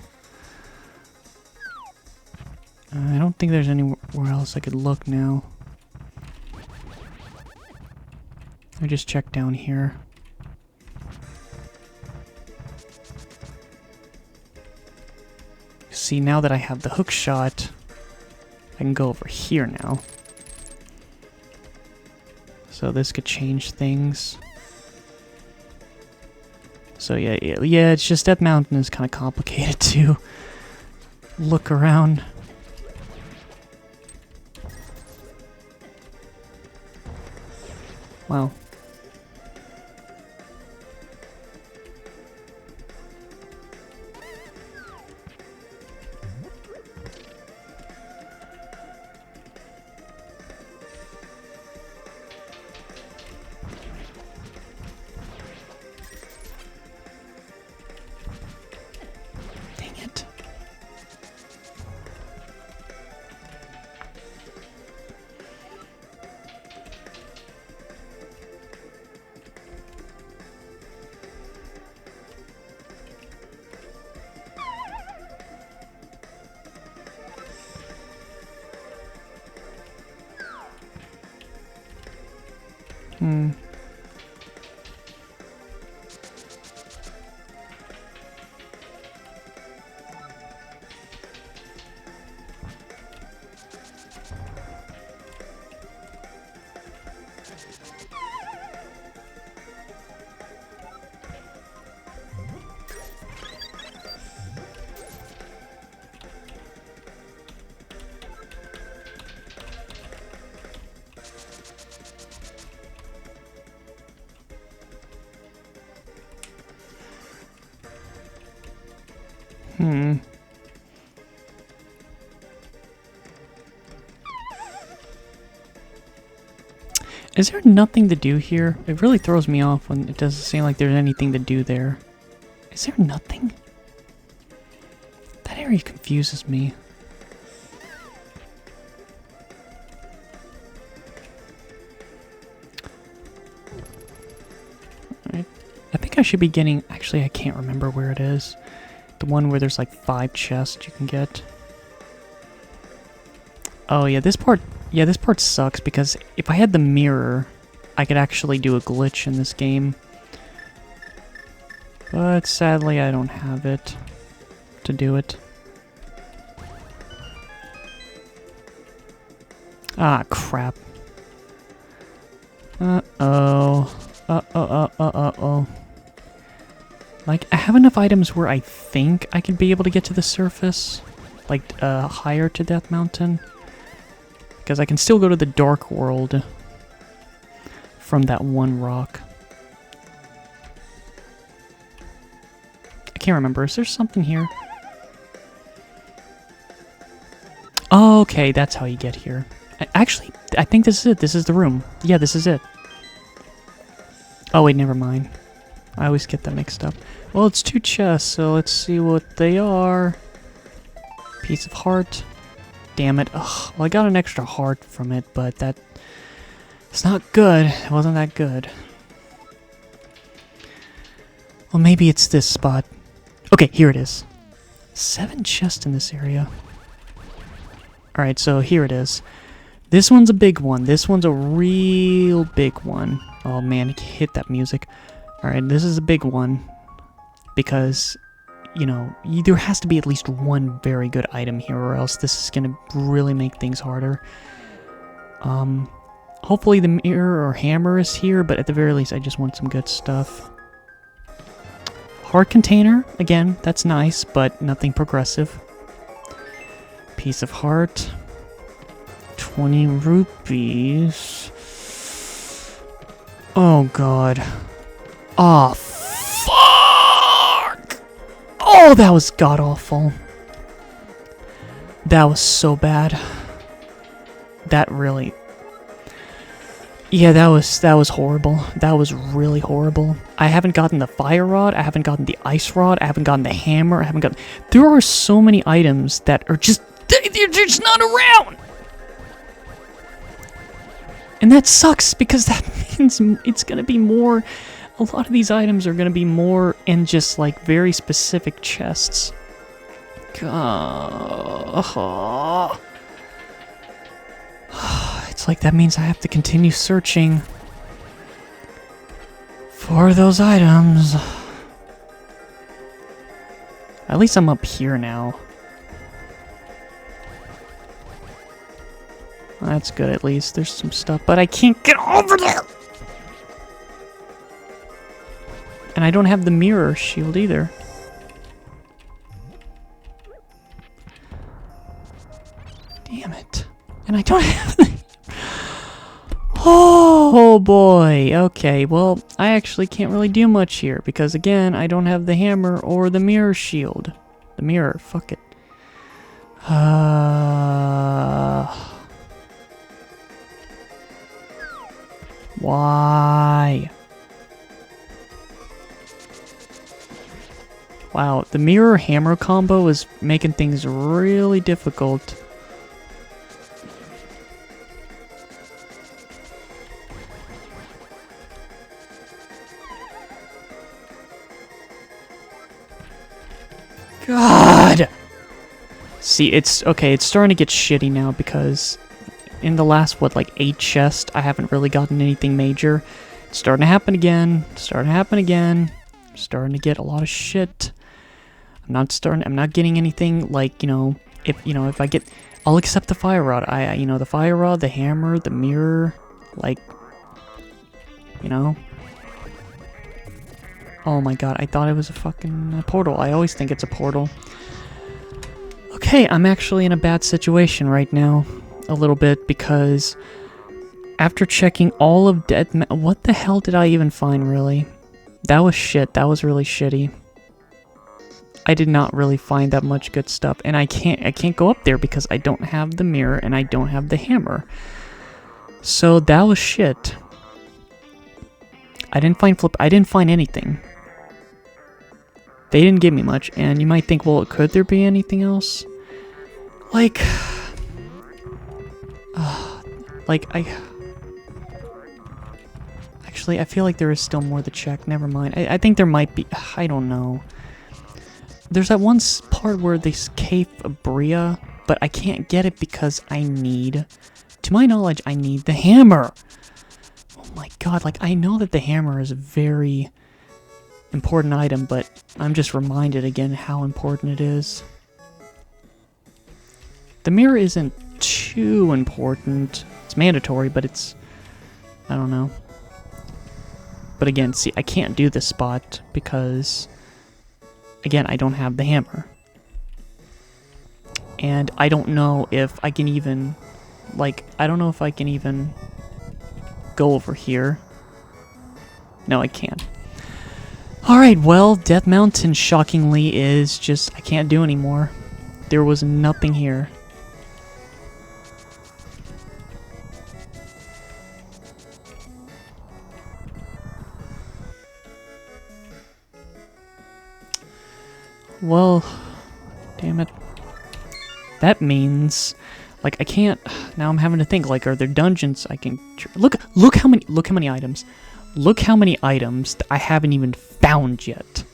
I don't think there's anywhere else I could look now. Let me just check down here. See, now that I have the hook shot, I can go over here now. So this could change things. So yeah, it's just Death Mountain is kind of complicated to look around. Wow. Dang it. Is there nothing to do here? It really throws me off when it doesn't seem like there's anything to do there. Is there nothing? That area confuses me. Alright. I think I should be getting... Actually, I can't remember where it is. The one where there's like 5 chests you can get. Oh yeah, this part sucks because if I had the mirror, I could actually do a glitch in this game. But sadly, I don't have it to do it. Ah, crap. Uh-oh. Uh-oh. Like, I have enough items where I think I could be able to get to the surface. Like, higher to Death Mountain. Because I can still go to the Dark World from that one rock. I can't remember. Is there something here? Oh, okay, that's how you get here. Actually, I think this is it. This is the room. Yeah, this is it. Oh, wait, never mind. I always get that mixed up. Well, it's 2 chests, so let's see what they are. Piece of heart. Damn it. Ugh. Well, I got an extra heart from it, but that... It's not good. It wasn't that good. Well, maybe it's this spot. Okay, here it is. 7 chests in this area. Alright, so here it is. This one's a big one. This one's a real big one. Oh man, it hit that music. Alright, this is a big one. Because, you know, there has to be at least one very good item here, or else this is going to really make things harder. Hopefully the mirror or hammer is here, but at the very least I just want some good stuff. Heart container, again, that's nice, but nothing progressive. Piece of heart. 20 rupees. Oh god. Oh, fuck! Oh, that was god-awful. That was so bad. That really... Yeah, that was horrible. That was really horrible. I haven't gotten the fire rod, I haven't gotten the ice rod, I haven't gotten the hammer, I haven't gotten... There are so many items that are just... They're just not around! And that sucks, because that means it's gonna be more... A lot of these items are gonna be more in just, like, very specific chests. God. It's like that means I have to continue searching for those items. At least I'm up here now. That's good, at least. There's some stuff, but I can't get over there! And I don't have the mirror shield either. Damn it. And I don't have the... Oh boy, okay, well, I actually can't really do much here, because again, I don't have the hammer or the mirror shield. The mirror, fuck it. Why? Wow, the mirror hammer combo is making things really difficult. God! See, it's okay, it's starting to get shitty now because in the last, what, like 8 chests, I haven't really gotten anything major. It's starting to happen again. Starting to happen again. I'm starting to get a lot of shit. I'm not getting anything like, if I get, I'll accept the fire rod. The fire rod, the hammer, the mirror, like, Oh my god, I thought it was a fucking portal. I always think it's a portal. Okay, I'm actually in a bad situation right now. A little bit, because after checking all of what the hell did I even find, really? That was shit. That was really shitty. I did not really find that much good stuff, and I can't go up there because I don't have the mirror and I don't have the hammer. So that was shit. I didn't find anything. They didn't give me much, and you might think, well, could there be anything else? Actually, I feel like there is still more to check. Never mind. I think there might be. I don't know. There's that one part where they cave a Bria, but I can't get it because to my knowledge, I need the hammer. Oh my god, I know that the hammer is a very important item, but I'm just reminded again how important it is. The mirror isn't too important. It's mandatory, but I don't know. But again, see, I can't do this spot because, again, I don't have the hammer. And I don't know if I can even, go over here. No, I can't. Alright, well, Death Mountain, shockingly, is just, I can't do anymore. There was nothing here. Well, damn it. That means, like, I can't. Now I'm having to think. Like, are there dungeons I can? Look how many items. Look how many items that I haven't even found yet.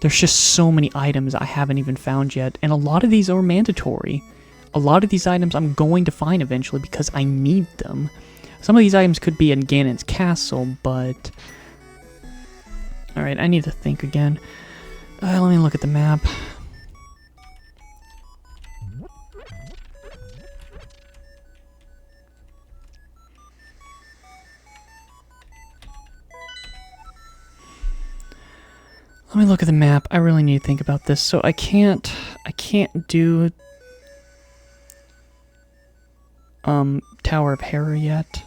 There's just so many items I haven't even found yet, and a lot of these are mandatory. A lot of these items I'm going to find eventually because I need them. Some of these items could be in Ganon's castle, but... Alright, I need to think again. Let me look at the map. Let me look at the map. I really need to think about this. So I can't do Tower of Hera yet.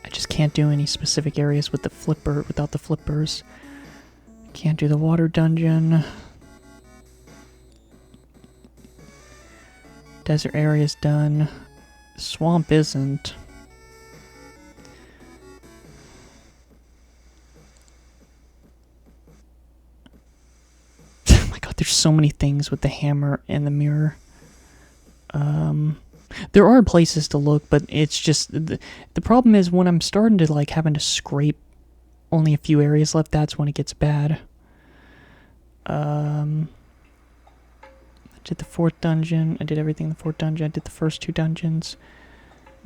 I just can't do any specific areas with the flipper without the flippers. Can't do the water dungeon. Desert area's done. Swamp isn't. Oh my god, there's so many things with the hammer and the mirror. There are places to look, but it's just... The problem is when I'm starting to, like, having to scrape only a few areas left, that's when it gets bad. I did the 4th dungeon. I did everything in the 4th dungeon. I did the first 2 dungeons.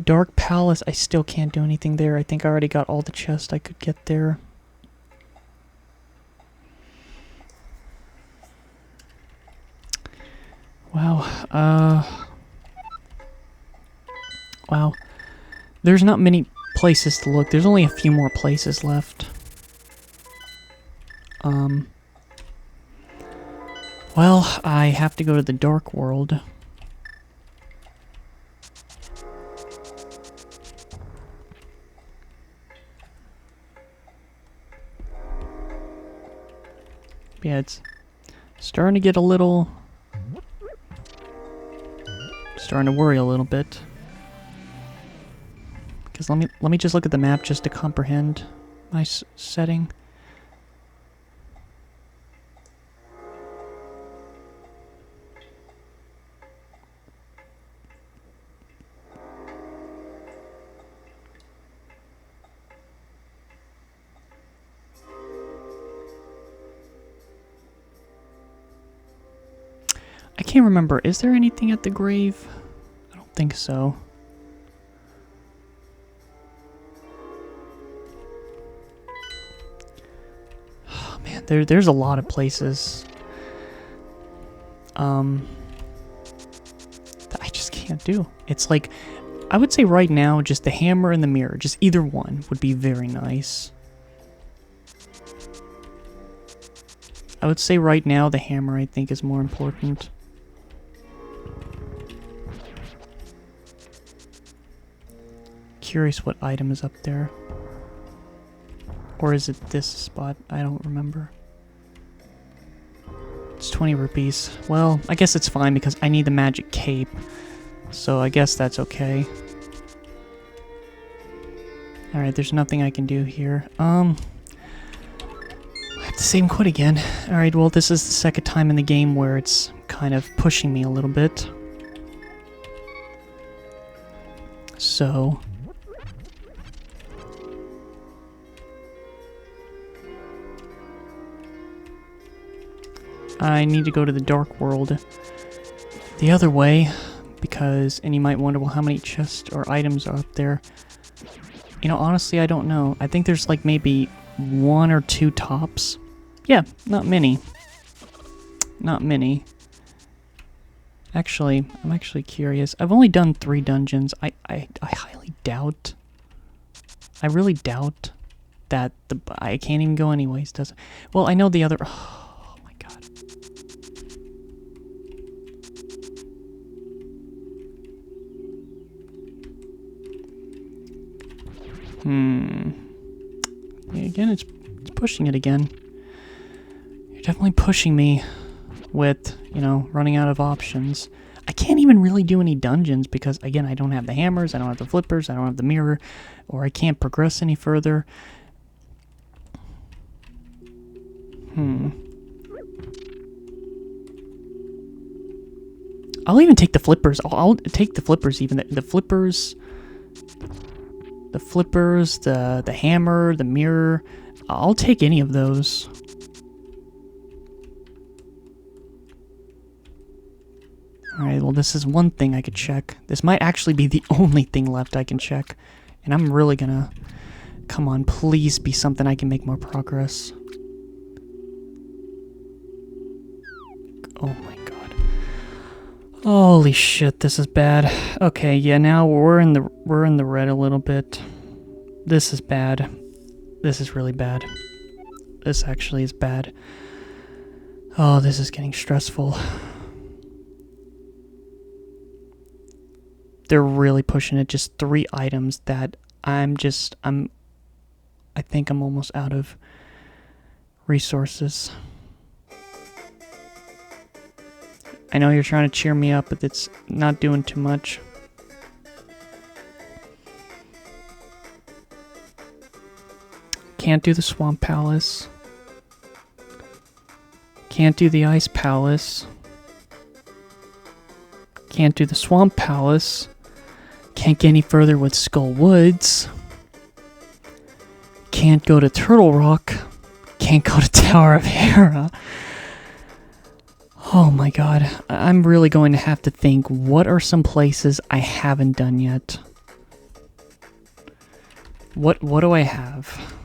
Dark Palace, I still can't do anything there. I think I already got all the chests I could get there. Wow. Wow. There's not many places to look. There's only a few more places left. Well, I have to go to the Dark World. Yeah, it's starting to get a little... Starting to worry a little bit. Because let me just look at the map just to comprehend my setting. I can't remember. Is there anything at the grave? I don't think so. Oh man, there's a lot of places. That I just can't do. It's like, I would say right now, just the hammer and the mirror, just either one would be very nice. I would say right now the hammer I think is more important. Curious what item is up there. Or is it this spot? I don't remember. It's 20 rupees. Well, I guess it's fine because I need the magic cape. So I guess that's okay. Alright, there's nothing I can do here. I have to save and quit again. Alright, well this is the second time in the game where it's kind of pushing me a little bit. So... I need to go to the Dark World the other way, because, and you might wonder, well, how many chests or items are up there? You know, honestly, I don't know. I think there's like maybe 1 or 2 tops. Yeah, not many. Not many. Actually, I'm actually curious. I've only done 3 dungeons. I highly doubt. I really doubt that I can't even go anyways, does it? Well, I know the other... Oh my god. Yeah, again, it's pushing it again. You're definitely pushing me with, you know, running out of options. I can't even really do any dungeons because, again, I don't have the hammers, I don't have the flippers, I don't have the mirror, or I can't progress any further. I'll even take the flippers. I'll take the flippers even. The flippers, the hammer, the mirror. I'll take any of those. Alright, well this is one thing I could check. This might actually be the only thing left I can check. And I'm really gonna... Come on, please be something I can make more progress. Oh my god. Holy shit, this is bad. Okay, yeah, now we're in the red a little bit. This is bad. This is really bad. This actually is bad. Oh, this is getting stressful. They're really pushing it. Just 3 items that I think I'm almost out of resources. I know you're trying to cheer me up, but it's not doing too much. Can't do the Swamp Palace. Can't do the Ice Palace. Can't do the Swamp Palace. Can't get any further with Skull Woods. Can't go to Turtle Rock. Can't go to Tower of Hera. Oh my god. I'm really going to have to think, what are some places I haven't done yet? What do I have?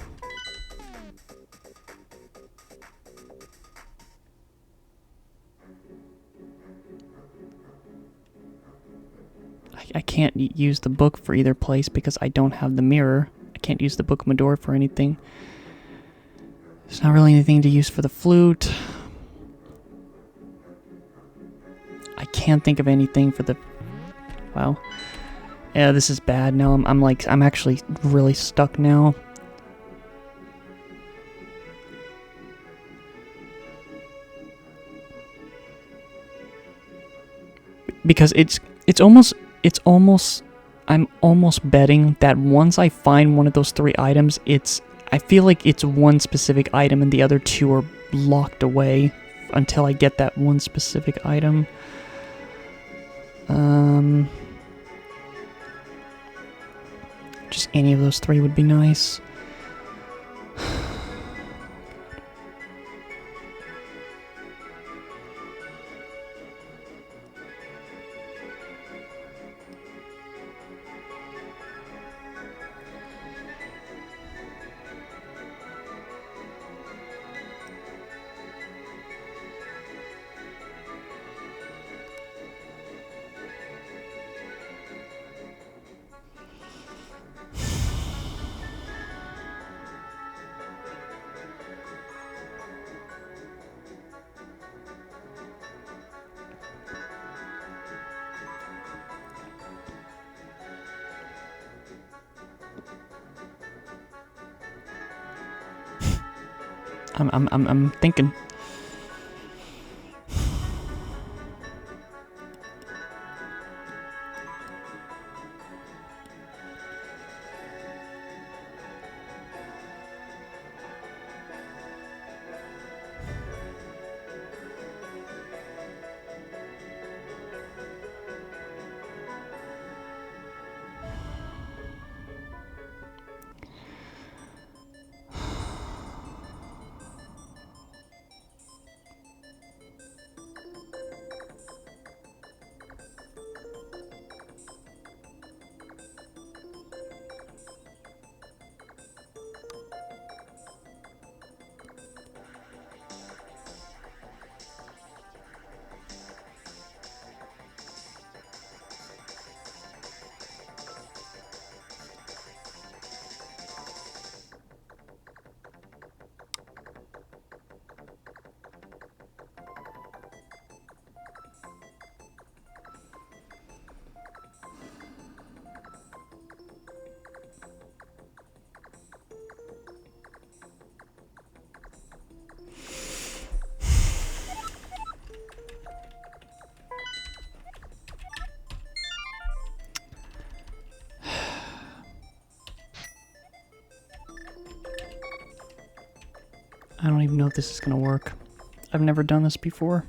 I can't use the book for either place because I don't have the mirror. I can't use the Book Mador for anything. There's not really anything to use for the flute. I can't think of anything for the... Wow. Yeah, this is bad. Now I'm actually really stuck now. Because I'm almost betting that once I find one of those 3 items, I feel like it's one specific item and the other 2 are locked away until I get that one specific item. Just any of those 3 would be nice. I'm thinking. I don't even know if this is gonna work. I've never done this before.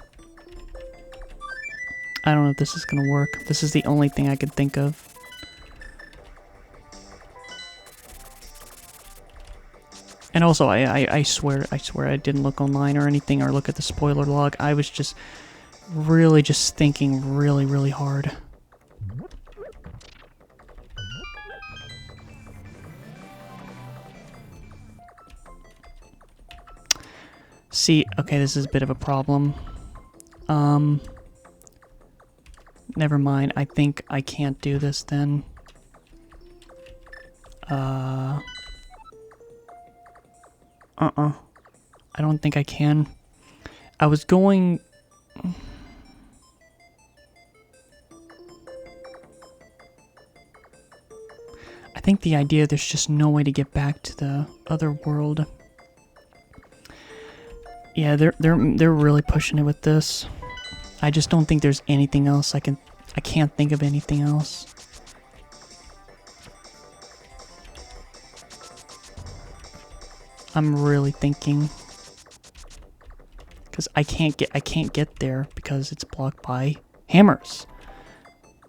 I don't know if this is gonna work. This is the only thing I could think of. And also, I swear I didn't look online or anything or look at the spoiler log. I was just really just thinking really hard. See, okay, this is a bit of a problem. Never mind. I think I can't do this then. I don't think I can. I was going... I think the idea there's just no way to get back to the other world. Yeah, they're really pushing it with this. I just don't think there's anything else I can't think of anything else. I'm really thinking, because I can't get there because it's blocked by hammers.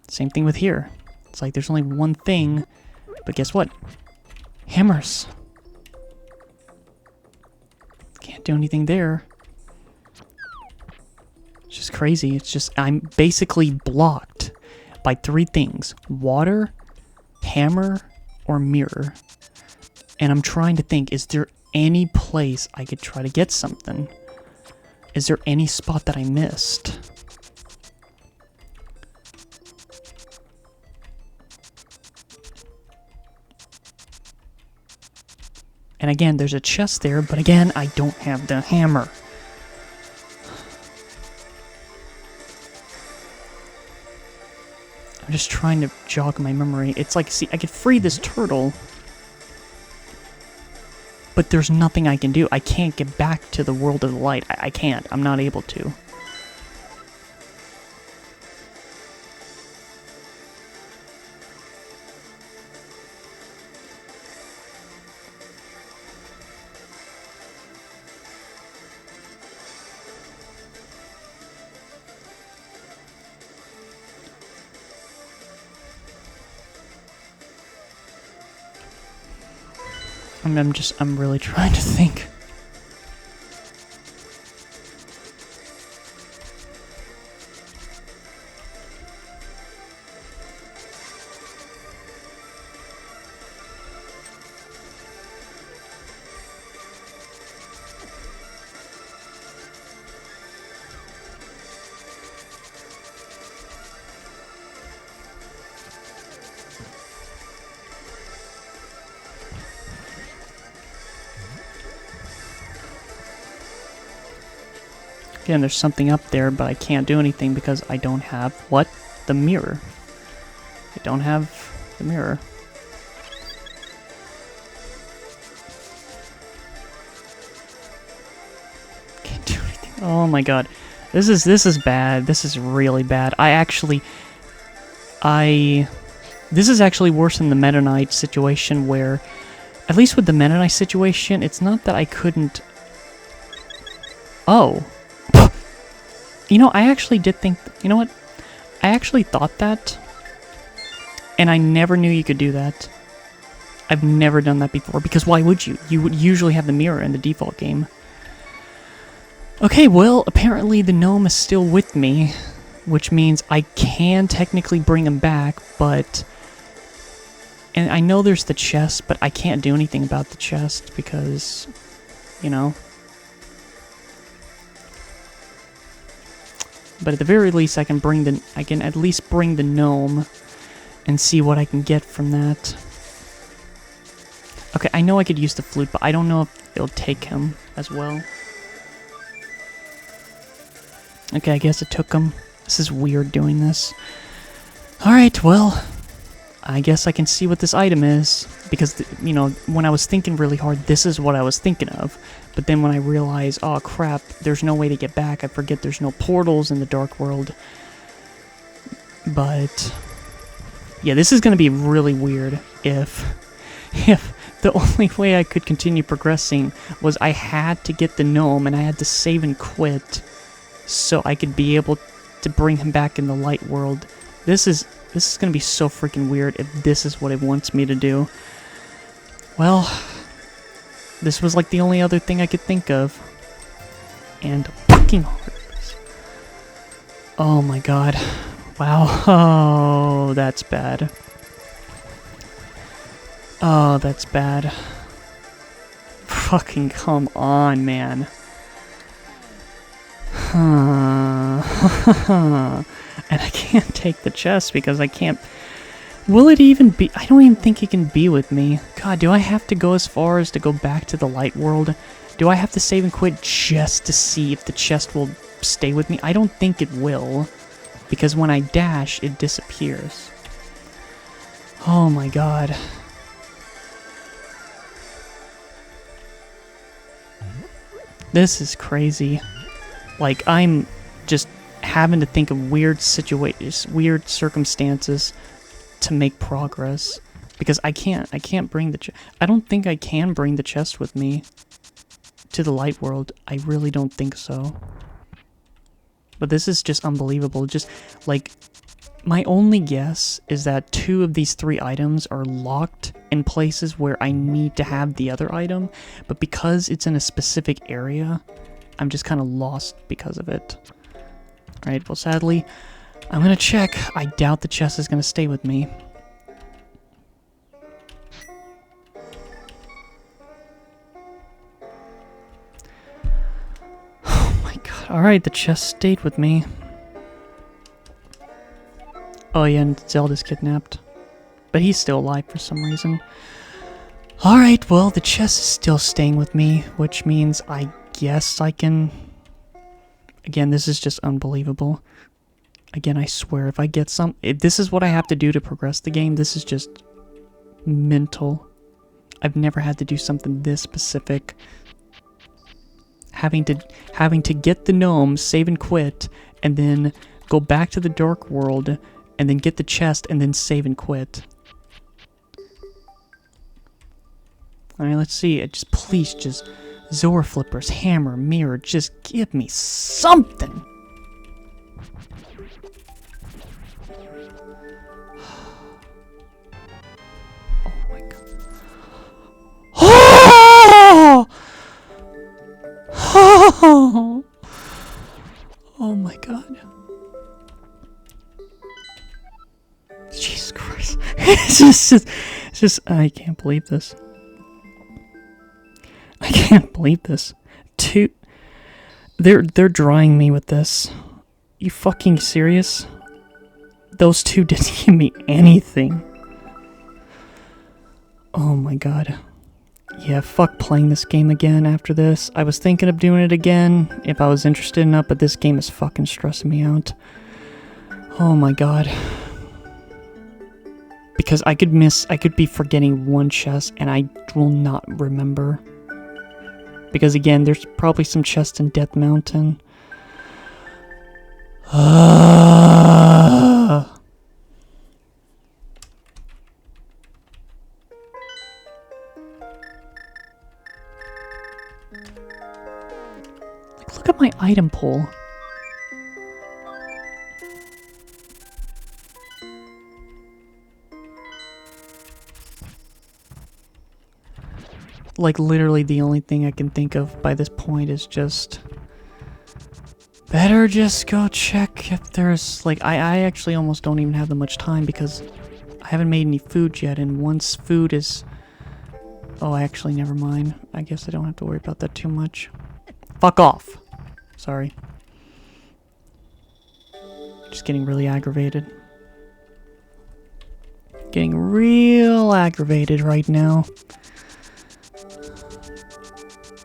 Same thing with here. It's like there's only one thing, but guess what? Hammers. Can't do anything there. It's just crazy. It's just I'm basically blocked by three things: water, hammer, or mirror. And I'm trying to think, is there any place I could try to get something? Is there any spot that I missed? And again, there's a chest there, but again, I don't have the hammer. I'm just trying to jog my memory. It's like, see, I could free this turtle, but there's nothing I can do. I can't get back to the world of the light. I can't. I'm not able to. I'm really trying to think. Again, there's something up there, but I can't do anything because I don't have, what? The mirror. I don't have the mirror. Can't do anything. Oh my god. This is bad. This is really bad. This is actually worse than the Meta Knight situation where, at least with the Meta Knight situation, it's not that I couldn't... Oh. You know, I actually did think... You know what? I actually thought that. And I never knew you could do that. I've never done that before. Because why would you? You would usually have the mirror in the default game. Okay, well, apparently the gnome is still with me. Which means I can technically bring him back, but... And I know there's the chest, but I can't do anything about the chest because... You know... But at the very least, I can at least bring the gnome and see what I can get from that. Okay, I know I could use the flute, but I don't know if it'll take him as well. Okay, I guess it took him. This is weird doing this. Alright, well, I guess I can see what this item is. Because, you know, when I was thinking really hard, this is what I was thinking of. But then when I realized, oh crap, there's no way to get back. I forget there's no portals in the Dark World. But, yeah, this is going to be really weird if the only way I could continue progressing was I had to get the gnome and I had to save and quit so I could be able to bring him back in the light world. This is gonna be so freaking weird if this is what it wants me to do. Well, this was like the only other thing I could think of. And fucking hearts. Oh my god. Wow. Oh, that's bad. Oh, that's bad. Fucking come on, man. And I can't take the chest because I can't... Will it even be... I don't even think it can be with me. God, do I have to go as far as to go back to the light world? Do I have to save and quit just to see if the chest will stay with me? I don't think it will. Because when I dash, it disappears. Oh my god. This is crazy. Like, I'm just having to think of weird situations, weird circumstances to make progress. Because I can't bring the I don't think I can bring the chest with me to the light world. I really don't think so. But this is just unbelievable. Just, like, my only guess is that 2 of these 3 items are locked in places where I need to have the other item, but because it's in a specific area, I'm just kind of lost because of it. Alright, well sadly, I'm gonna check. I doubt the chest is gonna stay with me. Oh my god, alright, the chest stayed with me. Oh yeah, and Zelda's kidnapped. But he's still alive for some reason. Alright, well, the chest is still staying with me, which means I guess I can... Again, this is just unbelievable. Again, I swear, if I get some... If this is what I have to do to progress the game, this is just mental. I've never had to do something this specific. Having to get the gnome, save and quit, and then go back to the dark world, and then get the chest, and then save and quit. Alright, let's see. Please, just... Zora flippers, hammer, mirror, just give me something! Oh my god. Oh! Oh! Oh my god. Jesus Christ. it's just, I can't believe this. I can't believe this. They're drying me with this. You fucking serious? Those 2 didn't give me anything. Oh my god. Yeah, fuck playing this game again after this. I was thinking of doing it again if I was interested enough, but this game is fucking stressing me out. Oh my god. Because I could be forgetting one chest and I will not remember. Because again, there's probably some chests in Death Mountain. Like, look at my item pool. Like, literally the only thing I can think of by this point is just... Better just go check if there's... Like, I actually almost don't even have that much time because I haven't made any food yet, and once food is... Oh, actually, never mind. I guess I don't have to worry about that too much. Fuck off! Sorry. Just getting really aggravated. Getting real aggravated right now.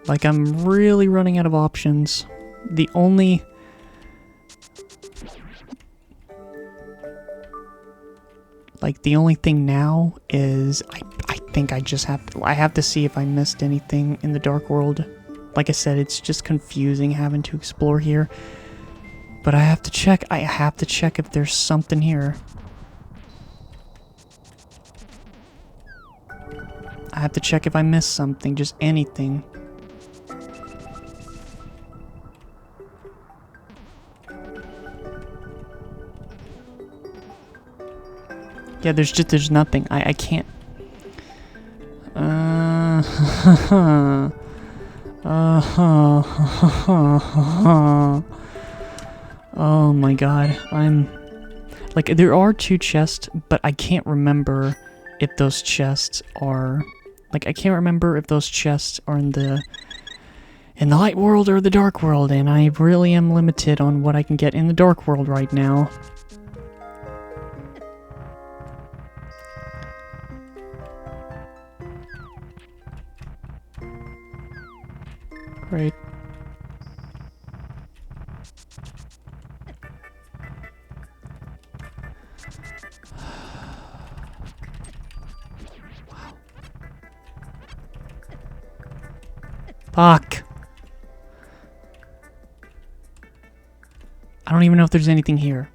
Like, I'm really running out of options. The only... Like, the only thing now is... I think I just have to... I have to see if I missed anything in the Dark World. Like I said, it's just confusing having to explore here. But I have to check. I have to check if there's something here. I have to check if I missed something, just anything. Yeah, there's nothing. I can't. Oh my god, like, there are 2 chests, but I can't remember if those chests are, like, I can't remember if those chests are in the light world or the dark world, and I really am limited on what I can get in the dark world right now. Right. Fuck. I don't even know if there's anything here.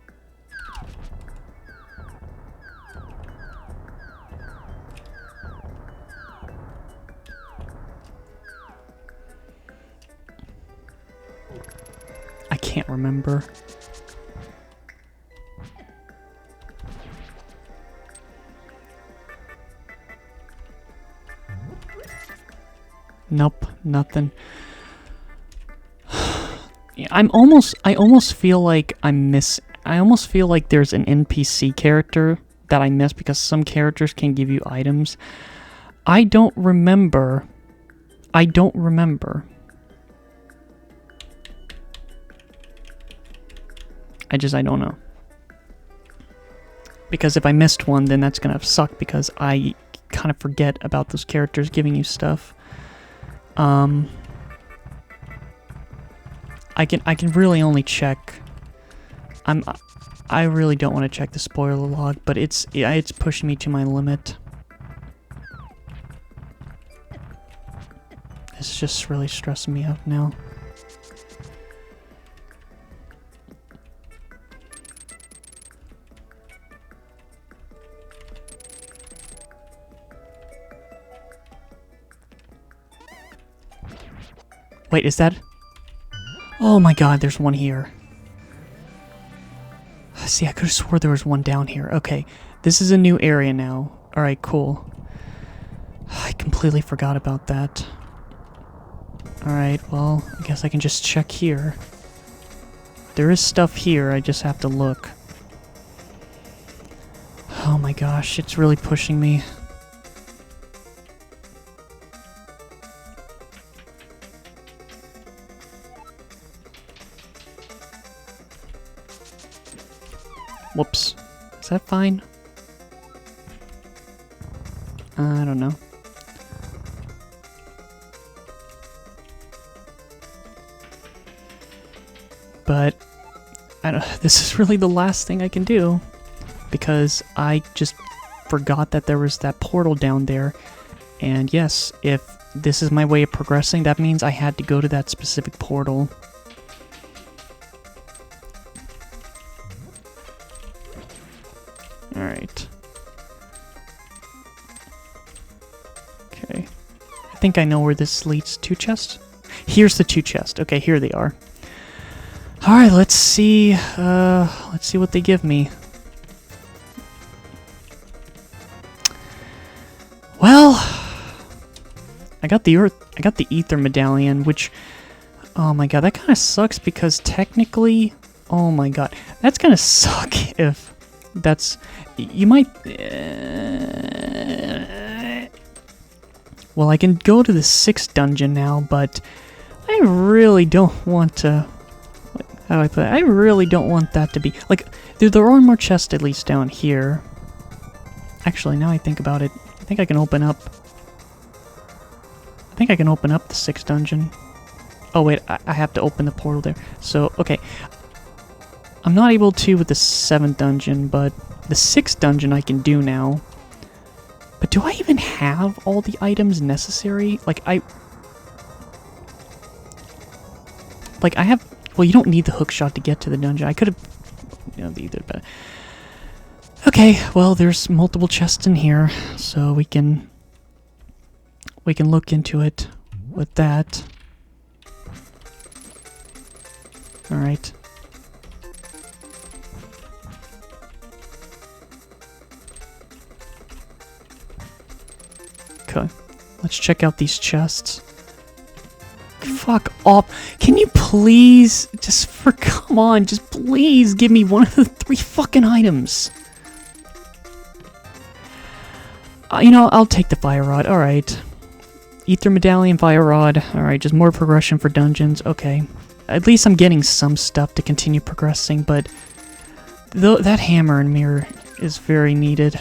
I can't remember. Nope, nothing. Yeah, I almost feel like I almost feel like there's an NPC character that I missed, because some characters can give you items. I don't remember. I don't know. Because if I missed one, then that's gonna suck, because I kind of forget about those characters giving you stuff. I can really only check. I really don't want to check the spoiler log, but it's pushing me to my limit. It's just really stressing me out now. Wait, is that? Oh my god, there's one here. See, I could have swore there was one down here. Okay, this is a new area now. Alright, cool. I completely forgot about that. Alright, well, I guess I can just check here. There is stuff here, I just have to look. Oh my gosh, it's really pushing me. Whoops. Is that fine? I don't know. But this is really the last thing I can do, because I just forgot that there was that portal down there. And yes, if this is my way of progressing, that means I had to go to that specific portal. Alright. Okay. I think I know where this leads. 2 chests? Here's the 2 chests. Okay, here they are. Alright, let's see what they give me. Well, I got the ether medallion, which, oh my god, that kind of sucks, because technically, oh my god, that's gonna suck if that's, you might, well, I can go to the 6th dungeon now, but I really don't want to, how do I put it? I really don't want that to be, like, there are more chests at least down here. Actually, now I think about it, I think I can open up the 6th dungeon. Oh wait, I have to open the portal there. So, okay. I'm not able to with the 7th dungeon, but the 6th dungeon I can do now. But do I even have all the items necessary? Like, I have, well, you don't need the hookshot to get to the dungeon. I could have, you know, either, but okay, well, there's multiple chests in here, so we can we can look into it with that. Alright. Okay. Let's check out these chests. Fuck off. Can you please, come on, just please give me one of the 3 fucking items. You know, I'll take the fire rod. Alright. Ether medallion, fire rod. Alright, just more progression for dungeons. Okay. At least I'm getting some stuff to continue progressing, but that hammer and mirror is very needed.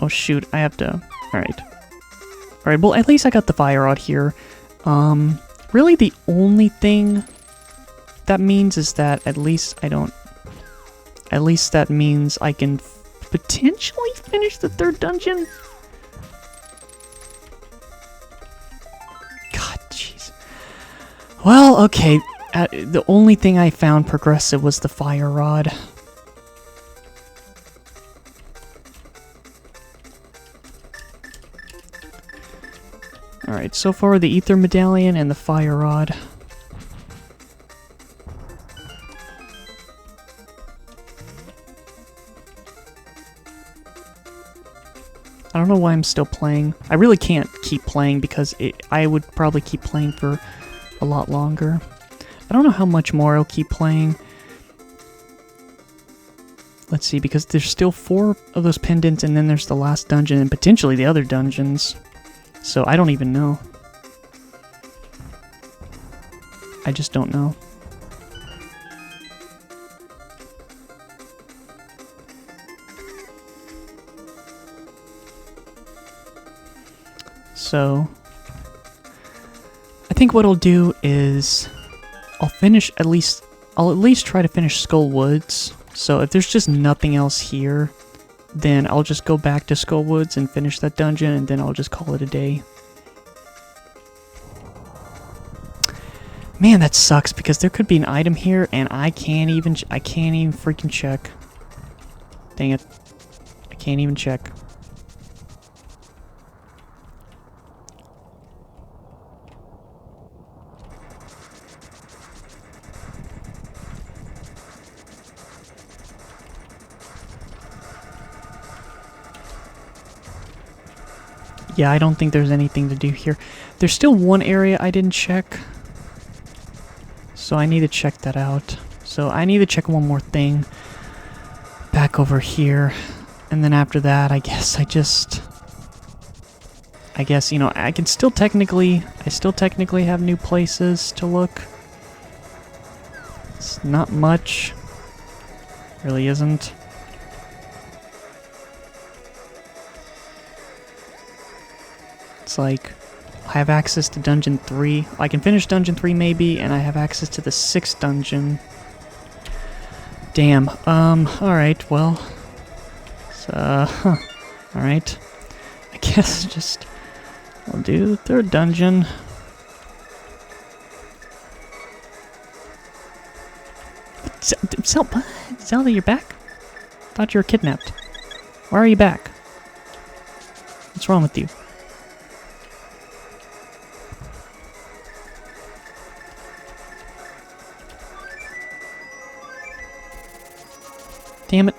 Oh shoot, I have to... Alright. Alright, well at least I got the fire rod here. Really the only thing that means is that at least I don't... At least that means I can potentially finish the 3rd dungeon. God, jeez. Well, okay. The only thing I found progressive was the fire rod. Alright, so far the ether medallion and the fire rod. I don't know why I'm still playing. I really can't keep playing because I would probably keep playing for a lot longer. I don't know how much more I'll keep playing. Let's see, because there's still 4 of those pendants and then there's the last dungeon and potentially the other dungeons. So I don't even know. I just don't know. So I think what I'll do is I'll at least try to finish Skull Woods. So if there's just nothing else here, then I'll just go back to Skull Woods and finish that dungeon, and then I'll just call it a day. Man, that sucks because there could be an item here and I can't even freaking check. Dang it. I can't even check. Yeah, I don't think there's anything to do here. There's still one area I didn't check. So I need to check that out. So I need to check one more thing. Back over here. And then after that, I guess, you know, I still technically have new places to look. It's not much. Really isn't. It's like, I have access to Dungeon 3. I can finish Dungeon 3 maybe, and I have access to the 6th dungeon. Damn. Alright, well. Alright. I guess just, I'll do the 3rd dungeon. Zelda, you're back? Thought you were kidnapped. Why are you back? What's wrong with you? Damn it.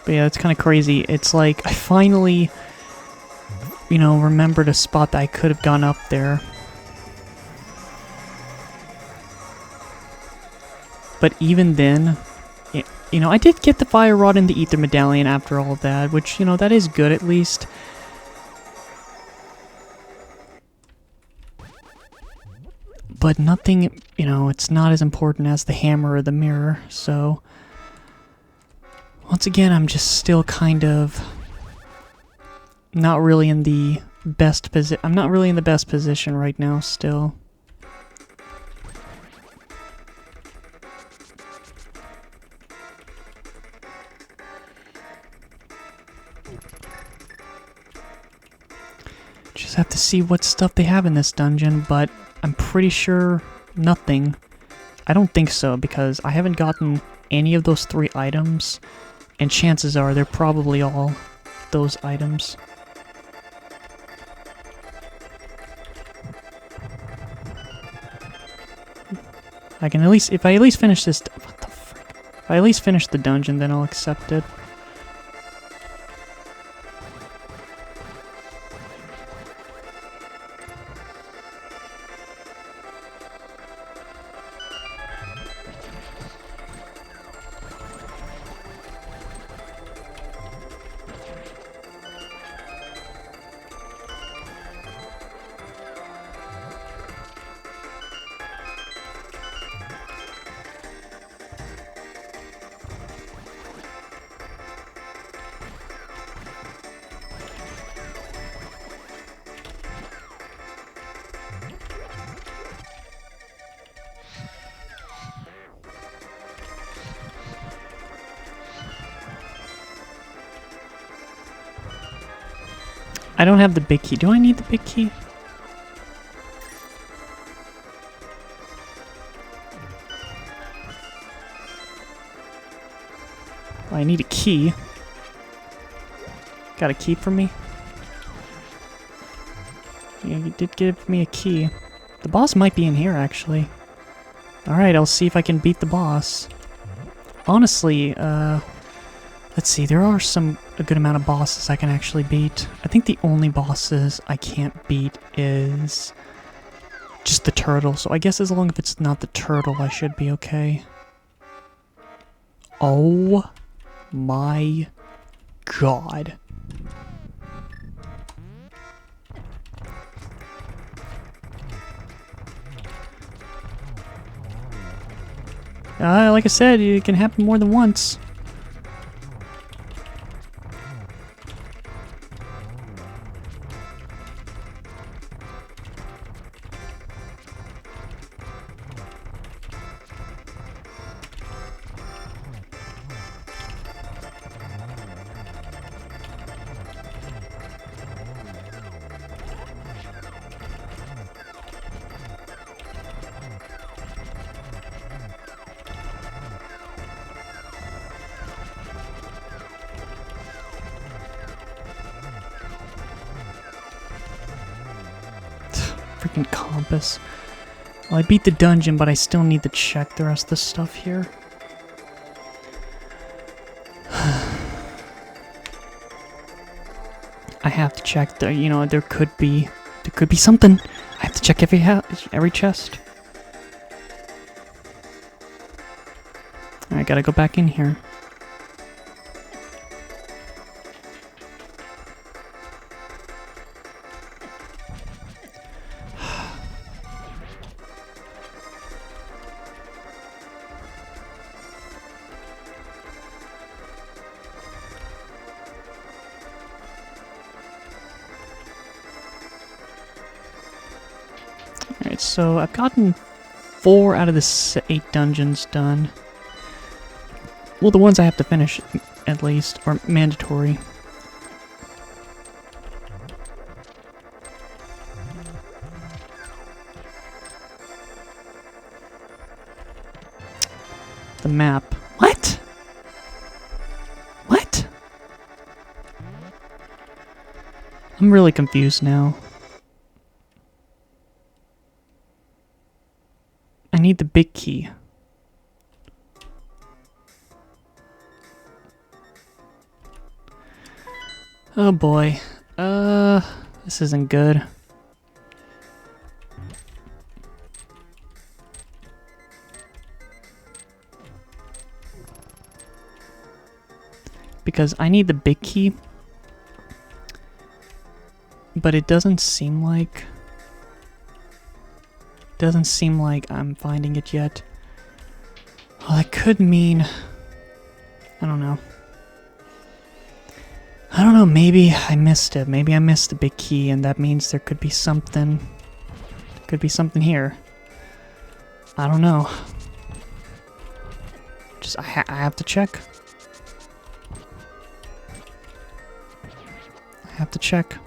But yeah, it's kind of crazy. It's like, I finally, you know, remembered a spot that I could have gone up there. But even then, you know, I did get the fire rod and the ether medallion after all of that, which, you know, that is good at least. But nothing, you know, it's not as important as the hammer or the mirror, so... Once again, I'm just still kind of... not really in the best position. I'm not really in the best position right now, still. have to see what stuff they have in this dungeon, but I'm pretty sure nothing. I don't think so, because I haven't gotten any of those 3 items, and chances are they're probably all those items. I can at least, if I at least finish this, what the frick? If I at least finish the dungeon, then I'll accept it. I don't have the big key. Do I need the big key? Well, I need a key. Got a key for me? Yeah, you did give me a key. The boss might be in here, actually. Alright, I'll see if I can beat the boss. Honestly, let's see, there are a good amount of bosses I can actually beat. I think the only bosses I can't beat is just the turtle, so I guess as long as it's not the turtle, I should be okay. Oh my god. Like I said, it can happen more than once. Freaking compass. Well, I beat the dungeon, but I still need to check the rest of the stuff here. I have to check the, you know, there could be something. I have to check every chest. I gotta go back in here. Alright, so I've gotten 4 out of the 8 dungeons done. Well, the ones I have to finish, at least, are mandatory. The map. What? What? I'm really confused now. I need the big key. Oh boy. This isn't good. Because I need the big key. But it doesn't seem like I'm finding it yet. Well, that could mean, I don't know. I don't know, maybe I missed it. Maybe I missed the big key, and that means there could be something. There could be something here. I don't know. Just, I have to check. I have to check.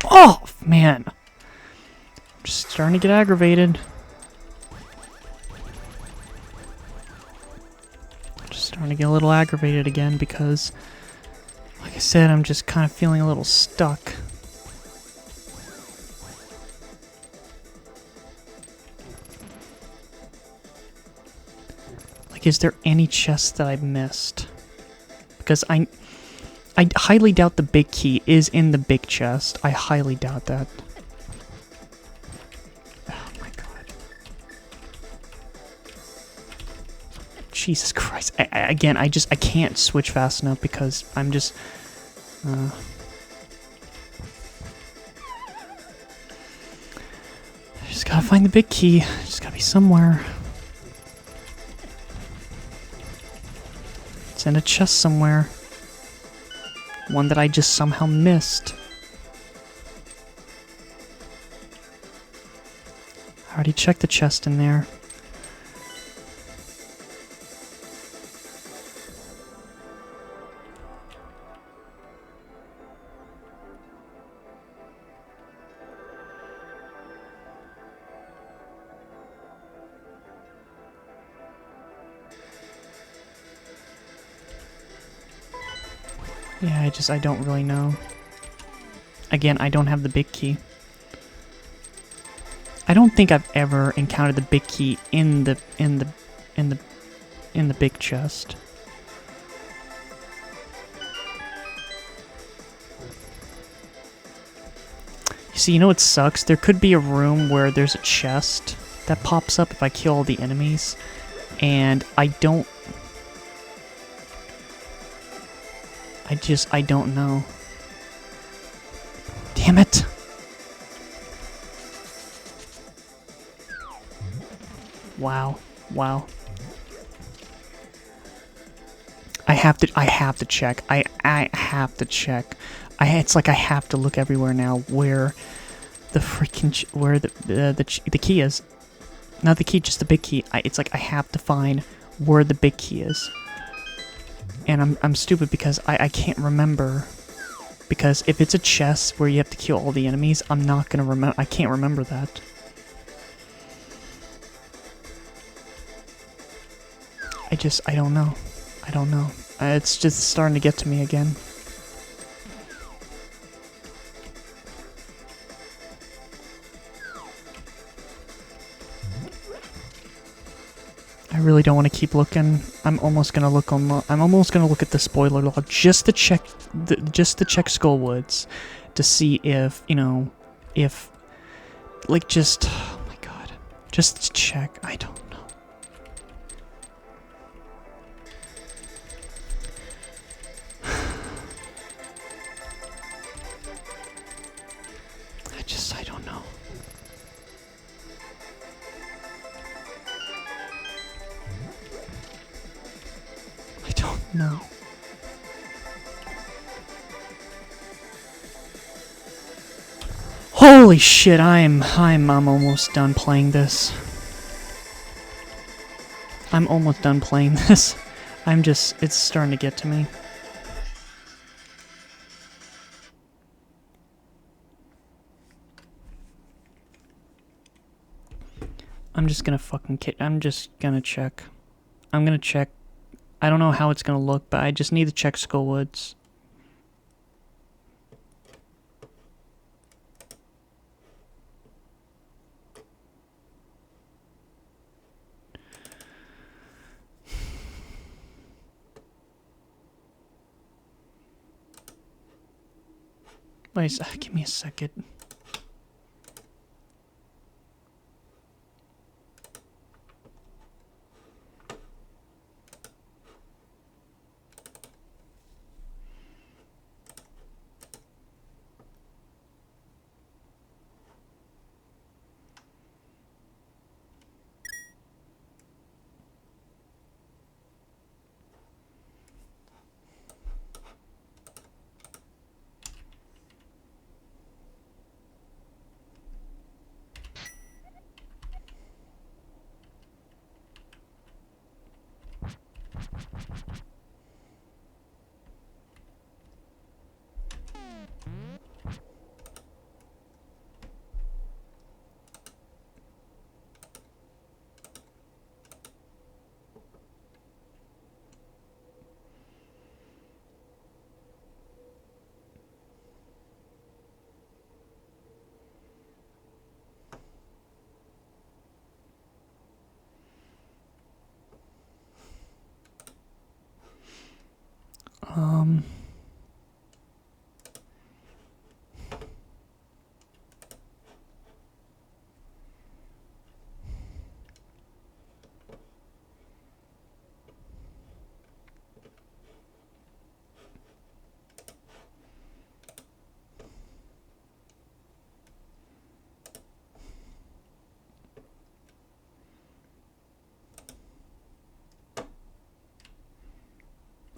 Oh, man. I'm just starting to get aggravated. Just starting to get a little aggravated again because, like I said, I'm just kind of feeling a little stuck. Like, is there any chests that I've missed? Because I highly doubt the big key is in the big chest. I highly doubt that. Oh my god. Jesus Christ. Again, I can't switch fast enough because I'm just... I just gotta find the big key. Just gotta be somewhere. It's in a chest somewhere. One that I just somehow missed. I already checked the chest in there. Yeah, I don't really know. Again, I don't have the big key. I don't think I've ever encountered the big key in the big chest. You see, you know what sucks? There could be a room where there's a chest that pops up if I kill all the enemies, and I don't know. Damn it! Wow. Wow. I have to check. I have to check. It's like I have to look everywhere now where the freaking where the key is. Not the key, just the big key. It's like I have to find where the big key is. And I'm stupid because I can't remember. Because if it's a chest where you have to kill all the enemies, I'm not gonna remember. I can't remember that. I don't know. I don't know. It's just starting to get to me again. I really don't want to keep looking. I'm almost gonna look on. I'm almost gonna look at the spoiler log just to check Skullwoods to see if like just oh my god, just to check. I don't know. I don't know. I don't know. Holy shit, I'm almost done playing this. I'm almost done playing this. It's starting to get to me. I'm just gonna fucking I'm just gonna check. I'm gonna check. I don't know how it's gonna look, but I just need to check Skullwoods. Wait, give me a second.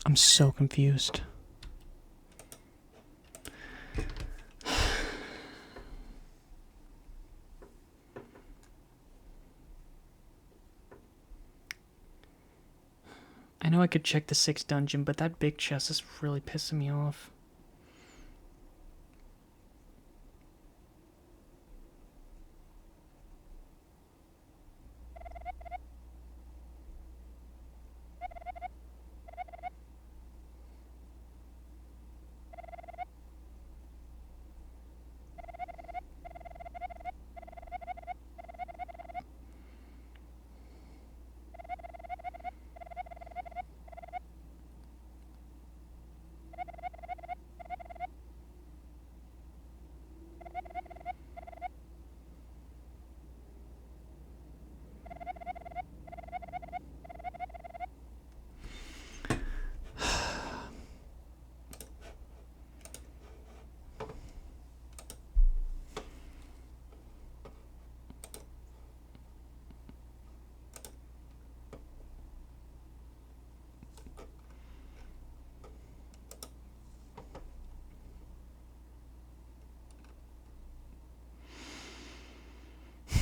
I'm so confused. I know I could check the 6th dungeon, but that big chest is really pissing me off.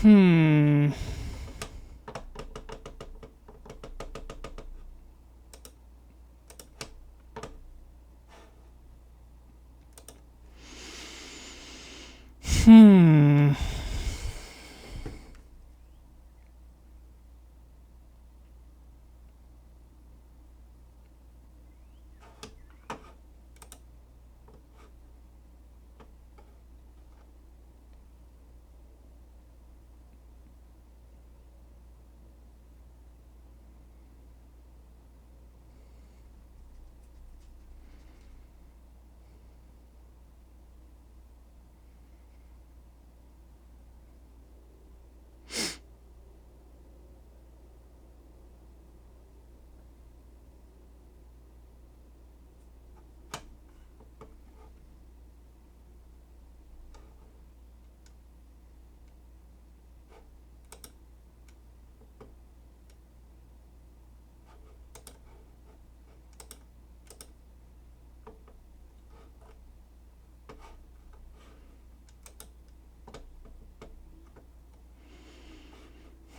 Hmm.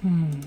Hmm.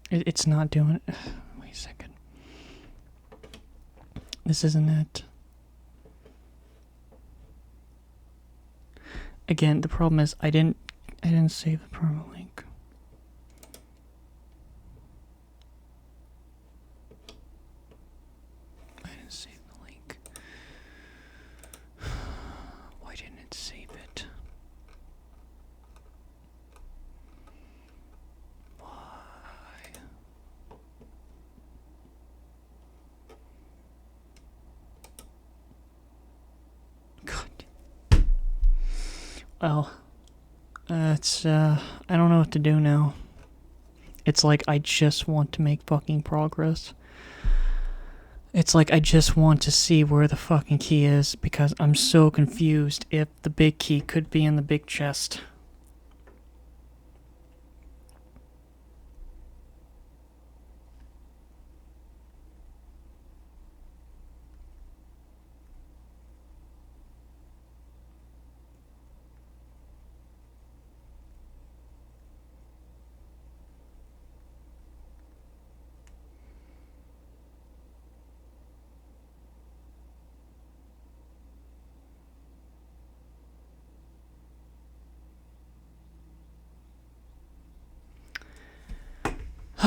It's not doing it. Wait a second. This isn't it. Again, the problem is I didn't save the permalink. I didn't save the link. Why didn't it save it? Why? God. Well, I don't know what to do now. It's like I just want to make fucking progress. It's like I just want to see where the fucking key is because I'm so confused if the big key could be in the big chest.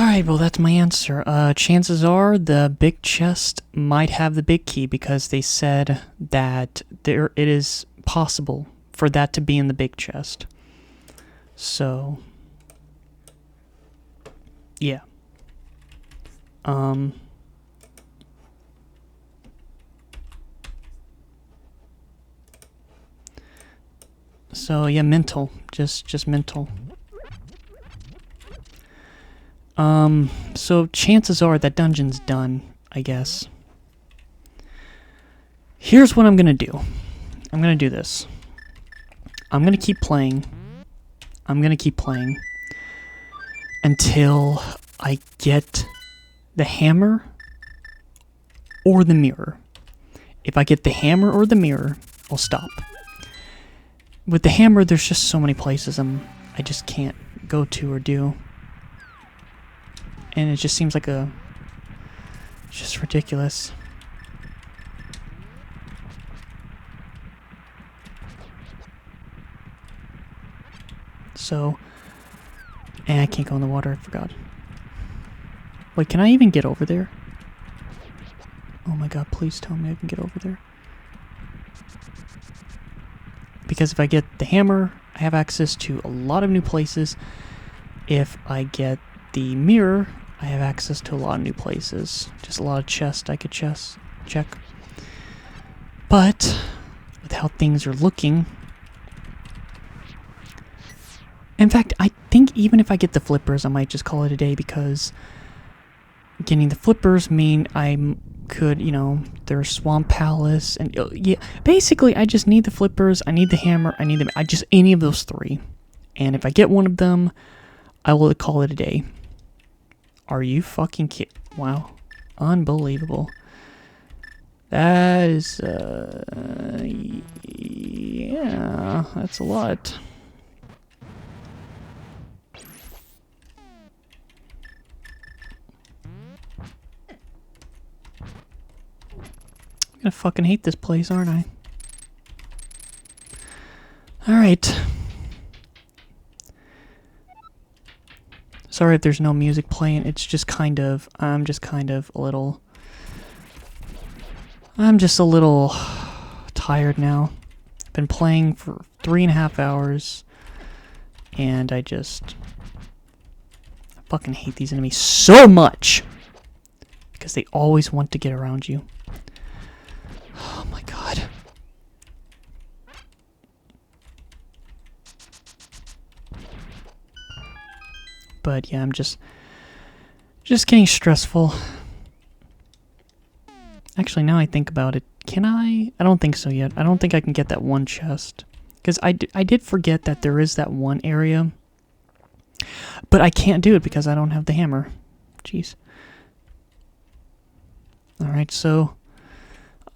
Alright, well, that's my answer. Chances are the big chest might have the big key because they said that it is possible for that to be in the big chest. So, yeah. So yeah, mental. Just mental. So chances are that dungeon's done, I guess. Here's what I'm gonna do. I'm gonna do this. I'm gonna keep playing. I'm gonna keep playing until I get the hammer or the mirror. If I get the hammer or the mirror, I'll stop. With the hammer, there's just so many places I just can't go to or do. And it just seems like just ridiculous. So, and I can't go in the water, I forgot. Wait, can I even get over there? Oh my god, please tell me I can get over there. Because if I get the hammer, I have access to a lot of new places. If I get the mirror, I have access to a lot of new places. Just a lot of chests I could check. But, with how things are looking... In fact, I think even if I get the flippers, I might just call it a day because getting the flippers mean I could, you know, there's Swamp Palace, and yeah, basically I just need the flippers, I need the hammer, I just any of those three. And if I get one of them, I will call it a day. Are you fucking kidding? Wow. Unbelievable. That is, yeah, that's a lot. I'm gonna fucking hate this place, aren't I? Alright. Sorry if there's no music playing, it's just kind of, I'm just a little tired now. I've been playing for 3.5 hours, and I fucking hate these enemies so much! Because they always want to get around you. Oh my god. But yeah, I'm just getting stressful. Actually, now I think about it, can I? I don't think so yet. I don't think I can get that one chest. Because I did forget that there is that one area. But I can't do it because I don't have the hammer. Jeez. Alright, so...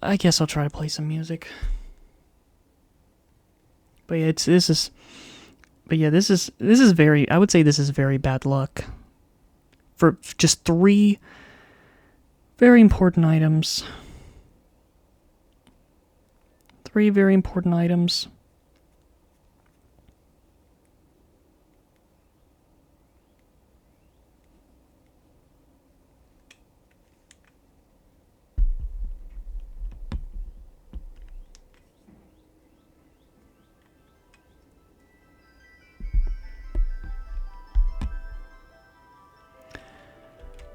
I guess I'll try to play some music. But yeah, this is very, I would say this is very bad luck. For just 3 very important items. 3 very important items.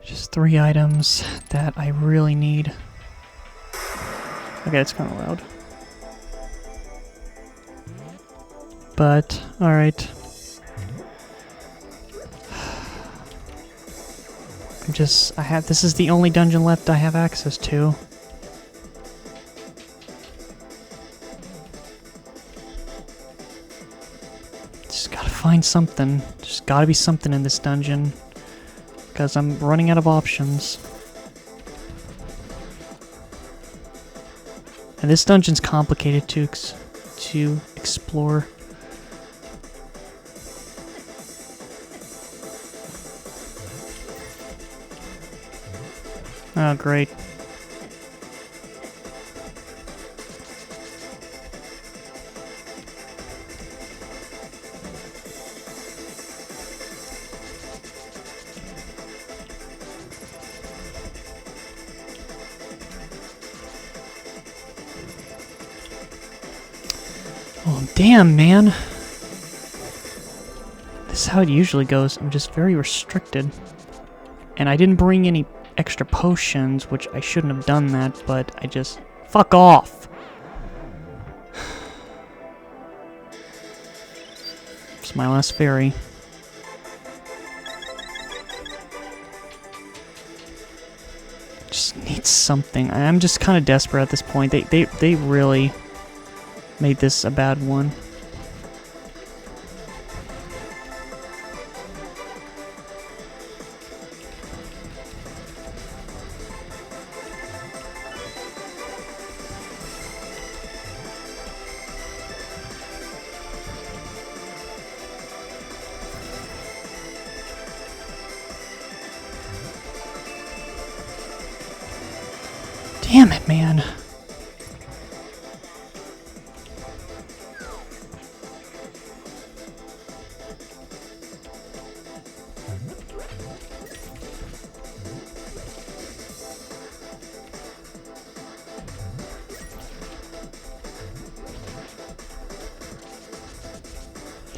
Just 3 items that I really need. Okay, it's kind of loud. But, alright. This is the only dungeon left I have access to. Just gotta find something. There's gotta be something in this dungeon. Because I'm running out of options. And this dungeon's complicated to explore. Oh, great. Oh, damn, man. This is how it usually goes. I'm just very restricted. And I didn't bring any extra potions, which I shouldn't have done that, but I just... Fuck off! It's my last fairy. Just need something. I'm just kind of desperate at this point. They really made this a bad one. Damn it, man.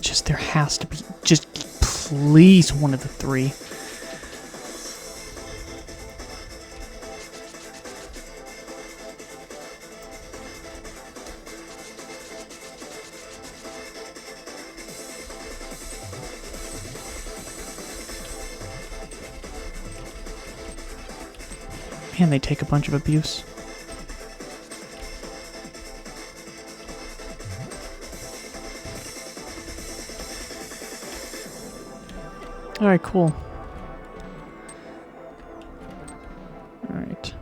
Just, there has to be, just please, one of the three. Man, they take a bunch of abuse. Alright, cool. Alright.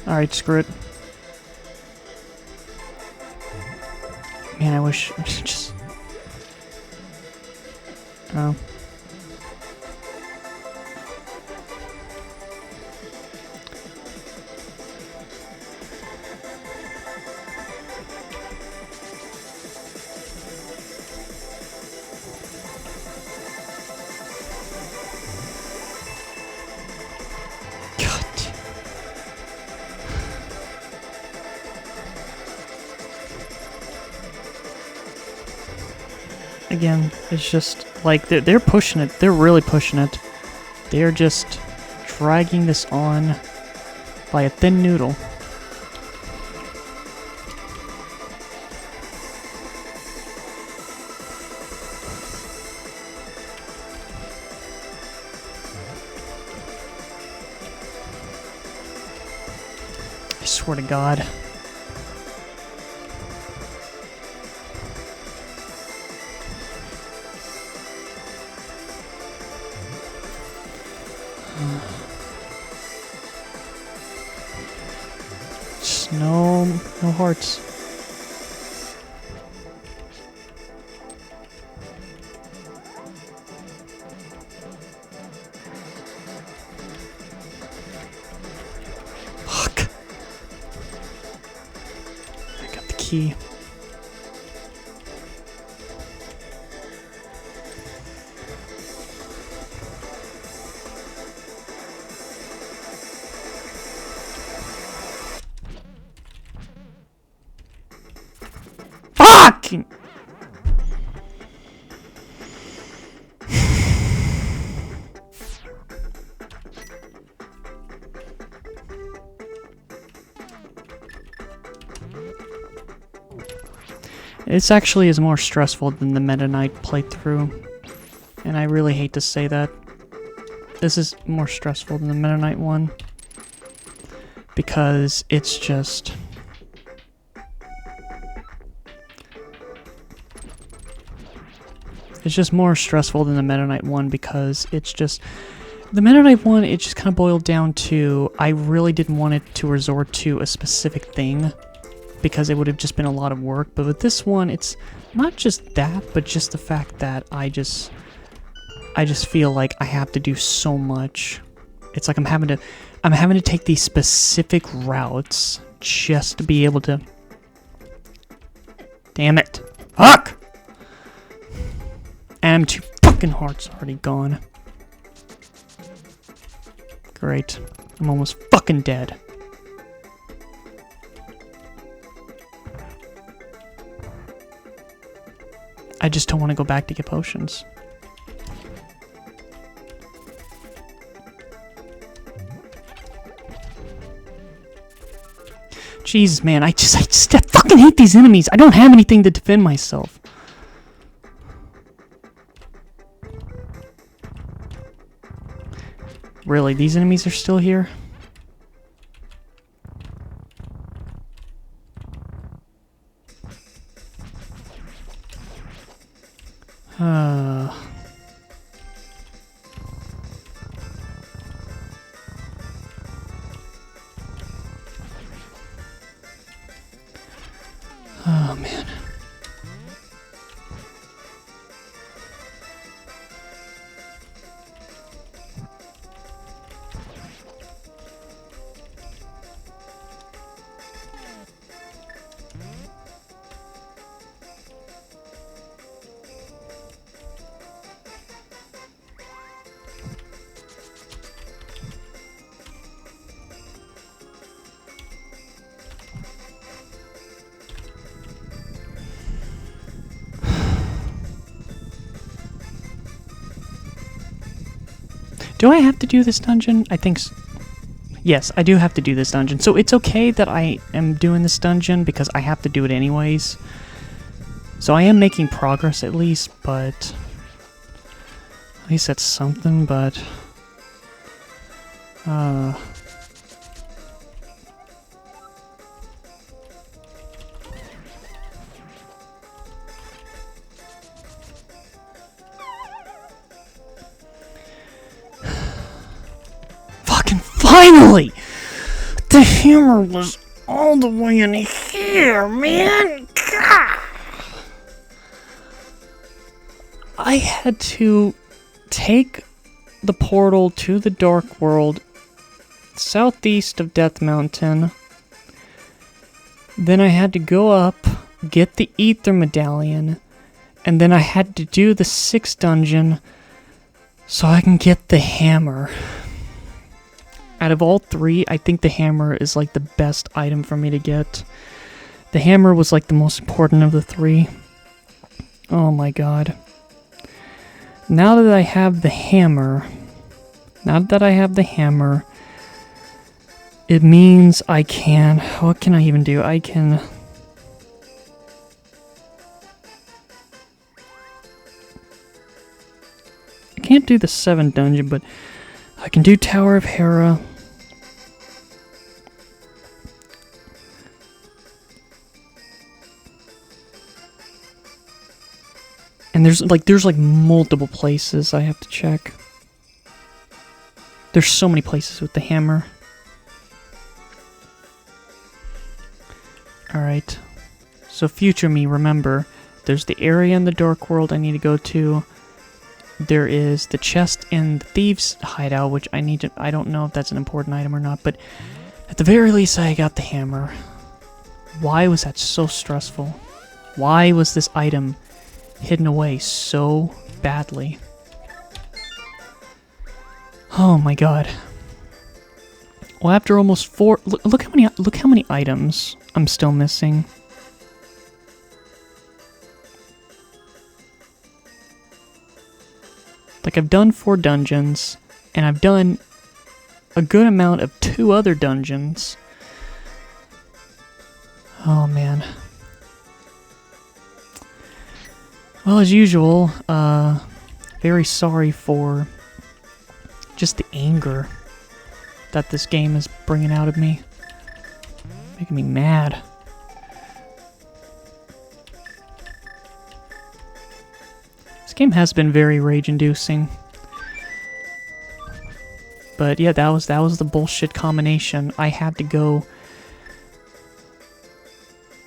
Alright, screw it. Man, I wish... just... Oh. God. Again, it's just like they're pushing it. They're really pushing it. They're just dragging this on by a thin noodle. I swear to God. Just no hearts. Fuck. I got the key. Fucking. This actually is more stressful than the Meta Knight playthrough, and I really hate to say that. This is more stressful than the Meta Knight one, because it's just... It's just more stressful than the Meta Knight one because it's just... The Meta Knight one, it just kind of boiled down to, I really didn't want it to resort to a specific thing because it would have just been a lot of work. But with this one, it's not just that, but just the fact that I just feel like I have to do so much. It's like I'm having to take these specific routes just to be able to... Damn it. Fuck! And 2 fucking hearts already gone. Great. I'm almost fucking dead. I just don't want to go back to get potions. Jesus, man, I fucking hate these enemies. I don't have anything to defend myself. Really, these enemies are still here? Oh, man. Do I have to do this dungeon? I think so. Yes, I do have to do this dungeon. So it's okay that I am doing this dungeon because I have to do it anyways. So I am making progress at least, but... At least that's something, but... Finally! The hammer was all the way in here, man! God. I had to take the portal to the Dark World, southeast of Death Mountain. Then I had to go up, get the Ether Medallion, and then I had to do the 6th dungeon so I can get the hammer. Out of all 3, I think the hammer is like the best item for me to get. The hammer was like the most important of the 3. Oh my god. Now that I have the hammer, it means I can... What can I even do? I can... I can't do the 7th dungeon, but I can do Tower of Hera. And there's like multiple places I have to check. There's so many places with the hammer. Alright. So future me, remember, there's the area in the Dark World I need to go to. There is the chest in the Thieves' Hideout, which I need to... I don't know if that's an important item or not, but at the very least I got the hammer. Why was that so stressful? Why was this item hidden away so badly? Oh my god. Well, after almost 4... Look how many items I'm still missing. Like, I've done 4 dungeons, and I've done a good amount of 2 other dungeons. Oh, man. Well, as usual, very sorry for just the anger that this game is bringing out of me. Making me mad. This game has been very rage-inducing. But yeah, that was the bullshit combination. I had to go...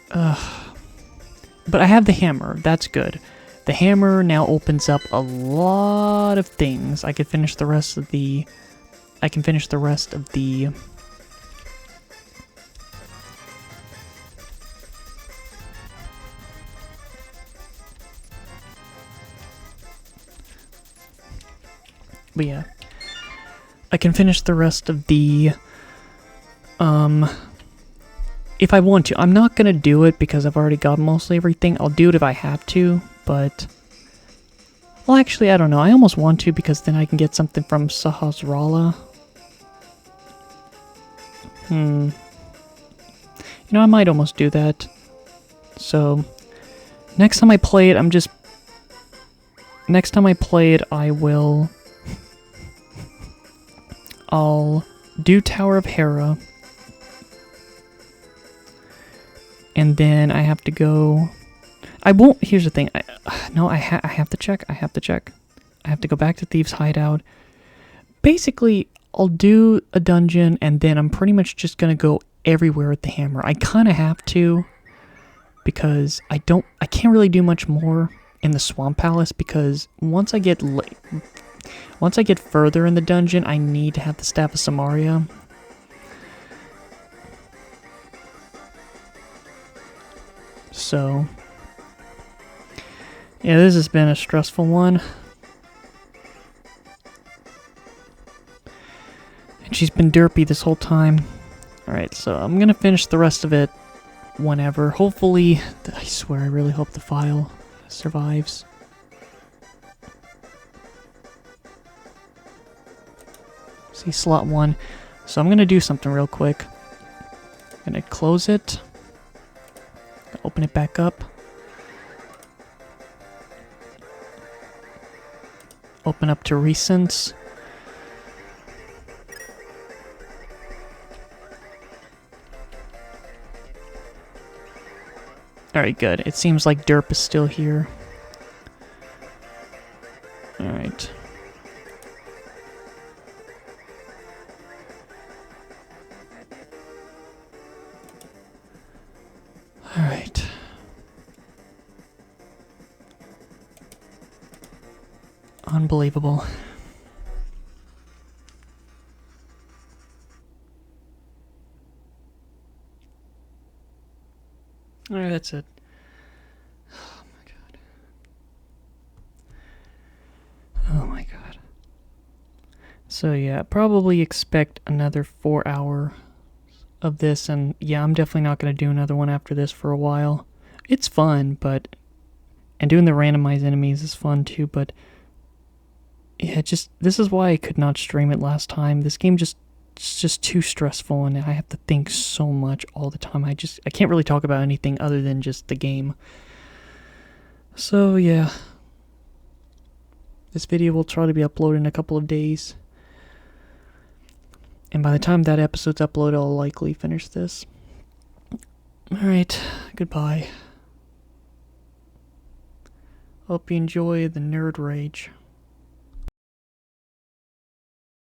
But I have the hammer. That's good. The hammer now opens up a lot of things. I can finish the rest of the... But yeah. I can finish the rest of the, if I want to. I'm not gonna do it because I've already got mostly everything. I'll do it if I have to, but... Well, actually, I don't know. I almost want to because then I can get something from Sahasrara. You know, I might almost do that. So, next time I play it, next time I play it, I'll do Tower of Hera. And then I have to go... I won't... Here's the thing. I have to check. I have to go back to Thieves' Hideout. Basically, I'll do a dungeon, and then I'm pretty much just gonna go everywhere with the hammer. I kind of have to, because I can't really do much more in the Swamp Palace, because once I get further in the dungeon, I need to have the Staff of Samaria. So, yeah, this has been a stressful one. And she's been derpy this whole time. Alright, so I'm gonna finish the rest of it whenever. Hopefully, I swear, I really hope the file survives. See, slot 1. So I'm gonna do something real quick. I'm gonna close it. Open it back up. Open up to recents. Alright, good. It seems like Derp is still here. Alright. Alright. Unbelievable. Alright, that's it. Oh my god. Oh my god. So yeah, probably expect another 4 hour of this, and yeah, I'm definitely not going to do another one after this for a while. It's fun, but... And doing the randomized enemies is fun too, but... Yeah, this is why I could not stream it last time. This game it's just too stressful, and I have to think so much all the time. I can't really talk about anything other than just the game. So yeah, this video will try to be uploaded in a couple of days, and by the time that episode's uploaded, I'll likely finish this. Alright, goodbye. Hope you enjoy the nerd rage.